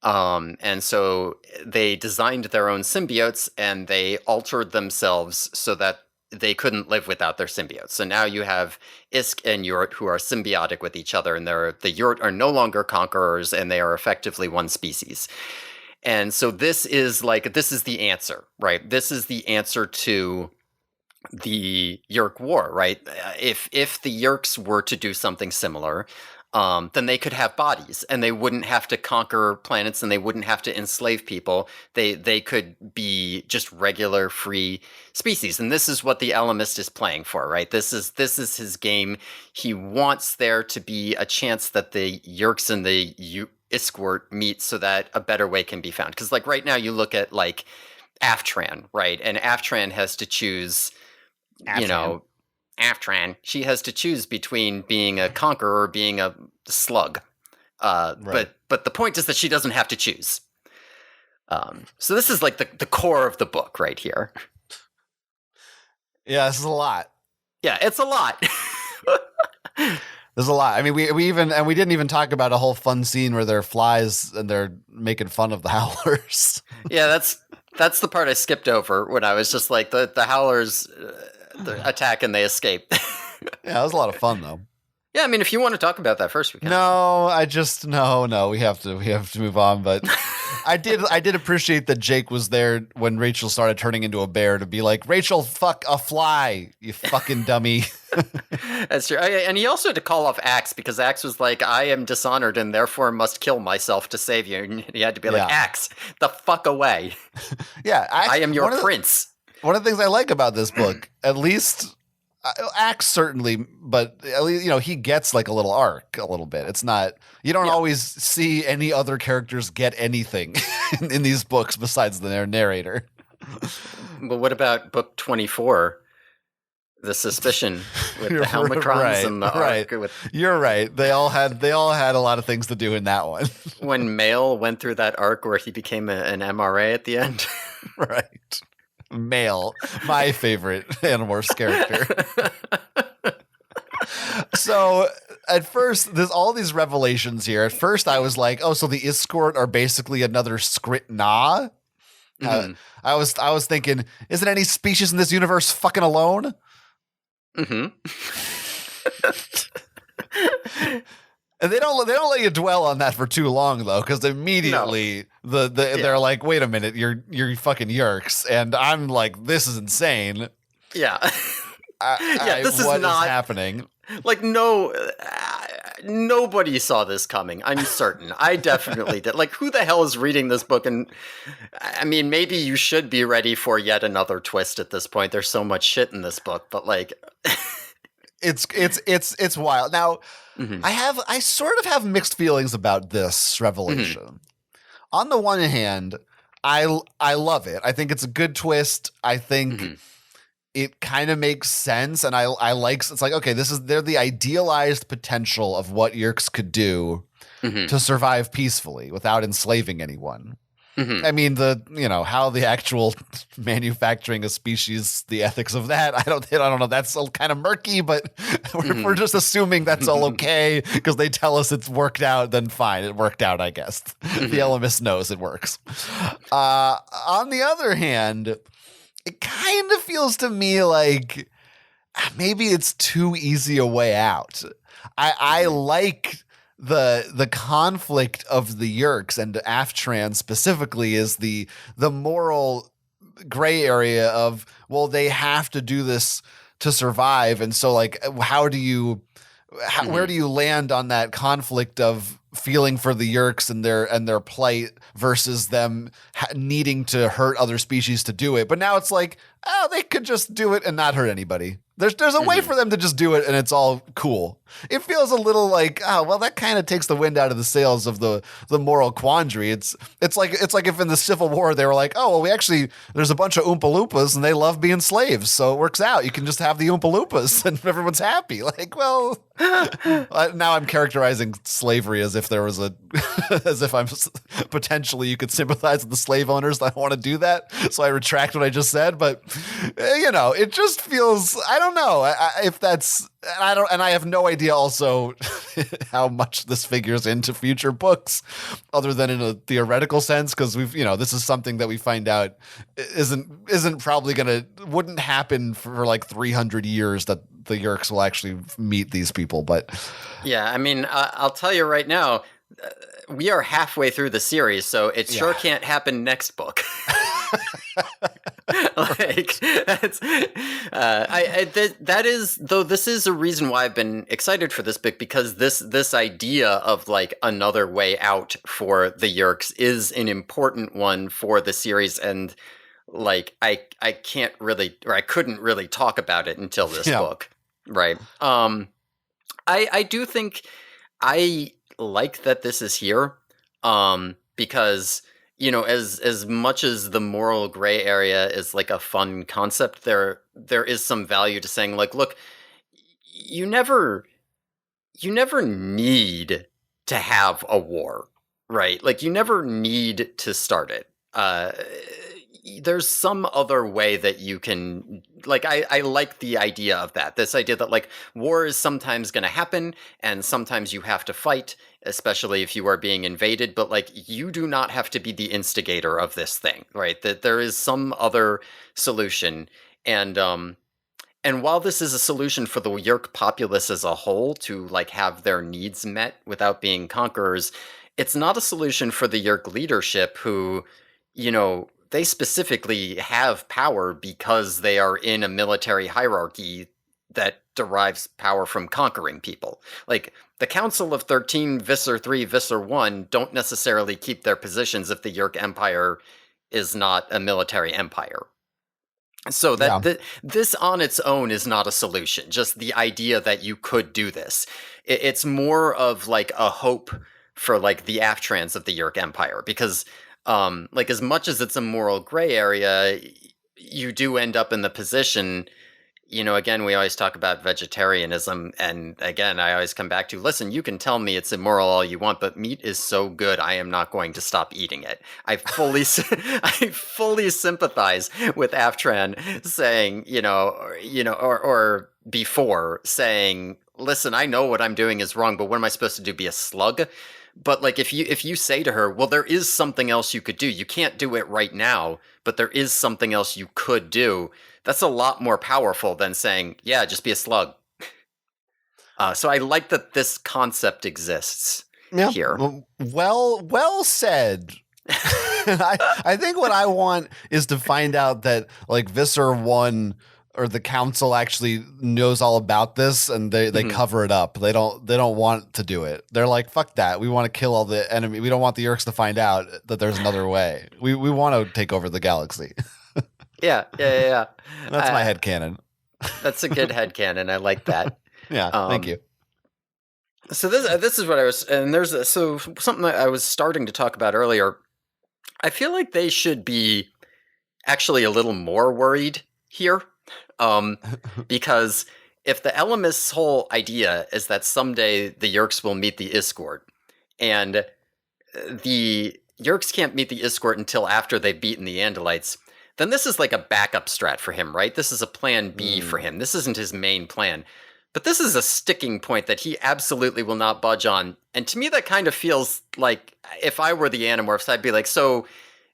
Speaker 1: And so they designed their own symbiotes, and they altered themselves so that they couldn't live without their symbiotes. So now you have Isk and Yurt who are symbiotic with each other, and the Yurt are no longer conquerors, and they are effectively one species. And so this is the answer, right? This is the answer to the Yerk War, right? If the Yerks were to do something similar, then they could have bodies, and they wouldn't have to conquer planets, and they wouldn't have to enslave people. They could be just regular free species, and this is what the Alamist is playing for, right? This is his game. He wants there to be a chance that the Yerks and the Iskwort meet, so that a better way can be found. Because like right now, you look at like Aftran, right? And Aftran has to choose. Aftran, she has to choose between being a conqueror or being a slug. Right. But the point is that she doesn't have to choose. So this is like the core of the book right here.
Speaker 2: Yeah, this is a lot.
Speaker 1: Yeah, it's a lot.
Speaker 2: There's a lot. I mean, we didn't even talk about a whole fun scene where there are flies and they're making fun of the Howlers.
Speaker 1: Yeah, that's the part I skipped over when I was just like the Howlers attack and they escape.
Speaker 2: Yeah, it was a lot of fun though.
Speaker 1: Yeah, I mean, if you want to talk about that first, we can.
Speaker 2: No, we have to move on. But I did appreciate that Jake was there when Rachel started turning into a bear to be like, Rachel, fuck a fly, you fucking dummy.
Speaker 1: That's true. And he also had to call off Axe because Axe was like, I am dishonored and therefore must kill myself to save you. And he had to be like, Axe, the fuck away.
Speaker 2: Yeah,
Speaker 1: I am your prince.
Speaker 2: One of the things I like about this book, at least Axe certainly, but at least, he gets like a little arc a little bit. It's not, you don't always see any other characters get anything in these books besides the narrator.
Speaker 1: But what about book 24? The suspicion with the Helmicrons and the arc.
Speaker 2: You're right. They all had a lot of things to do in that one.
Speaker 1: When Mail went through that arc where he became an MRA at the end.
Speaker 2: Right. Mail, my favorite Animorphs character. So at first, there's all these revelations here. At first, I was like, "Oh, so the Iskwort are basically another Skrit Na." Mm-hmm. I was thinking, isn't any species in this universe fucking alone?
Speaker 1: Mm-hmm.
Speaker 2: And they don't let you dwell on that for too long though, because immediately they're like, wait a minute, you're fucking Yerks, and I'm like, this is insane.
Speaker 1: Yeah. This is
Speaker 2: what
Speaker 1: not
Speaker 2: is happening.
Speaker 1: Like, nobody saw this coming. I'm certain. I definitely did. Like, who the hell is reading this book? And I mean, maybe you should be ready for yet another twist at this point. There's so much shit in this book, but like,
Speaker 2: it's wild. Now, I sort of have mixed feelings about this revelation. On the one hand, I love it. I think it's a good twist. I think it kind of makes sense, and I like. It's like, okay, they're the idealized potential of what Yerks could do to survive peacefully without enslaving anyone. I mean, how the actual manufacturing a species, the ethics of that, I don't know. That's kind of murky, but we're just assuming that's all okay because they tell us it's worked out. Then fine, it worked out, I guess. The Ellimist knows it works. On the other hand, it kind of feels to me like maybe it's too easy a way out. I like the conflict of the Yerks and Aftran specifically is the moral gray area of, well, they have to do this to survive, and so like where do you land on that conflict of feeling for the Yerks and their plight versus them needing to hurt other species to do it? But now it's like, oh, they could just do it and not hurt anybody. There's a way for them to just do it and it's all cool. It feels a little like, oh, well, that kind of takes the wind out of the sails of the moral quandary. It's like if in the Civil War they were like, oh, well, there's a bunch of Oompa Loompas and they love being slaves, so it works out. You can just have the Oompa Loompas and everyone's happy. Like, well, now I'm characterizing slavery as if there was as if I'm potentially you could sympathize with the slave owners that want to do that. So I retract what I just said, but it just feels, I don't know if that's, and I have no idea also how much this figures into future books other than in a theoretical sense. Cause this is something that we find out isn't probably wouldn't happen for like 300 years that the Yerks will actually meet these people. But
Speaker 1: yeah, I mean, I'll tell you right now, we are halfway through the series, so it sure can't happen next book. Like that is, though, this is a reason why I've been excited for this book, because this idea of like another way out for the Yerks is an important one for the series, and like I can't really, or I couldn't really talk about it until this book, right? I do think I like that this is here, because as much as the moral gray area is like a fun concept, there is some value to saying like, look, you never need to have a war, right? Like you never need to start it. There's some other way that you can, like, I like the idea of that. This idea that like war is sometimes going to happen and sometimes you have to fight, especially if you are being invaded, but like you do not have to be the instigator of this thing, right? That there is some other solution. And while this is a solution for the Yerk populace as a whole to like have their needs met without being conquerors, it's not a solution for the Yerk leadership who, they specifically have power because they are in a military hierarchy that derives power from conquering people. Like, the Council of 13, Visser 3, Visser 1 don't necessarily keep their positions if the Yerk Empire is not a military empire. So this on its own is not a solution, just the idea that you could do this. It's more of like a hope for like the Aftrans of the Yerk Empire, because like as much as it's a moral gray area, you do end up in the position, again, we always talk about vegetarianism, and again, I always come back to, listen, you can tell me it's immoral all you want, but meat is so good, I am not going to stop eating it. I fully sympathize with Aftran saying, or before saying, listen, I know what I'm doing is wrong, but what am I supposed to do, be a slug? But like if you say to her, well, there is something else you could do. You can't do it right now, but there is something else you could do. That's a lot more powerful than saying, yeah, just be a slug. So I like that this concept exists
Speaker 2: Yeah.
Speaker 1: here.
Speaker 2: Well said. I think what I want is to find out that like Visser 1 or the council actually knows all about this, and they
Speaker 1: Mhm.
Speaker 2: cover it up. They don't want to do it. They're like, fuck that. We want to kill all the enemy. We don't want the Yeerks to find out that there's another way. We want to take over the galaxy.
Speaker 1: Yeah.
Speaker 2: That's my headcanon.
Speaker 1: That's a good headcanon. I like that.
Speaker 2: Yeah, thank you.
Speaker 1: So this is what I was, and so something that I was starting to talk about earlier. I feel like they should be actually a little more worried here, because if the Ellimist's whole idea is that someday the Yeerks will meet the Iskort, and the Yeerks can't meet the Iskort until after they've beaten the Andalites, then this is like a backup strat for him, right? This is a plan B for him. This isn't his main plan. But this is a sticking point that he absolutely will not budge on. And to me, that kind of feels like if I were the Animorphs, I'd be like, so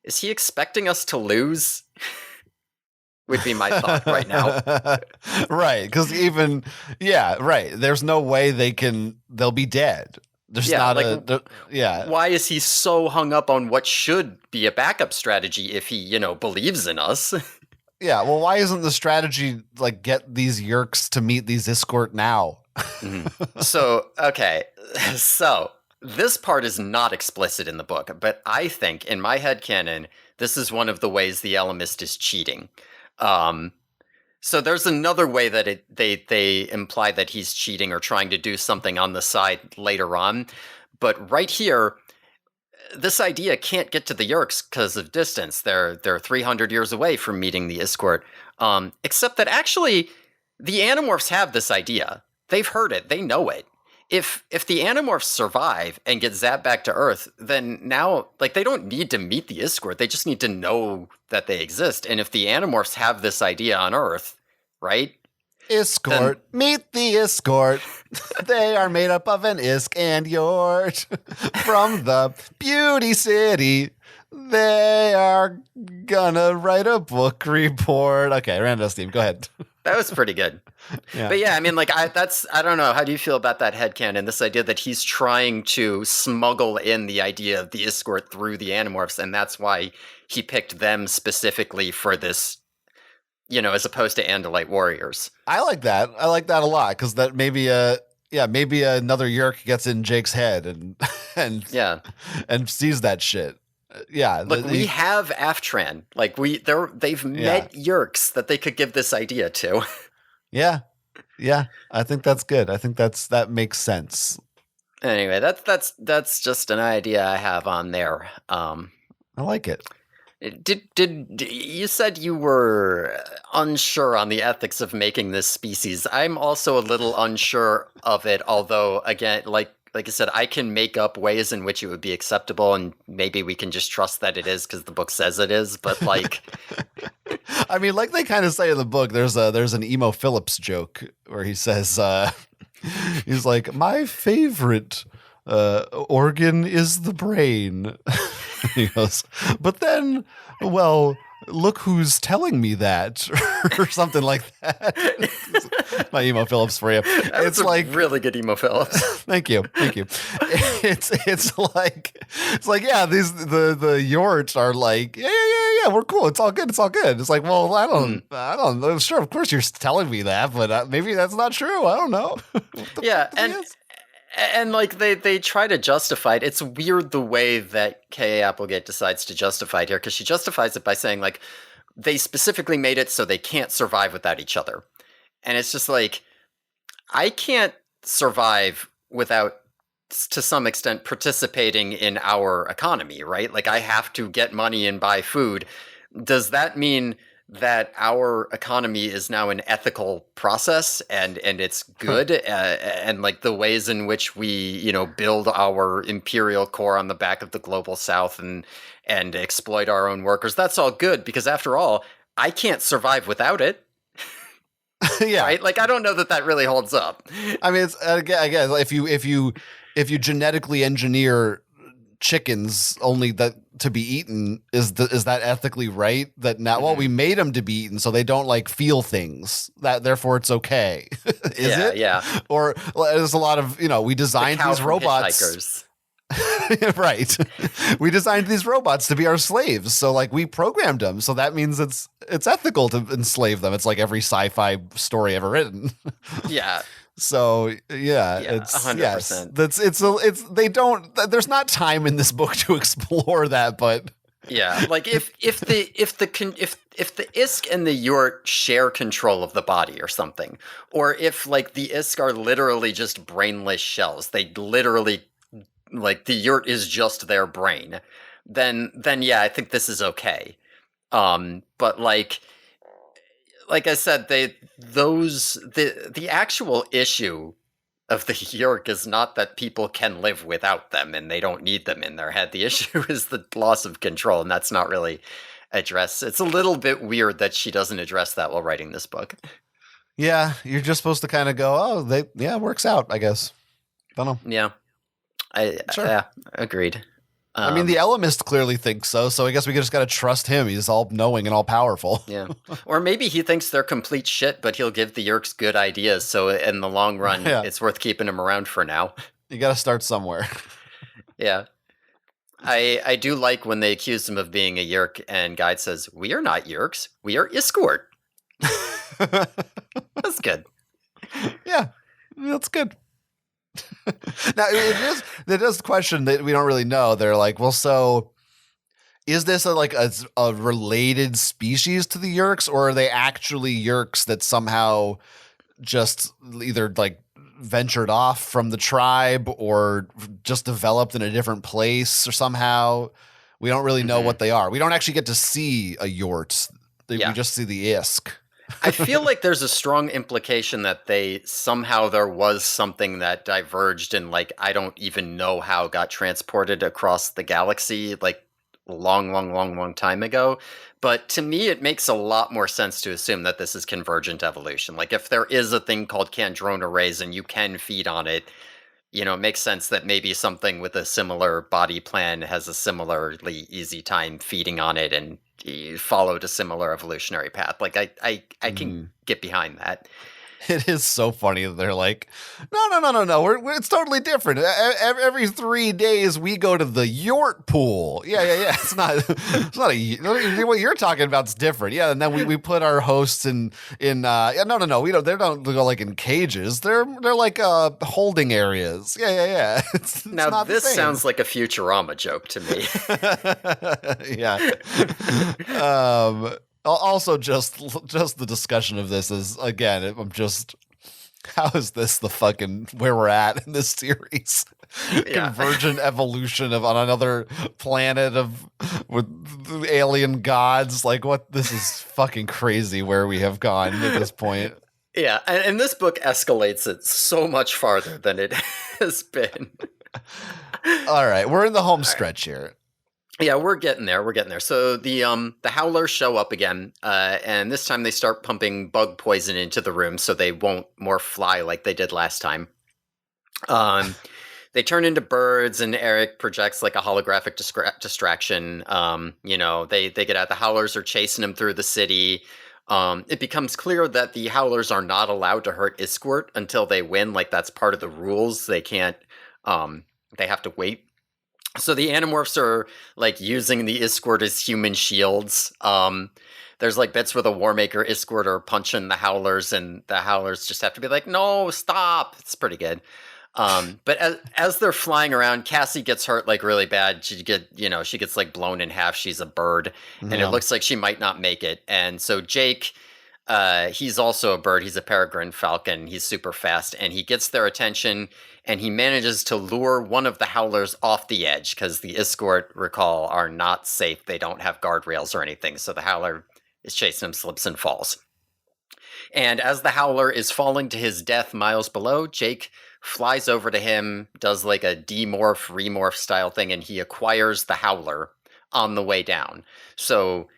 Speaker 1: is he expecting us to lose? Would be my thought right now.
Speaker 2: Right. Because right. There's no way they'll be dead. There's
Speaker 1: Why is he so hung up on what should be a backup strategy if he, believes in us?
Speaker 2: Yeah, well, why isn't the strategy like get these Yeerks to meet these Iskort now?
Speaker 1: So this part is not explicit in the book, but I think in my headcanon, this is one of the ways the Ellimist is cheating. So there's another way that they imply that he's cheating or trying to do something on the side later on. But right here, this idea can't get to the Yeerks because of distance. They're 300 years away from meeting the Iskort. Except that actually, the Animorphs have this idea. They've heard it. They know it. If the Animorphs survive and get zapped back to Earth, then now, they don't need to meet the Iskort. They just need to know that they exist. And if the Animorphs have this idea on Earth, right?
Speaker 2: Iskort, meet the Iskort. They are made up of an Isk and Yort from the Beauty City. They are gonna write a book report. Okay, Randall's team, go ahead.
Speaker 1: That was pretty good. Yeah. But yeah, I mean, I don't know. How do you feel about that headcanon? This idea that he's trying to smuggle in the idea of the Iskort through the Animorphs, and that's why he picked them specifically for this, as opposed to Andalite warriors.
Speaker 2: I like that. I like that a lot because that maybe another Yeerk gets in Jake's head and sees that shit. Yeah.
Speaker 1: Look, we have Aftran. They've met Yeerks that they could give this idea to.
Speaker 2: Yeah. I think that's good. I think that makes sense.
Speaker 1: Anyway, that's just an idea I have on there.
Speaker 2: I like it.
Speaker 1: Did you said you were unsure on the ethics of making this species? I'm also a little unsure of it, although again, like I said, I can make up ways in which it would be acceptable, and maybe we can just trust that it is because the book says it is. But
Speaker 2: I mean, like they kind of say in the book, there's an Emo Phillips joke where he says, he's like, my favorite organ is the brain. He goes, but then, well, look who's telling me that, or something like that. My Emo Phillips for you.
Speaker 1: It's like really good Emo Phillips.
Speaker 2: Thank you. It's like yeah, the Yorts are like yeah, we're cool. It's all good. It's like, well, I don't know. Sure, of course you're telling me that, but maybe that's not true. I don't know.
Speaker 1: Yeah, and they try to justify it. It's weird the way that K.A. Applegate decides to justify it here, because she justifies it by saying they specifically made it so they can't survive without each other. And it's just I can't survive without, to some extent, participating in our economy, right? I have to get money and buy food. Does that mean that our economy is now an ethical process and it's good, and the ways in which we build our imperial core on the back of the global south and exploit our own workers, that's all good, because after all, I can't survive without it.
Speaker 2: Yeah,
Speaker 1: right? I don't know that really holds up.
Speaker 2: I mean, it's again, if you genetically engineer chickens only that to be eaten, is that ethically right? That now, well, we made them to be eaten, so they don't like feel things. That therefore it's okay. Is
Speaker 1: Yeah,
Speaker 2: it?
Speaker 1: yeah.
Speaker 2: Or there's a lot of we
Speaker 1: The
Speaker 2: designed
Speaker 1: cow
Speaker 2: these
Speaker 1: from
Speaker 2: robots.
Speaker 1: Hitchhikers.
Speaker 2: Right. We designed these robots to be our slaves. So like we programmed them. So that means it's ethical to enslave them. It's like every sci-fi story ever written.
Speaker 1: Yeah.
Speaker 2: So yeah,
Speaker 1: Yeah,
Speaker 2: it's
Speaker 1: 100%.
Speaker 2: yes. They don't there's not time in this book to explore that, but
Speaker 1: Yeah, like if the Isk and the Yort share control of the body or something, or if like the Isk are literally just brainless shells, they literally like the Yurt is just their brain, then yeah, I think this is okay. But like I said, the actual issue of the York is not that people can live without them and they don't need them in their head. The issue is the loss of control, and that's not really addressed. It's a little bit weird that she doesn't address that while writing this book.
Speaker 2: yeah, you're just supposed to kind of go, oh, it works out, I guess. Don't know.
Speaker 1: Yeah,
Speaker 2: Sure.
Speaker 1: yeah, agreed.
Speaker 2: I mean, the Elemist clearly thinks so I guess we just got to trust him. He's all knowing and all powerful.
Speaker 1: Yeah, or maybe he thinks they're complete shit, but he'll give the Yerks good ideas. So in the long run,
Speaker 2: Yeah.
Speaker 1: it's worth keeping him around for now.
Speaker 2: You got to start somewhere.
Speaker 1: Yeah. I do like when they accuse him of being a Yerk, and Guide says, "We are not Yerks. We are Iskort." That's good.
Speaker 2: Yeah, that's good. Now it is a question that we don't really know. They're like, well, so is this a related species to the Yerks, or are they actually Yerks that somehow just either like ventured off from the tribe or just developed in a different place, or somehow we don't really know what they are. We don't actually get to see a Yort. We just see the Isk.
Speaker 1: I feel like there's a strong implication that there was something that diverged and like I don't even know how got transported across the galaxy like long time ago. But to me, it makes a lot more sense to assume that this is convergent evolution. Like if there is a thing called Kandrona rays and you can feed on it, it makes sense that maybe something with a similar body plan has a similarly easy time feeding on it and followed a similar evolutionary path. Like I can get behind that.
Speaker 2: It is so funny that they're like, no. It's totally different. Every 3 days we go to the Yort pool. Yeah. It's not what you're talking about. It's different. Yeah, and then we put our hosts in. No. We don't. They don't go like in cages. They're like holding areas. Yeah. It's
Speaker 1: now
Speaker 2: not
Speaker 1: this
Speaker 2: the same.
Speaker 1: sounds like a Futurama joke to me.
Speaker 2: Yeah. Also, just the discussion of this is again. I'm just, how is this the fucking where we're at in this series?
Speaker 1: Yeah.
Speaker 2: Convergent evolution on another planet with alien gods. Like what? This is fucking crazy where we have gone at this point.
Speaker 1: Yeah, and this book escalates it so much farther than it has been.
Speaker 2: All right, we're in the home stretch here.
Speaker 1: Yeah, we're getting there. So the Howlers show up again, and this time they start pumping bug poison into the room so they won't more fly like they did last time. They turn into birds, and Eric projects like a holographic distraction. They get out. The Howlers are chasing him through the city. It becomes clear that the Howlers are not allowed to hurt Iskort until they win. Like that's part of the rules. They can't. They have to wait. So the Animorphs are like using the Iskort as human shields. There's like bits where the Warmaker Iskort are punching the Howlers, and the Howlers just have to be like, "No, stop!" It's pretty good. But as they're flying around, Cassie gets hurt like really bad. She gets like blown in half. She's a bird, and it looks like she might not make it. And so Jake, he's also a bird. He's a peregrine falcon. He's super fast, and he gets their attention. And he manages to lure one of the Howlers off the edge because the Iskort, recall, are not safe. They don't have guardrails or anything. So the Howler is chasing him, slips and falls. And as the Howler is falling to his death miles below, Jake flies over to him, does like a demorph, remorph style thing, and he acquires the Howler on the way down. So,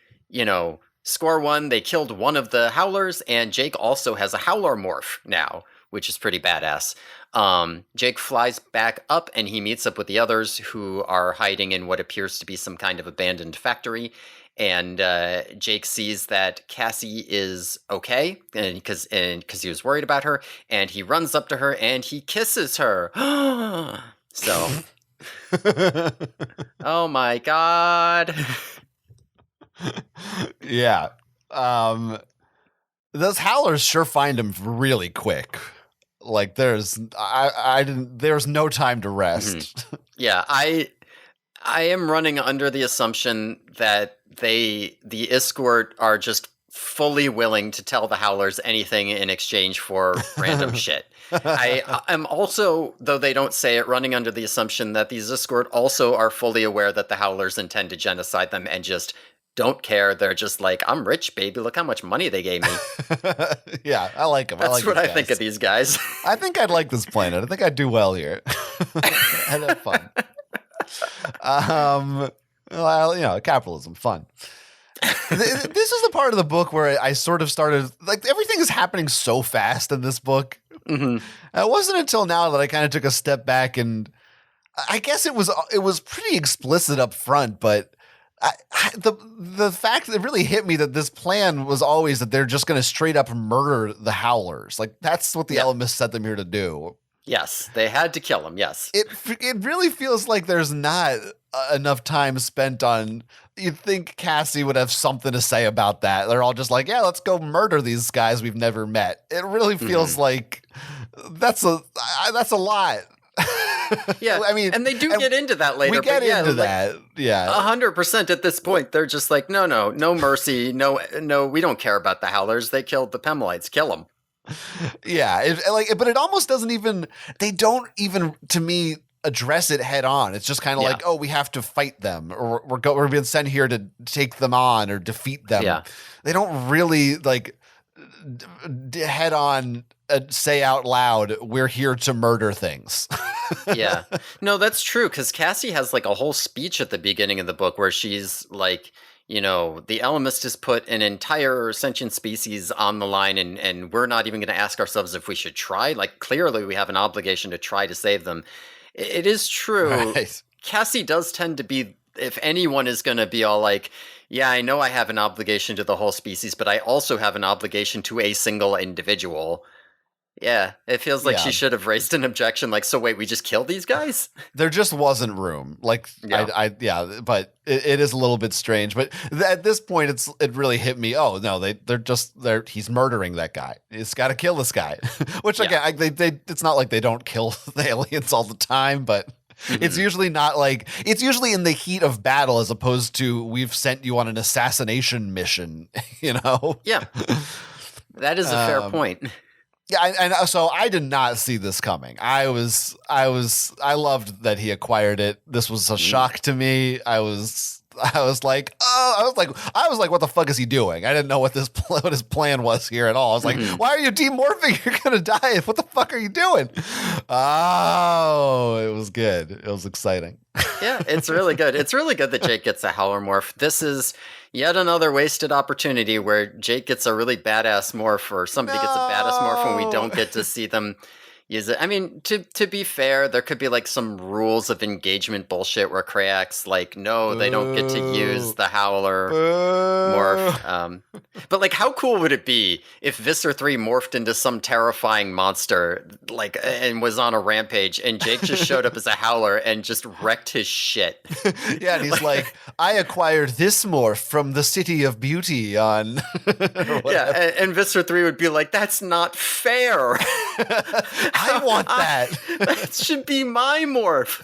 Speaker 1: score one, they killed one of the Howlers, and Jake also has a Howler morph now, which is pretty badass. Jake flies back up and he meets up with the others who are hiding in what appears to be some kind of abandoned factory. And Jake sees that Cassie is okay, and because he was worried about her, and he runs up to her and he kisses her. So, oh my god,
Speaker 2: Yeah. Those howlers sure find him really quick. Like there's no time to rest.
Speaker 1: yeah. I am running under the assumption that the escort are just fully willing to tell the howlers anything in exchange for random shit. I'm also, though they don't say it, running under the assumption that these escort also are fully aware that the howlers intend to genocide them and just don't care. They're just like, I'm rich, baby. Look how much money they gave me.
Speaker 2: Yeah, I like them.
Speaker 1: That's what I think of these guys.
Speaker 2: I think I'd like this planet. I think I'd do well here. I'd have fun. Well, capitalism, fun. This is the part of the book where I sort of started, like, everything is happening so fast in this book.
Speaker 1: Mm-hmm.
Speaker 2: It wasn't until now that I kind of took a step back, and I guess it was pretty explicit up front, but the fact that it really hit me that this plan was always that they're just going to straight up murder the howlers. Like, that's what the Ellimist set them here to do.
Speaker 1: Yes, they had to kill him, yes.
Speaker 2: It really feels like there's not enough time spent on. You'd think Cassie would have something to say about that. They're all just like, yeah, let's go murder these guys we've never met. It really feels like that's a lot.
Speaker 1: Yeah,
Speaker 2: I mean,
Speaker 1: and they do get into that later.
Speaker 2: We get into
Speaker 1: like,
Speaker 2: that, yeah,
Speaker 1: 100% at this point. They're just like, no mercy, no, we don't care about the howlers. They killed the Pemelites. Kill them.
Speaker 2: Yeah, but it almost doesn't even. They don't even, to me, address it head on. It's just kind of like, oh, we have to fight them, or we're being sent here to take them on or defeat them.
Speaker 1: Yeah.
Speaker 2: They don't really like head on say out loud, we're here to murder things.
Speaker 1: Yeah, no, that's true, because Cassie has like a whole speech at the beginning of the book where she's like, the Ellimist has put an entire sentient species on the line, and we're not even going to ask ourselves if we should try. Like, clearly we have an obligation to try to save them. It is true. Right. Cassie does tend to be, if anyone is going to be all like, yeah, I know I have an obligation to the whole species, but I also have an obligation to a single individual. Yeah, it feels like she should have raised an objection like, so wait, we just killed these guys? There
Speaker 2: just wasn't room. Like, but it is a little bit strange. But at this point, it really hit me. Oh, no, he's murdering that guy. He's got to kill this guy. Which, again, it's not like they don't kill the aliens all the time, but it's usually not like, it's usually in the heat of battle as opposed to we've sent you on an assassination mission,
Speaker 1: Yeah, that is a fair point.
Speaker 2: Yeah, and so I did not see this coming. I loved that he acquired it. This was a shock to me. I was like, what the fuck is he doing? I didn't know what his plan was here at all. I was like, why are you demorphing? You're gonna die. What the fuck are you doing? Oh, it was good. It was exciting.
Speaker 1: Yeah, it's really good. It's really good that Jake gets a howler morph. This is yet another wasted opportunity where Jake gets a really badass morph, or somebody gets a badass morph, and we don't get to see them use it. I mean, to be fair, there could be like some rules of engagement bullshit where Krayak's like, no, they don't get to use the howler morph. But like, how cool would it be if Visser 3 morphed into some terrifying monster, like, and was on a rampage, and Jake just showed up as a howler and just wrecked his shit?
Speaker 2: Yeah, and he's like, I acquired this morph from the City of Beauty on.
Speaker 1: Yeah, and Visser 3 would be like, that's not fair.
Speaker 2: I want that.
Speaker 1: That should be my morph.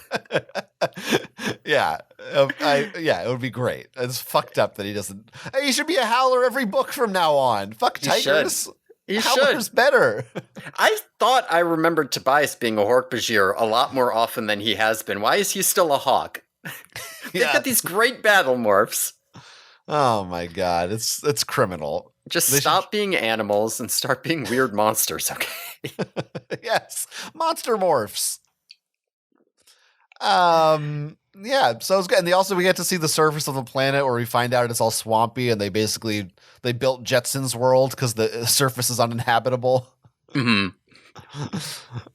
Speaker 2: Yeah. It would be great. It's fucked up that he doesn't. Hey, he should be a howler every book from now on. Fuck tigers. Howler's better.
Speaker 1: I thought I remembered Tobias being a Hork-Bajir a lot more often than he has been. Why is he still a hawk? They've got these great battle morphs.
Speaker 2: Oh my god, it's criminal.
Speaker 1: Just stop being animals and start being weird monsters, okay?
Speaker 2: Yes, monster morphs. Yeah, so it's good. And we get to see the surface of the planet where we find out it's all swampy, and they built Jetson's world because the surface is uninhabitable.
Speaker 1: Mm-hmm.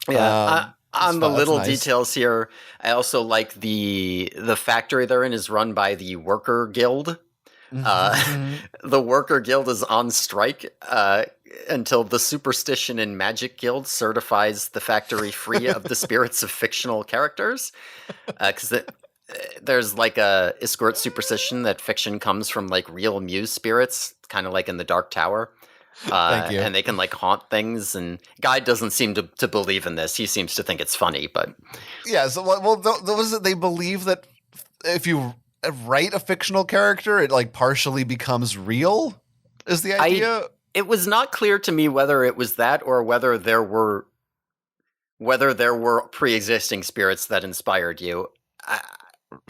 Speaker 1: Yeah.
Speaker 2: That's
Speaker 1: On the
Speaker 2: that's
Speaker 1: little
Speaker 2: nice.
Speaker 1: details here, I also like the factory they're in is run by the Worker Guild. Uh,
Speaker 2: Mhm.
Speaker 1: the Worker Guild is on strike until the Superstition and Magic Guild certifies the factory free of the spirits of fictional characters. Because there's like a escort superstition that fiction comes from like real muse spirits, kind of like in the Dark Tower.
Speaker 2: Thank you.
Speaker 1: And they can like haunt things. And Guy doesn't seem to believe in this. He seems to think it's funny, but
Speaker 2: Yeah. So, well, was it they believe that if you write a fictional character, it like partially becomes real? Is the
Speaker 1: I
Speaker 2: idea?
Speaker 1: it was not clear to me whether it was that or whether there were pre-existing spirits that inspired you. I,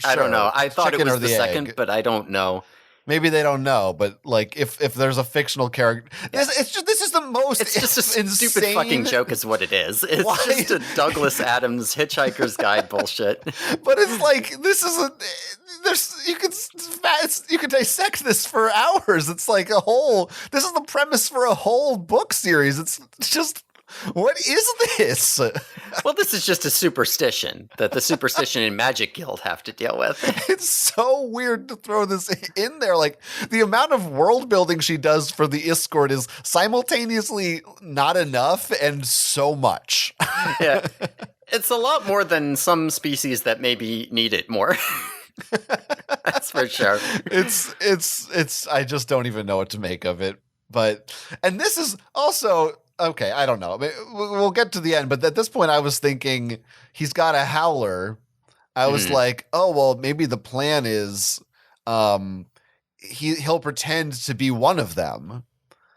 Speaker 1: I don't know.
Speaker 2: Sure.
Speaker 1: I thought it
Speaker 2: Chicken or
Speaker 1: was the
Speaker 2: the
Speaker 1: second,
Speaker 2: egg?
Speaker 1: but I don't know.
Speaker 2: Maybe they don't know, but like if there's a fictional character,
Speaker 1: Yeah.
Speaker 2: this is the most
Speaker 1: It's just a
Speaker 2: insane
Speaker 1: stupid fucking joke, is what it is. It's
Speaker 2: Why?
Speaker 1: just a Douglas Adams Hitchhiker's Guide bullshit.
Speaker 2: But it's like this is a there's you can dissect this for hours. It's like a whole. This is the premise for a whole book series. It's just what is this?
Speaker 1: Well, this is just a superstition that the Superstition and Magic Guild have to deal with.
Speaker 2: It's so weird to throw this in there. Like the amount of world building she does for the escort is simultaneously not enough and so much.
Speaker 1: Yeah. It's a lot more than some species that maybe need it more. That's for sure.
Speaker 2: It's I just don't even know what to make of it. But and this is also okay, I don't know. I mean, we'll get to the end, but at this point I was thinking he's got a howler. I was
Speaker 1: Mhm.
Speaker 2: like, "Oh, well, maybe the plan is he'll pretend to be one of them."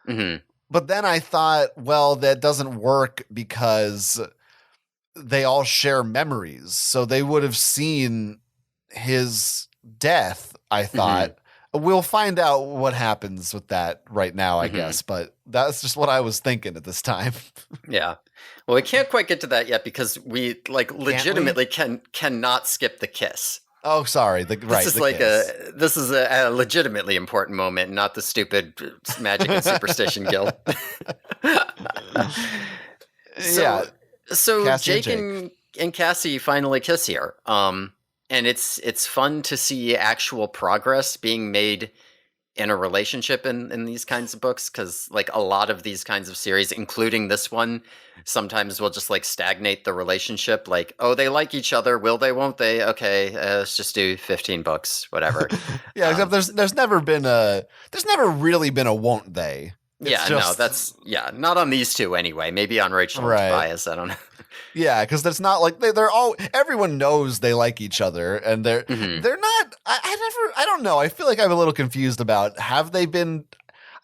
Speaker 1: Mhm.
Speaker 2: But then I thought, well, that doesn't work because they all share memories. So they would have seen his death, I thought. We'll find out what happens with that right now, I
Speaker 1: Mhm.
Speaker 2: guess. But that's just what I was thinking at this time.
Speaker 1: Yeah. Well, we can't quite get to that yet because we like legitimately cannot skip the kiss.
Speaker 2: Oh, sorry.
Speaker 1: This is
Speaker 2: The
Speaker 1: like
Speaker 2: kiss.
Speaker 1: a legitimately important moment, not the stupid Magic and Superstition Guild. So,
Speaker 2: Yeah,
Speaker 1: so
Speaker 2: Cassie and
Speaker 1: Jake and Cassie finally kiss here. And it's fun to see actual progress being made in a relationship in these kinds of books, because like a lot of these kinds of series, including this one, sometimes will just like stagnate the relationship. Like, oh, they like each other, will they, won't they? Okay, let's just do 15 books, whatever.
Speaker 2: Yeah, except there's never really been a won't they. It's
Speaker 1: Yeah, no, that's not on these two anyway. Maybe on Rachel and
Speaker 2: Right.
Speaker 1: Tobias, I don't know.
Speaker 2: Yeah, because that's not like they're all. Everyone knows they like each other, and they're
Speaker 1: Mhm.
Speaker 2: they're not. I don't know. I feel like I'm a little confused about have they been.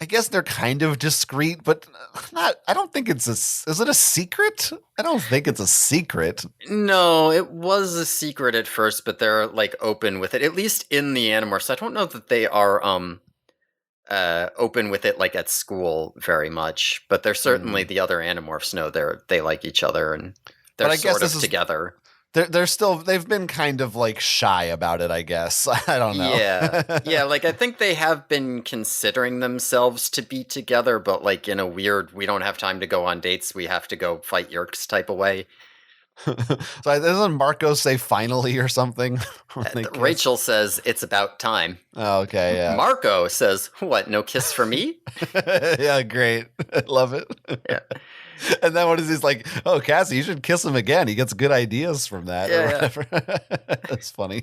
Speaker 2: I guess they're kind of discreet, but not. I don't think it's a. Is it a secret? I don't think it's a secret.
Speaker 1: No, it was a secret at first, but they're like open with it. At least in the Animorphs. I don't know that they are open with it like at school very much, but they're certainly the other Animorphs know they like each other and they're
Speaker 2: But I guess
Speaker 1: sort
Speaker 2: this
Speaker 1: of
Speaker 2: is
Speaker 1: together.
Speaker 2: they're still they've been kind of like shy about it. I guess I don't know.
Speaker 1: Yeah. Like I think they have been considering themselves to be together, but like in a weird, we don't have time to go on dates, we have to go fight Yerks type of way.
Speaker 2: So doesn't Marco say finally or something? When they kiss?
Speaker 1: Rachel says it's about time.
Speaker 2: Oh, okay, yeah.
Speaker 1: Marco says, "What? No kiss for me?"
Speaker 2: Yeah, great. I love it.
Speaker 1: Yeah.
Speaker 2: And then what is he's like, oh, Cassie, you should kiss him again. He gets good ideas from that or
Speaker 1: Yeah, yeah.
Speaker 2: whatever. That's funny.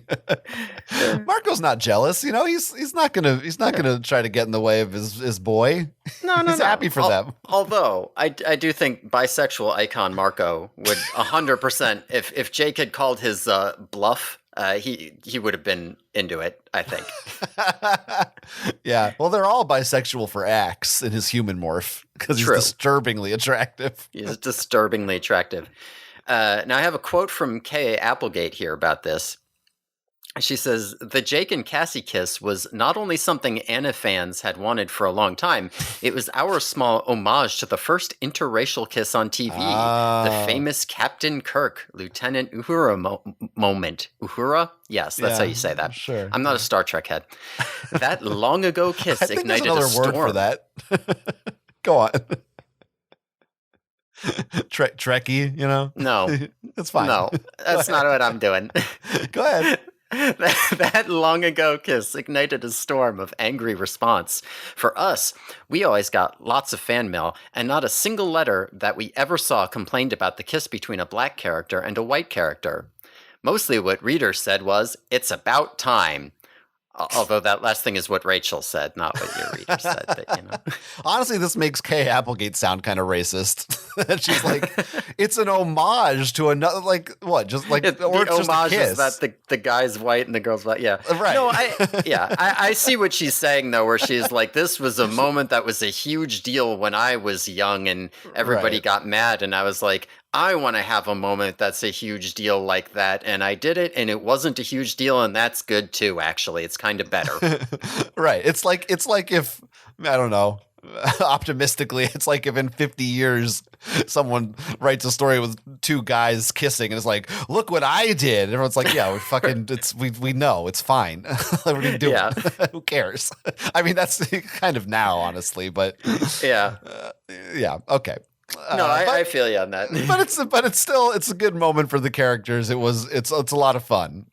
Speaker 2: Marco's not jealous, you know, he's not gonna try to get in the way of his boy.
Speaker 1: No,
Speaker 2: He's happy for them.
Speaker 1: Although I do think bisexual icon Marco would 100%, if Jake had called his bluff, he would have been into it, I think.
Speaker 2: Yeah. Well, they're all bisexual for Axe in his human morph because he's
Speaker 1: True.
Speaker 2: disturbingly attractive.
Speaker 1: He's disturbingly attractive. Now I have a quote from K.A. Applegate here about this. She says, the Jake and Cassie kiss was not only something Anna fans had wanted for a long time, it was our small homage to the first interracial kiss on TV, the famous Captain Kirk, Lieutenant Uhura moment. Uhura? Yes, that's how you say that.
Speaker 2: Sure.
Speaker 1: I'm not a Star Trek head. That long ago kiss
Speaker 2: I think there's
Speaker 1: ignited
Speaker 2: another
Speaker 1: a storm.
Speaker 2: word for that. Go on. Trekkie, you know?
Speaker 1: No,
Speaker 2: It's fine.
Speaker 1: no, that's not what I'm doing.
Speaker 2: Go ahead.
Speaker 1: That long ago kiss ignited a storm of angry response. For us, we always got lots of fan mail, and not a single letter that we ever saw complained about the kiss between a black character and a white character. Mostly what readers said was, "It's about time." Although that last thing is what Rachel said, not what your reader said. But,
Speaker 2: Honestly, this makes Kay Applegate sound kind of racist. She's like, it's an homage to another, like, what? Just like,
Speaker 1: the
Speaker 2: or it's just a
Speaker 1: homage
Speaker 2: kiss.
Speaker 1: is that the guy's white and the girl's black. Yeah,
Speaker 2: Right.
Speaker 1: No, I see what she's saying though, where she's like, this was a moment that was a huge deal when I was young, and everybody
Speaker 2: Right.
Speaker 1: got mad, and I was like, I want to have a moment that's a huge deal like that, and I did it, and it wasn't a huge deal, and that's good too. Actually, it's kind of better.
Speaker 2: Right. It's like if, I don't know, optimistically, it's like if in 50 years someone writes a story with two guys kissing and it's like, look what I did. And everyone's like, yeah, we know it's fine. What are you doing?
Speaker 1: Yeah.
Speaker 2: Who cares? I mean, that's kind of now, honestly, but
Speaker 1: Yeah.
Speaker 2: yeah. Okay.
Speaker 1: No, I feel you on that.
Speaker 2: but it's still, it's a good moment for the characters. It's a lot of fun.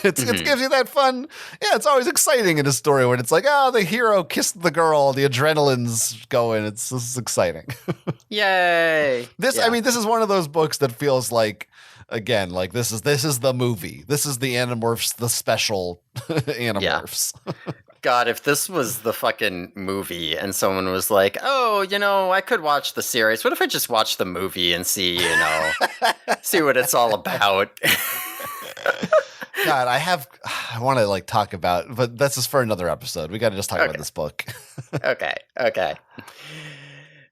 Speaker 2: It gives you that fun. Yeah, it's always exciting in a story when it's like, oh, the hero kissed the girl, the adrenaline's going. This is exciting.
Speaker 1: Yay!
Speaker 2: I mean, this is one of those books that feels like, again, like this is the movie. This is the Animorphs, the special Animorphs.
Speaker 1: God, if this was the fucking movie and someone was like, oh, I could watch the series. What if I just watch the movie and see, see what it's all about?
Speaker 2: God, I want to like talk about, but that's just for another episode. We got to just talk about this book.
Speaker 1: Okay.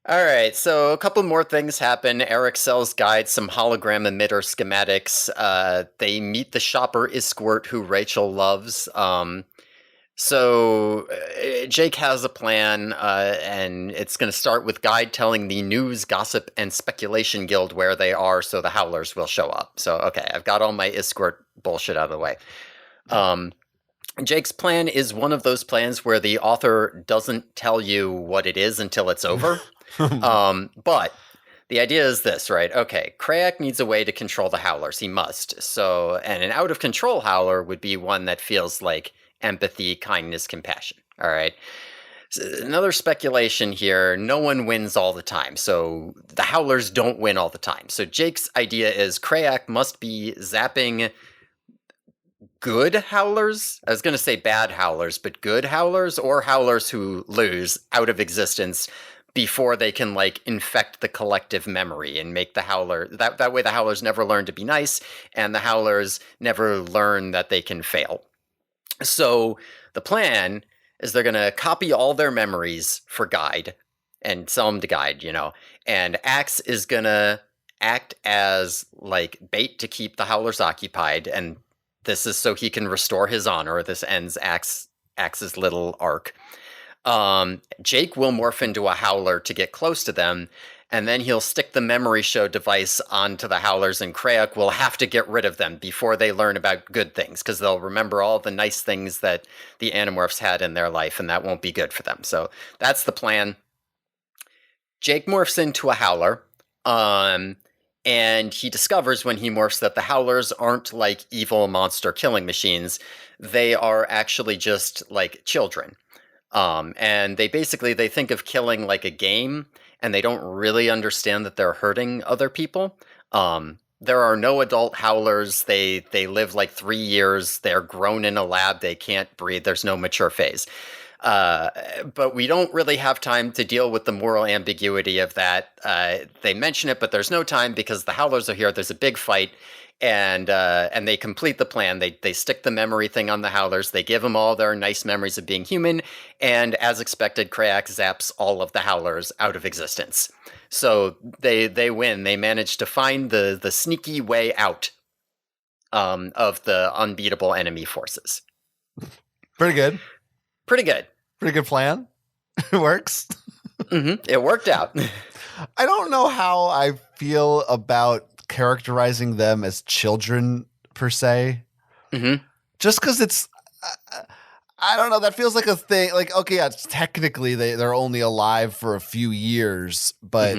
Speaker 1: All right, so a couple more things happen. Eric sells guides, some hologram emitter schematics. They meet the shopper Isquirt, who Rachel loves. So Jake has a plan, and it's going to start with Guide telling the News, Gossip, and Speculation Guild where they are, so the Howlers will show up. So, okay, I've got all my Isquirt bullshit out of the way. Jake's plan is one of those plans where the author doesn't tell you what it is until it's over. But the idea is this, right? Okay, Krayak needs a way to control the Howlers. He must. So, and an out-of-control Howler would be one that feels like empathy, kindness, compassion. All right. So another speculation here. No one wins all the time. So the Howlers don't win all the time. So Jake's idea is Krayak must be zapping good Howlers. I was going to say bad Howlers, but good Howlers or Howlers who lose out of existence before they can like infect the collective memory and make the Howler that way the Howlers never learn to be nice and the Howlers never learn that they can fail. So the plan is they're going to copy all their memories for Guide and sell them to Guide, and Axe is going to act as like bait to keep the Howlers occupied. And this is so he can restore his honor. This ends Axe's little arc. Jake will morph into a Howler to get close to them. And then he'll stick the memory show device onto the Howlers, and Krayak will have to get rid of them before they learn about good things, because they'll remember all the nice things that the Animorphs had in their life, and that won't be good for them. So that's the plan. Jake morphs into a Howler, and he discovers when he morphs that the Howlers aren't like evil monster killing machines. They are actually just like children. And they think of killing like a game, and they don't really understand that they're hurting other people. There are no adult Howlers. They live like 3 years. They're grown in a lab. They can't breathe. There's no mature phase. But we don't really have time to deal with the moral ambiguity of that. They mention it, but there's no time because the Howlers are here. There's a big fight. And they complete the plan. They stick the memory thing on the Howlers. They give them all their nice memories of being human. And as expected, Krayak zaps all of the Howlers out of existence. So they win. They manage to find the sneaky way out of the unbeatable enemy forces.
Speaker 2: Pretty good.
Speaker 1: Pretty good
Speaker 2: plan. It works.
Speaker 1: It worked out.
Speaker 2: I don't know how I feel about characterizing them as children per se. Just because it's I don't know, that feels like a thing, like, okay, yeah, technically they're only alive for a few years, but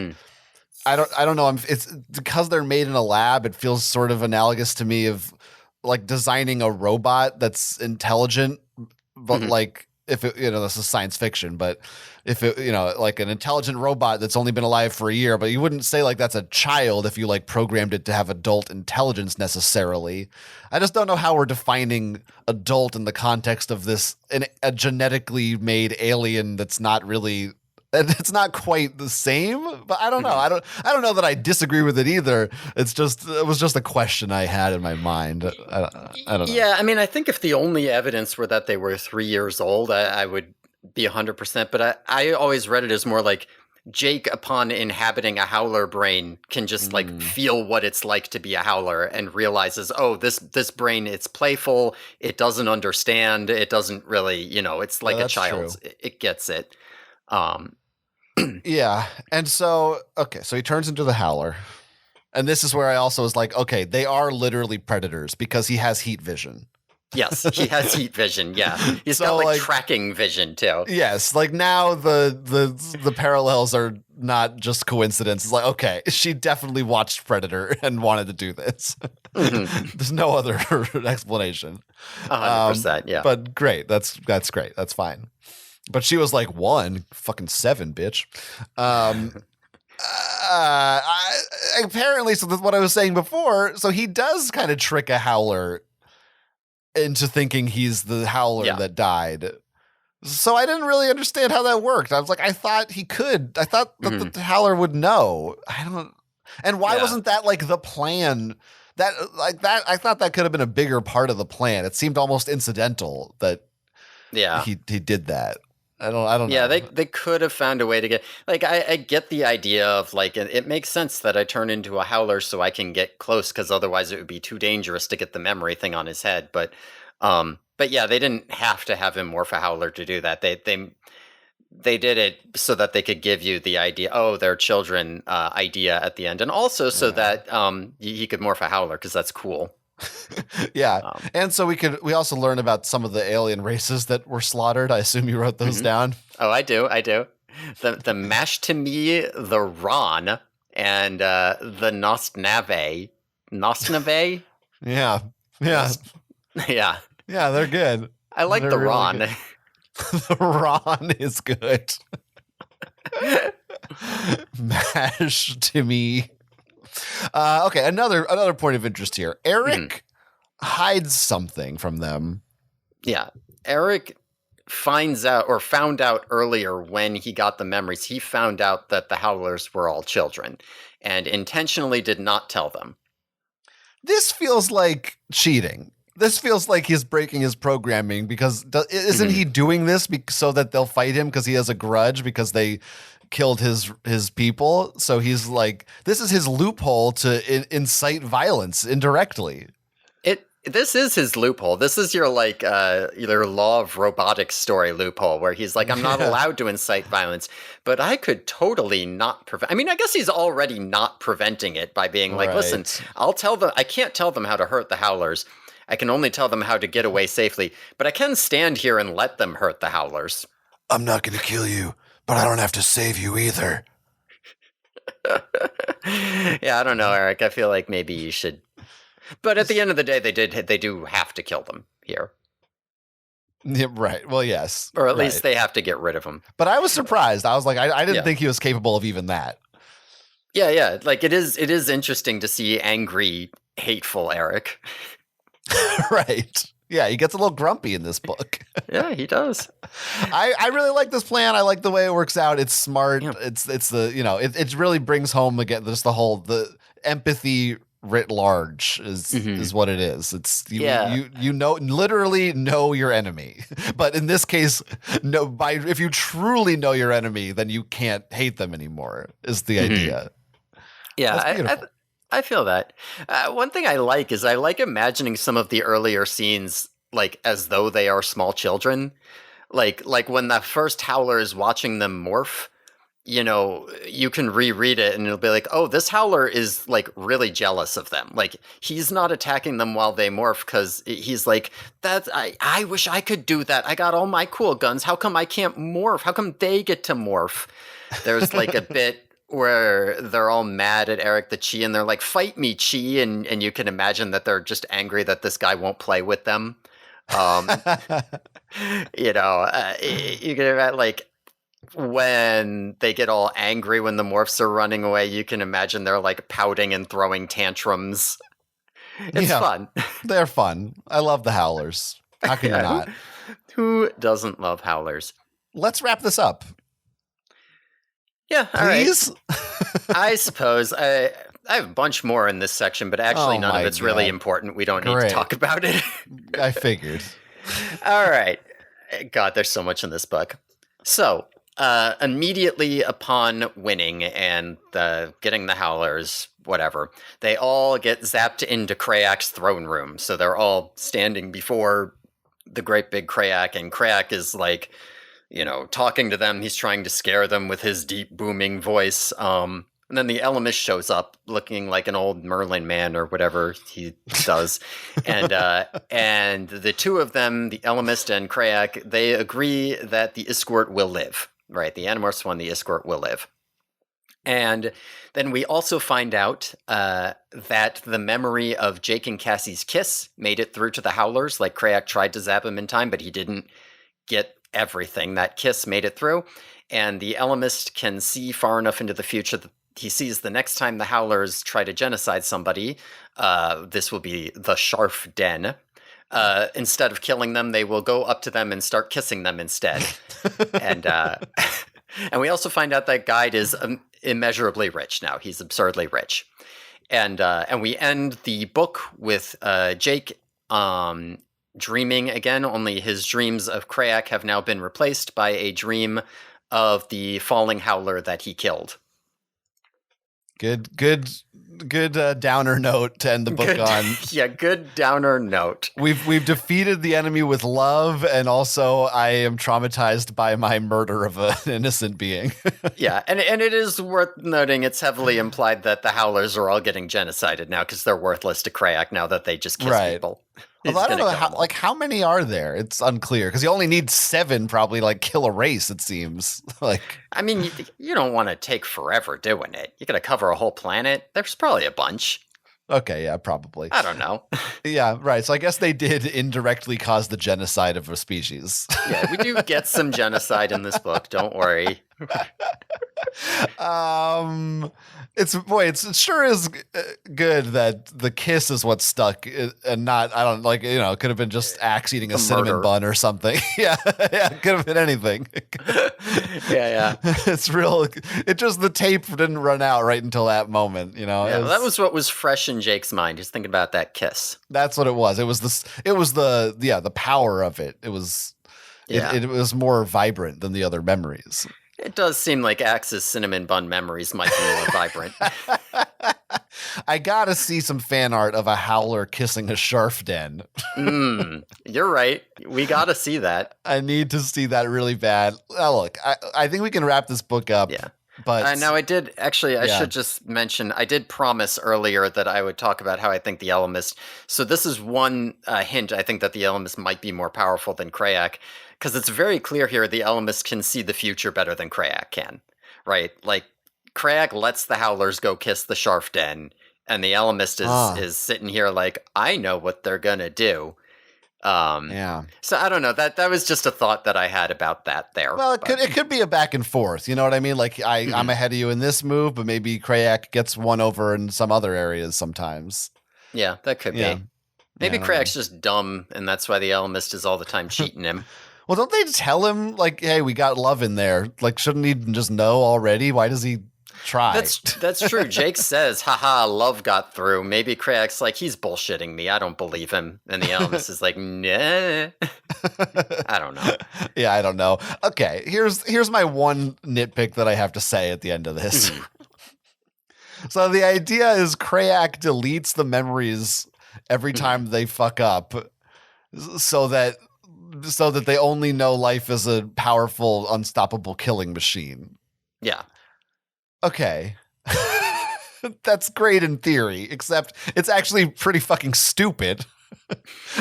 Speaker 2: I don't know. It's because they're made in a lab. It feels sort of analogous to me of like designing a robot that's intelligent, but
Speaker 1: Mhm.
Speaker 2: like if it, this is science fiction, but if it, like an intelligent robot that's only been alive for a year, but you wouldn't say like that's a child if you like programmed it to have adult intelligence necessarily. I just don't know how we're defining adult in the context of this a genetically made alien that's not really, and it's not quite the same, but I don't know.
Speaker 1: Mhm.
Speaker 2: I don't know that I disagree with it either. It was just a question I had in my mind. I don't know.
Speaker 1: Yeah, I mean, I think if the only evidence were that they were 3 years old, I would be 100%. But I always read it as more like Jake, upon inhabiting a howler brain, can just like
Speaker 2: Mm,
Speaker 1: feel what it's like to be a howler and realizes, oh, this brain, it's playful, it doesn't understand, it doesn't really, it's
Speaker 2: yeah,
Speaker 1: like a
Speaker 2: that's true.
Speaker 1: child's, it gets it. Um,
Speaker 2: Yeah, and so okay, so he turns into the Howler, and this is where I also was like, okay, they are literally predators because he has heat vision.
Speaker 1: yes, he has heat vision. Yeah, he's got
Speaker 2: So
Speaker 1: like
Speaker 2: like,
Speaker 1: tracking vision too.
Speaker 2: yes, like now the parallels are not just coincidence. It's like, okay, she definitely watched Predator and wanted to do this.
Speaker 1: Mhm.
Speaker 2: There's no other explanation.
Speaker 1: A hundred percent. Yeah.
Speaker 2: But great, that's great, that's fine. But she was like, one, fucking seven, bitch. Um, apparently, so that's what I was saying before. So he does kind of trick a howler into thinking he's the howler
Speaker 1: Yeah.
Speaker 2: that died. So I didn't really understand how that worked. I was like, I thought he could. I thought that
Speaker 1: Mhm.
Speaker 2: the howler would know. I don't. And why
Speaker 1: Yeah.
Speaker 2: wasn't that like the plan? That like that? I thought that could have been a bigger part of the plan. It seemed almost incidental that
Speaker 1: Yeah.
Speaker 2: he did that. I don't
Speaker 1: Yeah,
Speaker 2: know.
Speaker 1: they could have found a way to get like I get the idea of like it makes sense that I turn into a howler so I can get close because otherwise it would be too dangerous to get the memory thing on his head. But yeah, they didn't have to have him morph a howler to do that. They did it so that they could give you the idea, oh, they're children idea at the end, and also so
Speaker 2: Yeah.
Speaker 1: that he could morph a howler because that's cool.
Speaker 2: Yeah.
Speaker 1: Um,
Speaker 2: And so we also learn about some of the alien races that were slaughtered. I assume you wrote those
Speaker 1: mhm.
Speaker 2: down.
Speaker 1: Oh, I do. The mash to me, the Ron, and the Nostnave. Nostnave?
Speaker 2: Yeah. Yeah.
Speaker 1: Yeah.
Speaker 2: Yeah, they're good.
Speaker 1: I like
Speaker 2: They're
Speaker 1: the
Speaker 2: really
Speaker 1: Ron.
Speaker 2: good. The Ron is good. Mash to me. Okay, another point of interest here. Eric hides something from them.
Speaker 1: Yeah. Eric finds out or found out earlier when he got the memories. He found out that the Howlers were all children and intentionally did not tell them.
Speaker 2: This feels like cheating. This feels like he's breaking his programming because isn't he doing this so that they'll fight him because he has a grudge because they killed his people? So he's like, this is his loophole to incite violence indirectly.
Speaker 1: This is his loophole. This is your like your law of robotics story loophole where he's like, I'm not
Speaker 2: Yeah.
Speaker 1: allowed to incite violence, but I could totally not prevent. I mean, I guess he's already not preventing it by being like, listen,
Speaker 2: Right.
Speaker 1: I'll tell them. I can't tell them how to hurt the Howlers. I can only tell them how to get away safely, but I can stand here and let them hurt the Howlers.
Speaker 2: I'm not going to kill you, but I don't have to save you either.
Speaker 1: Yeah, I don't know, Eric. I feel like maybe you should. But at the end of the day, they do have to kill them here,
Speaker 2: Yeah, right. Well, yes.
Speaker 1: or at
Speaker 2: right.
Speaker 1: least they have to get rid of them.
Speaker 2: But I was surprised. I was like, I didn't
Speaker 1: Yeah.
Speaker 2: think he was capable of even that.
Speaker 1: Yeah. Like it is interesting to see angry, hateful Eric.
Speaker 2: Right. Yeah, he gets a little grumpy in this book.
Speaker 1: Yeah, he does.
Speaker 2: I really like this plan. I like the way it works out. It's smart.
Speaker 1: Yeah.
Speaker 2: It's the it really brings home again just the empathy writ large is what it is. It's you know literally know your enemy. But in this case, if you truly know your enemy, then you can't hate them anymore, is the idea.
Speaker 1: Yeah,
Speaker 2: That's beautiful.
Speaker 1: I feel that. One thing I like is I like imagining some of the earlier scenes like as though they are small children. Like when the first Howler is watching them morph, you can reread it and it'll be like, oh, this Howler is like really jealous of them. Like he's not attacking them while they morph because he's like, I wish I could do that. I got all my cool guns. How come I can't morph? How come they get to morph? There's like a bit where they're all mad at Eric the Chi and they're like, fight me, Chi. And you can imagine that they're just angry that this guy won't play with them. Um, you can imagine, like, when they get all angry when the morphs are running away, you can imagine they're like pouting and throwing tantrums. It's fun.
Speaker 2: They're fun. I love the Howlers. How can you not?
Speaker 1: Who doesn't love Howlers?
Speaker 2: Let's wrap this up.
Speaker 1: Yeah,
Speaker 2: please.
Speaker 1: All right. I suppose I have a bunch more in this section, but actually none of it's really important. We don't need to talk about it.
Speaker 2: I figured.
Speaker 1: All right. God, there's so much in this book. So, immediately upon winning and getting the Howlers, whatever, they all get zapped into Krayak's throne room. So they're all standing before the great big Krayak, and Krayak is like, talking to them. He's trying to scare them with his deep booming voice. And then the Ellimist shows up looking like an old Merlin man or whatever he does. and the two of them, the Ellimist and Krayak, they agree that the Isquort will live. Right, the Animorphs won, the Isquort will live. And then we also find out that the memory of Jake and Cassie's kiss made it through to the Howlers. Like, Krayak tried to zap him in time, but he didn't get everything. That kiss made it through. And the Ellimist can see far enough into the future that he sees the next time the Howlers try to genocide somebody, this will be the Sharf Den. Instead of killing them, they will go up to them and start kissing them instead. and we also find out that Guide is immeasurably rich now. He's absurdly rich. And we end the book with Jake dreaming again, only his dreams of Krayak have now been replaced by a dream of the falling Howler that he killed.
Speaker 2: Good downer note to end the book on.
Speaker 1: Yeah, good downer note.
Speaker 2: We've defeated the enemy with love, and also I am traumatized by my murder of an innocent being.
Speaker 1: Yeah, and it is worth noting it's heavily implied that the Howlers are all getting genocided now because they're worthless to Krayak now that they just kiss people.
Speaker 2: Although I don't know how many are there. It's unclear because you only need 7 probably like kill a race. It seems like.
Speaker 1: I mean, you don't want to take forever doing it. You got to cover a whole planet. There's probably a bunch.
Speaker 2: Okay, yeah, probably.
Speaker 1: I don't know.
Speaker 2: Yeah, right. So I guess they did indirectly cause the genocide of a species.
Speaker 1: Yeah, we do get some genocide in this book. Don't worry.
Speaker 2: It sure is good that the kiss is what stuck and not, I don't like, it could have been just Axe eating a cinnamon bun or something. Yeah, it could have been anything.
Speaker 1: Yeah.
Speaker 2: It's real. It just, the tape didn't run out right until that moment,
Speaker 1: Yeah, that was what was fresh in Jake's mind. He's thinking about that kiss.
Speaker 2: That's what it was. It was the power of it. It was, it was more vibrant than the other memories.
Speaker 1: It does seem like Axe's cinnamon bun memories might be more vibrant.
Speaker 2: I gotta see some fan art of a Howler kissing a Sharf Den.
Speaker 1: You're right. We gotta see that.
Speaker 2: I need to see that really bad. Look, I think we can wrap this book up.
Speaker 1: Yeah.
Speaker 2: But
Speaker 1: now I did actually. I should just mention. I did promise earlier that I would talk about how I think the Ellimist. So this is one hint. I think that the Ellimist might be more powerful than Krayak, because it's very clear here the Ellimist can see the future better than Krayak can. Right? Like, Krayak lets the Howlers go kiss the Sharf Den, and the Ellimist is sitting here like, I know what they're gonna do. So I don't know, that was just a thought that I had about that there.
Speaker 2: Well, it could be a back and forth, you know what I mean? Like I'm ahead of you in this move, but maybe Krayak gets one over in some other areas sometimes.
Speaker 1: Yeah, that could be. Maybe Krayak's just dumb, and that's why the Ellimist is all the time cheating him.
Speaker 2: Well, don't they tell him like, hey, we got love in there? Like, shouldn't he just know already? Why does he try?
Speaker 1: That's true. Jake says, haha, love got through. Maybe Krayak's like, he's bullshitting me. I don't believe him. And the Ellimist is like, nah. I don't know.
Speaker 2: Yeah, I don't know. Okay, here's my one nitpick that I have to say at the end of this. So the idea is Krayak deletes the memories every time they fuck up so that they only know life is a powerful, unstoppable killing machine.
Speaker 1: Yeah.
Speaker 2: Okay. That's great in theory, except it's actually pretty fucking stupid.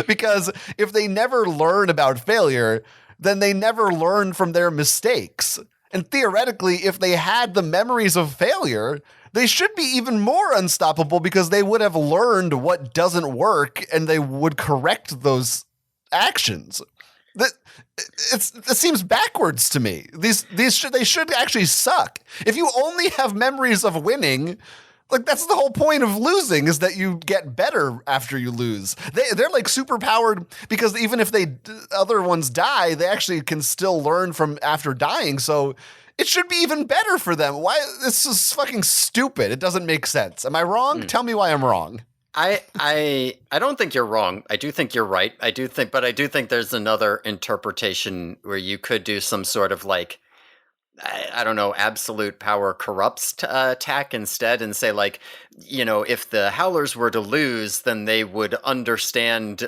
Speaker 2: Because if they never learn about failure, then they never learn from their mistakes. And theoretically, if they had the memories of failure, they should be even more unstoppable because they would have learned what doesn't work and they would correct those actions. That it seems backwards to me. They should actually suck. If you only have memories of winning, like that's the whole point of losing, is that you get better after you lose. They're like super powered because even if other ones die, they actually can still learn from after dying. So it should be even better for them. Why? This is fucking stupid. It doesn't make sense. Am I wrong? Tell me why I'm wrong.
Speaker 1: I don't think you're wrong. I do think you're right. But I do think there's another interpretation where you could do some sort of like, I don't know, absolute power corrupts attack instead, and say like, if the Howlers were to lose, then they would understand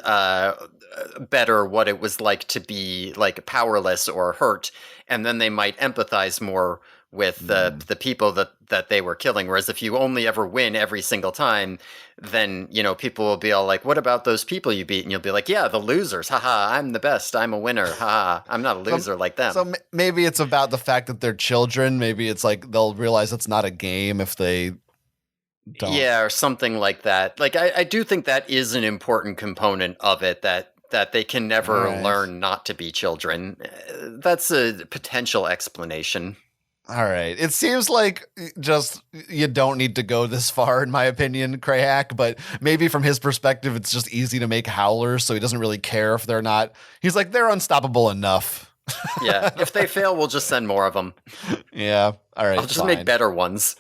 Speaker 1: better what it was like to be like powerless or hurt, and then they might empathize more with the people that they were killing. Whereas if you only ever win every single time, then people will be all like, what about those people you beat? And you'll be like, yeah, the losers, haha, I'm the best, I'm a winner, haha, I'm not a loser like them.
Speaker 2: So maybe it's about the fact that they're children. Maybe it's like they'll realize it's not a game if they don't.
Speaker 1: Yeah, or something like that. Like I do think that is an important component of it, that they can never learn not to be children. That's a potential explanation.
Speaker 2: All right. It seems like just you don't need to go this far, in my opinion, Krayak, but maybe from his perspective, it's just easy to make Howlers, so he doesn't really care if they're not. He's like, they're unstoppable enough.
Speaker 1: Yeah. If they fail, we'll just send more of them.
Speaker 2: Yeah. All right.
Speaker 1: I'll just make better ones.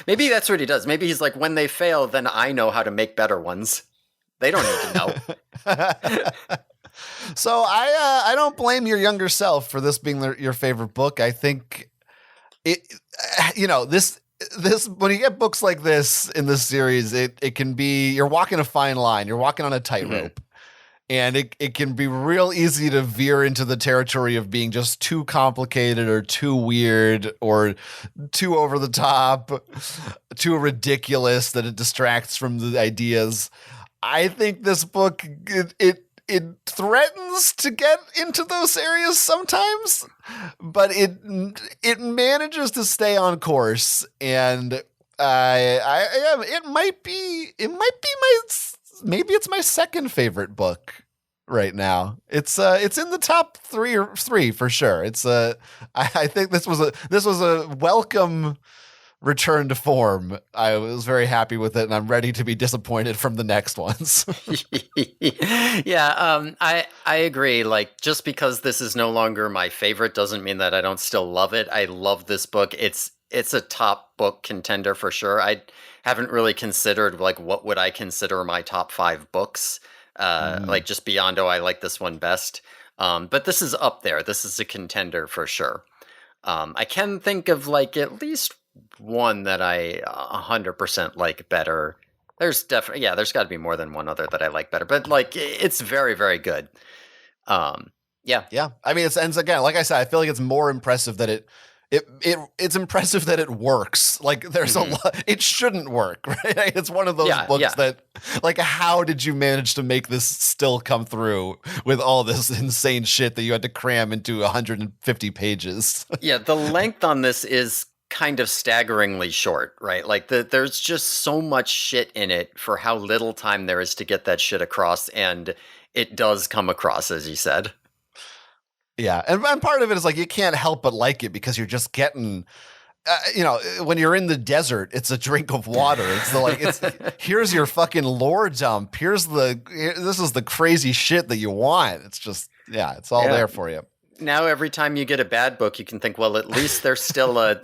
Speaker 1: Maybe that's what he does. Maybe he's like, when they fail, then I know how to make better ones. They don't need to know.
Speaker 2: So I don't blame your younger self for this being your favorite book. I think this when you get books like this in this series, it can be, you're walking a fine line, you're walking on a tightrope, and it can be real easy to veer into the territory of being just too complicated or too weird or too over the top, too ridiculous that it distracts from the ideas. I think this book it threatens to get into those areas sometimes, but it manages to stay on course, and it might be maybe it's my second favorite book right now. It's in the top three for sure. I think this was a welcome return to form. I was very happy with it, and I'm ready to be disappointed from the next ones.
Speaker 1: Yeah, I agree. Like, just because this is no longer my favorite doesn't mean that I don't still love it. I love this book. It's a top book contender for sure. I haven't really considered like what would I consider my top 5 books. Like just beyond, I like this one best. But this is up there. This is a contender for sure. I can think of like at least one that I 100% like better. There's definitely, there's got to be more than one other that I like better, but like it's very, very good. Yeah.
Speaker 2: I mean, it's again, like I said, I feel like it's more impressive that it's impressive that it works. Like there's a lot, it shouldn't work, right? It's one of those books that, like, how did you manage to make this still come through with all this insane shit that you had to cram into 150 pages?
Speaker 1: Yeah, the length on this is kind of staggeringly short, right? Like there's just so much shit in it for how little time there is to get that shit across, and it does come across, as you said.
Speaker 2: Yeah, and part of it is like you can't help but like it because you're just getting, when you're in the desert, it's a drink of water. It's here's your fucking lore dump. This is the crazy shit that you want. It's just, it's all there for you.
Speaker 1: Now every time you get a bad book, you can think, well, at least there's still a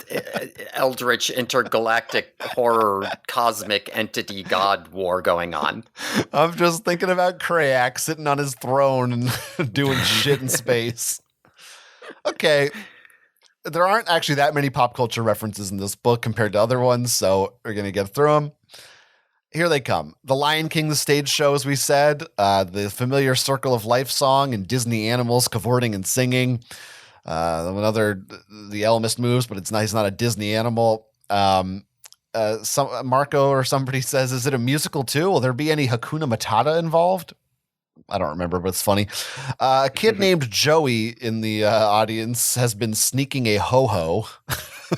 Speaker 1: eldritch intergalactic horror cosmic entity god war going on.
Speaker 2: I'm just thinking about Krayak sitting on his throne and doing shit in space. Okay. There aren't actually that many pop culture references in this book compared to other ones, so we're going to get through them. Here they come. The Lion King, the stage show, as we said, the familiar Circle of Life song, and Disney animals cavorting and singing. The Ellimist moves, but he's not a Disney animal. Marco or somebody says, is it a musical too? Will there be any Hakuna Matata involved? I don't remember, but it's funny. A kid named Joey in the audience has been sneaking a ho-ho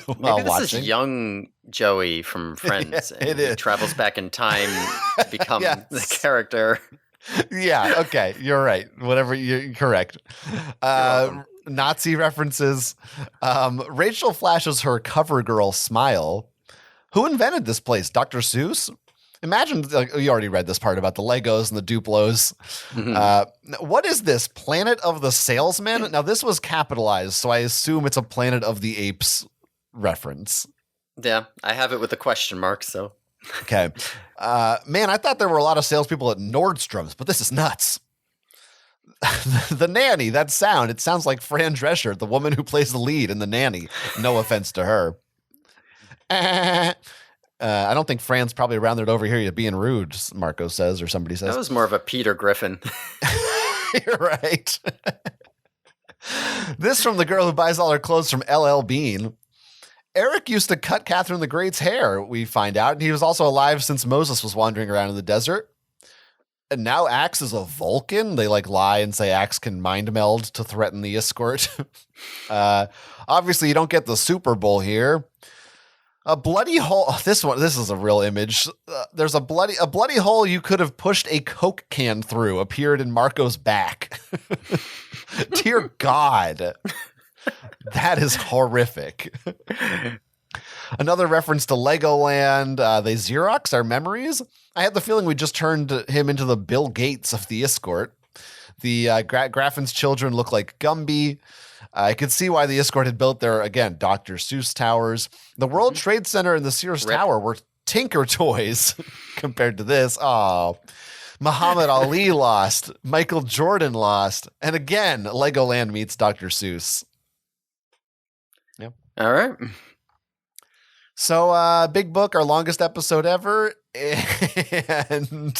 Speaker 2: while
Speaker 1: Maybe this
Speaker 2: watching.
Speaker 1: is young Joey from Friends.
Speaker 2: Yeah,
Speaker 1: and
Speaker 2: it
Speaker 1: he
Speaker 2: is.
Speaker 1: travels back in time to become
Speaker 2: Yes.
Speaker 1: the character.
Speaker 2: Yeah, okay, you're right. Whatever, you're correct.
Speaker 1: welcome.
Speaker 2: Nazi references. Rachel flashes her CoverGirl smile. Who invented this place? Dr. Seuss? Imagine, you already read this part about the Legos and the Duplos. What is this? Planet of the Salesman? Now, this was capitalized, so I assume it's a Planet of the Apes reference.
Speaker 1: Yeah, I have it with a question mark, so.
Speaker 2: Okay. Man, I thought there were a lot of salespeople at Nordstrom's, but this is nuts. The Nanny, that sound, it sounds like Fran Drescher, the woman who plays the lead in The Nanny. No offense to her. I don't think Fran's probably around there to overhear you being rude, Marco says, or somebody says.
Speaker 1: That was more of a Peter Griffin.
Speaker 2: You're right. This from the girl who buys all her clothes from LL Bean. Eric used to cut Catherine the Great's hair, we find out, and he was also alive since Moses was wandering around in the desert. And now Axe is a Vulcan. They lie and say Axe can mind meld to threaten the escort. Obviously, you don't get the Super Bowl here. A bloody hole. This is a real image. There's a bloody hole you could have pushed a Coke can through appeared in Marco's back. Dear God. That is horrific. Another reference to Legoland. They Xerox our memories. I had the feeling we just turned him into the Bill Gates of the escort. The Graffin's children look like Gumby. I could see why the escort had built their, again, Dr. Seuss towers. The World Trade Center and the Sears Tower were Tinker toys compared to this. Oh, Muhammad Ali lost. Michael Jordan lost. And again, Legoland meets Dr. Seuss. Yeah.
Speaker 1: All right.
Speaker 2: So, Big Book, our longest episode ever, and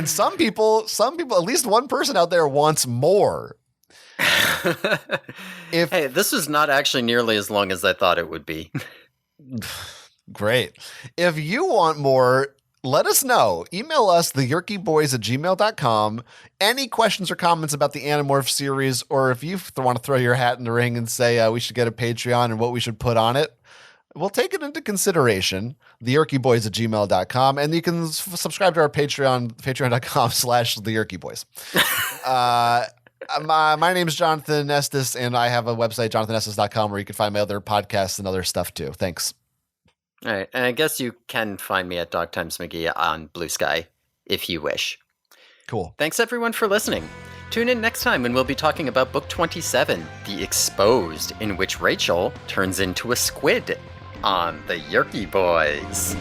Speaker 2: some people, at least one person out there wants more.
Speaker 1: Hey, this was not actually nearly as long as I thought it would be.
Speaker 2: Great. If you want more, let us know. Email us, theyerkyboys@gmail.com. Any questions or comments about the Animorph series, or if you want to throw your hat in the ring and say we should get a Patreon and what we should put on it, we'll take it into consideration. Theyerkyboys@gmail.com. And you can subscribe to our Patreon, patreon.com/theyerkyboys. My name is Jonathan Estes, and I have a website, jonathanestes.com, where you can find my other podcasts and other stuff too. Thanks.
Speaker 1: All right. And I guess you can find me at Dog Times McGee on Blue Sky if you wish.
Speaker 2: Cool.
Speaker 1: Thanks everyone for listening. Tune in next time when we'll be talking about Book 27, The Exposed, in which Rachel turns into a squid on the Yerky Boys.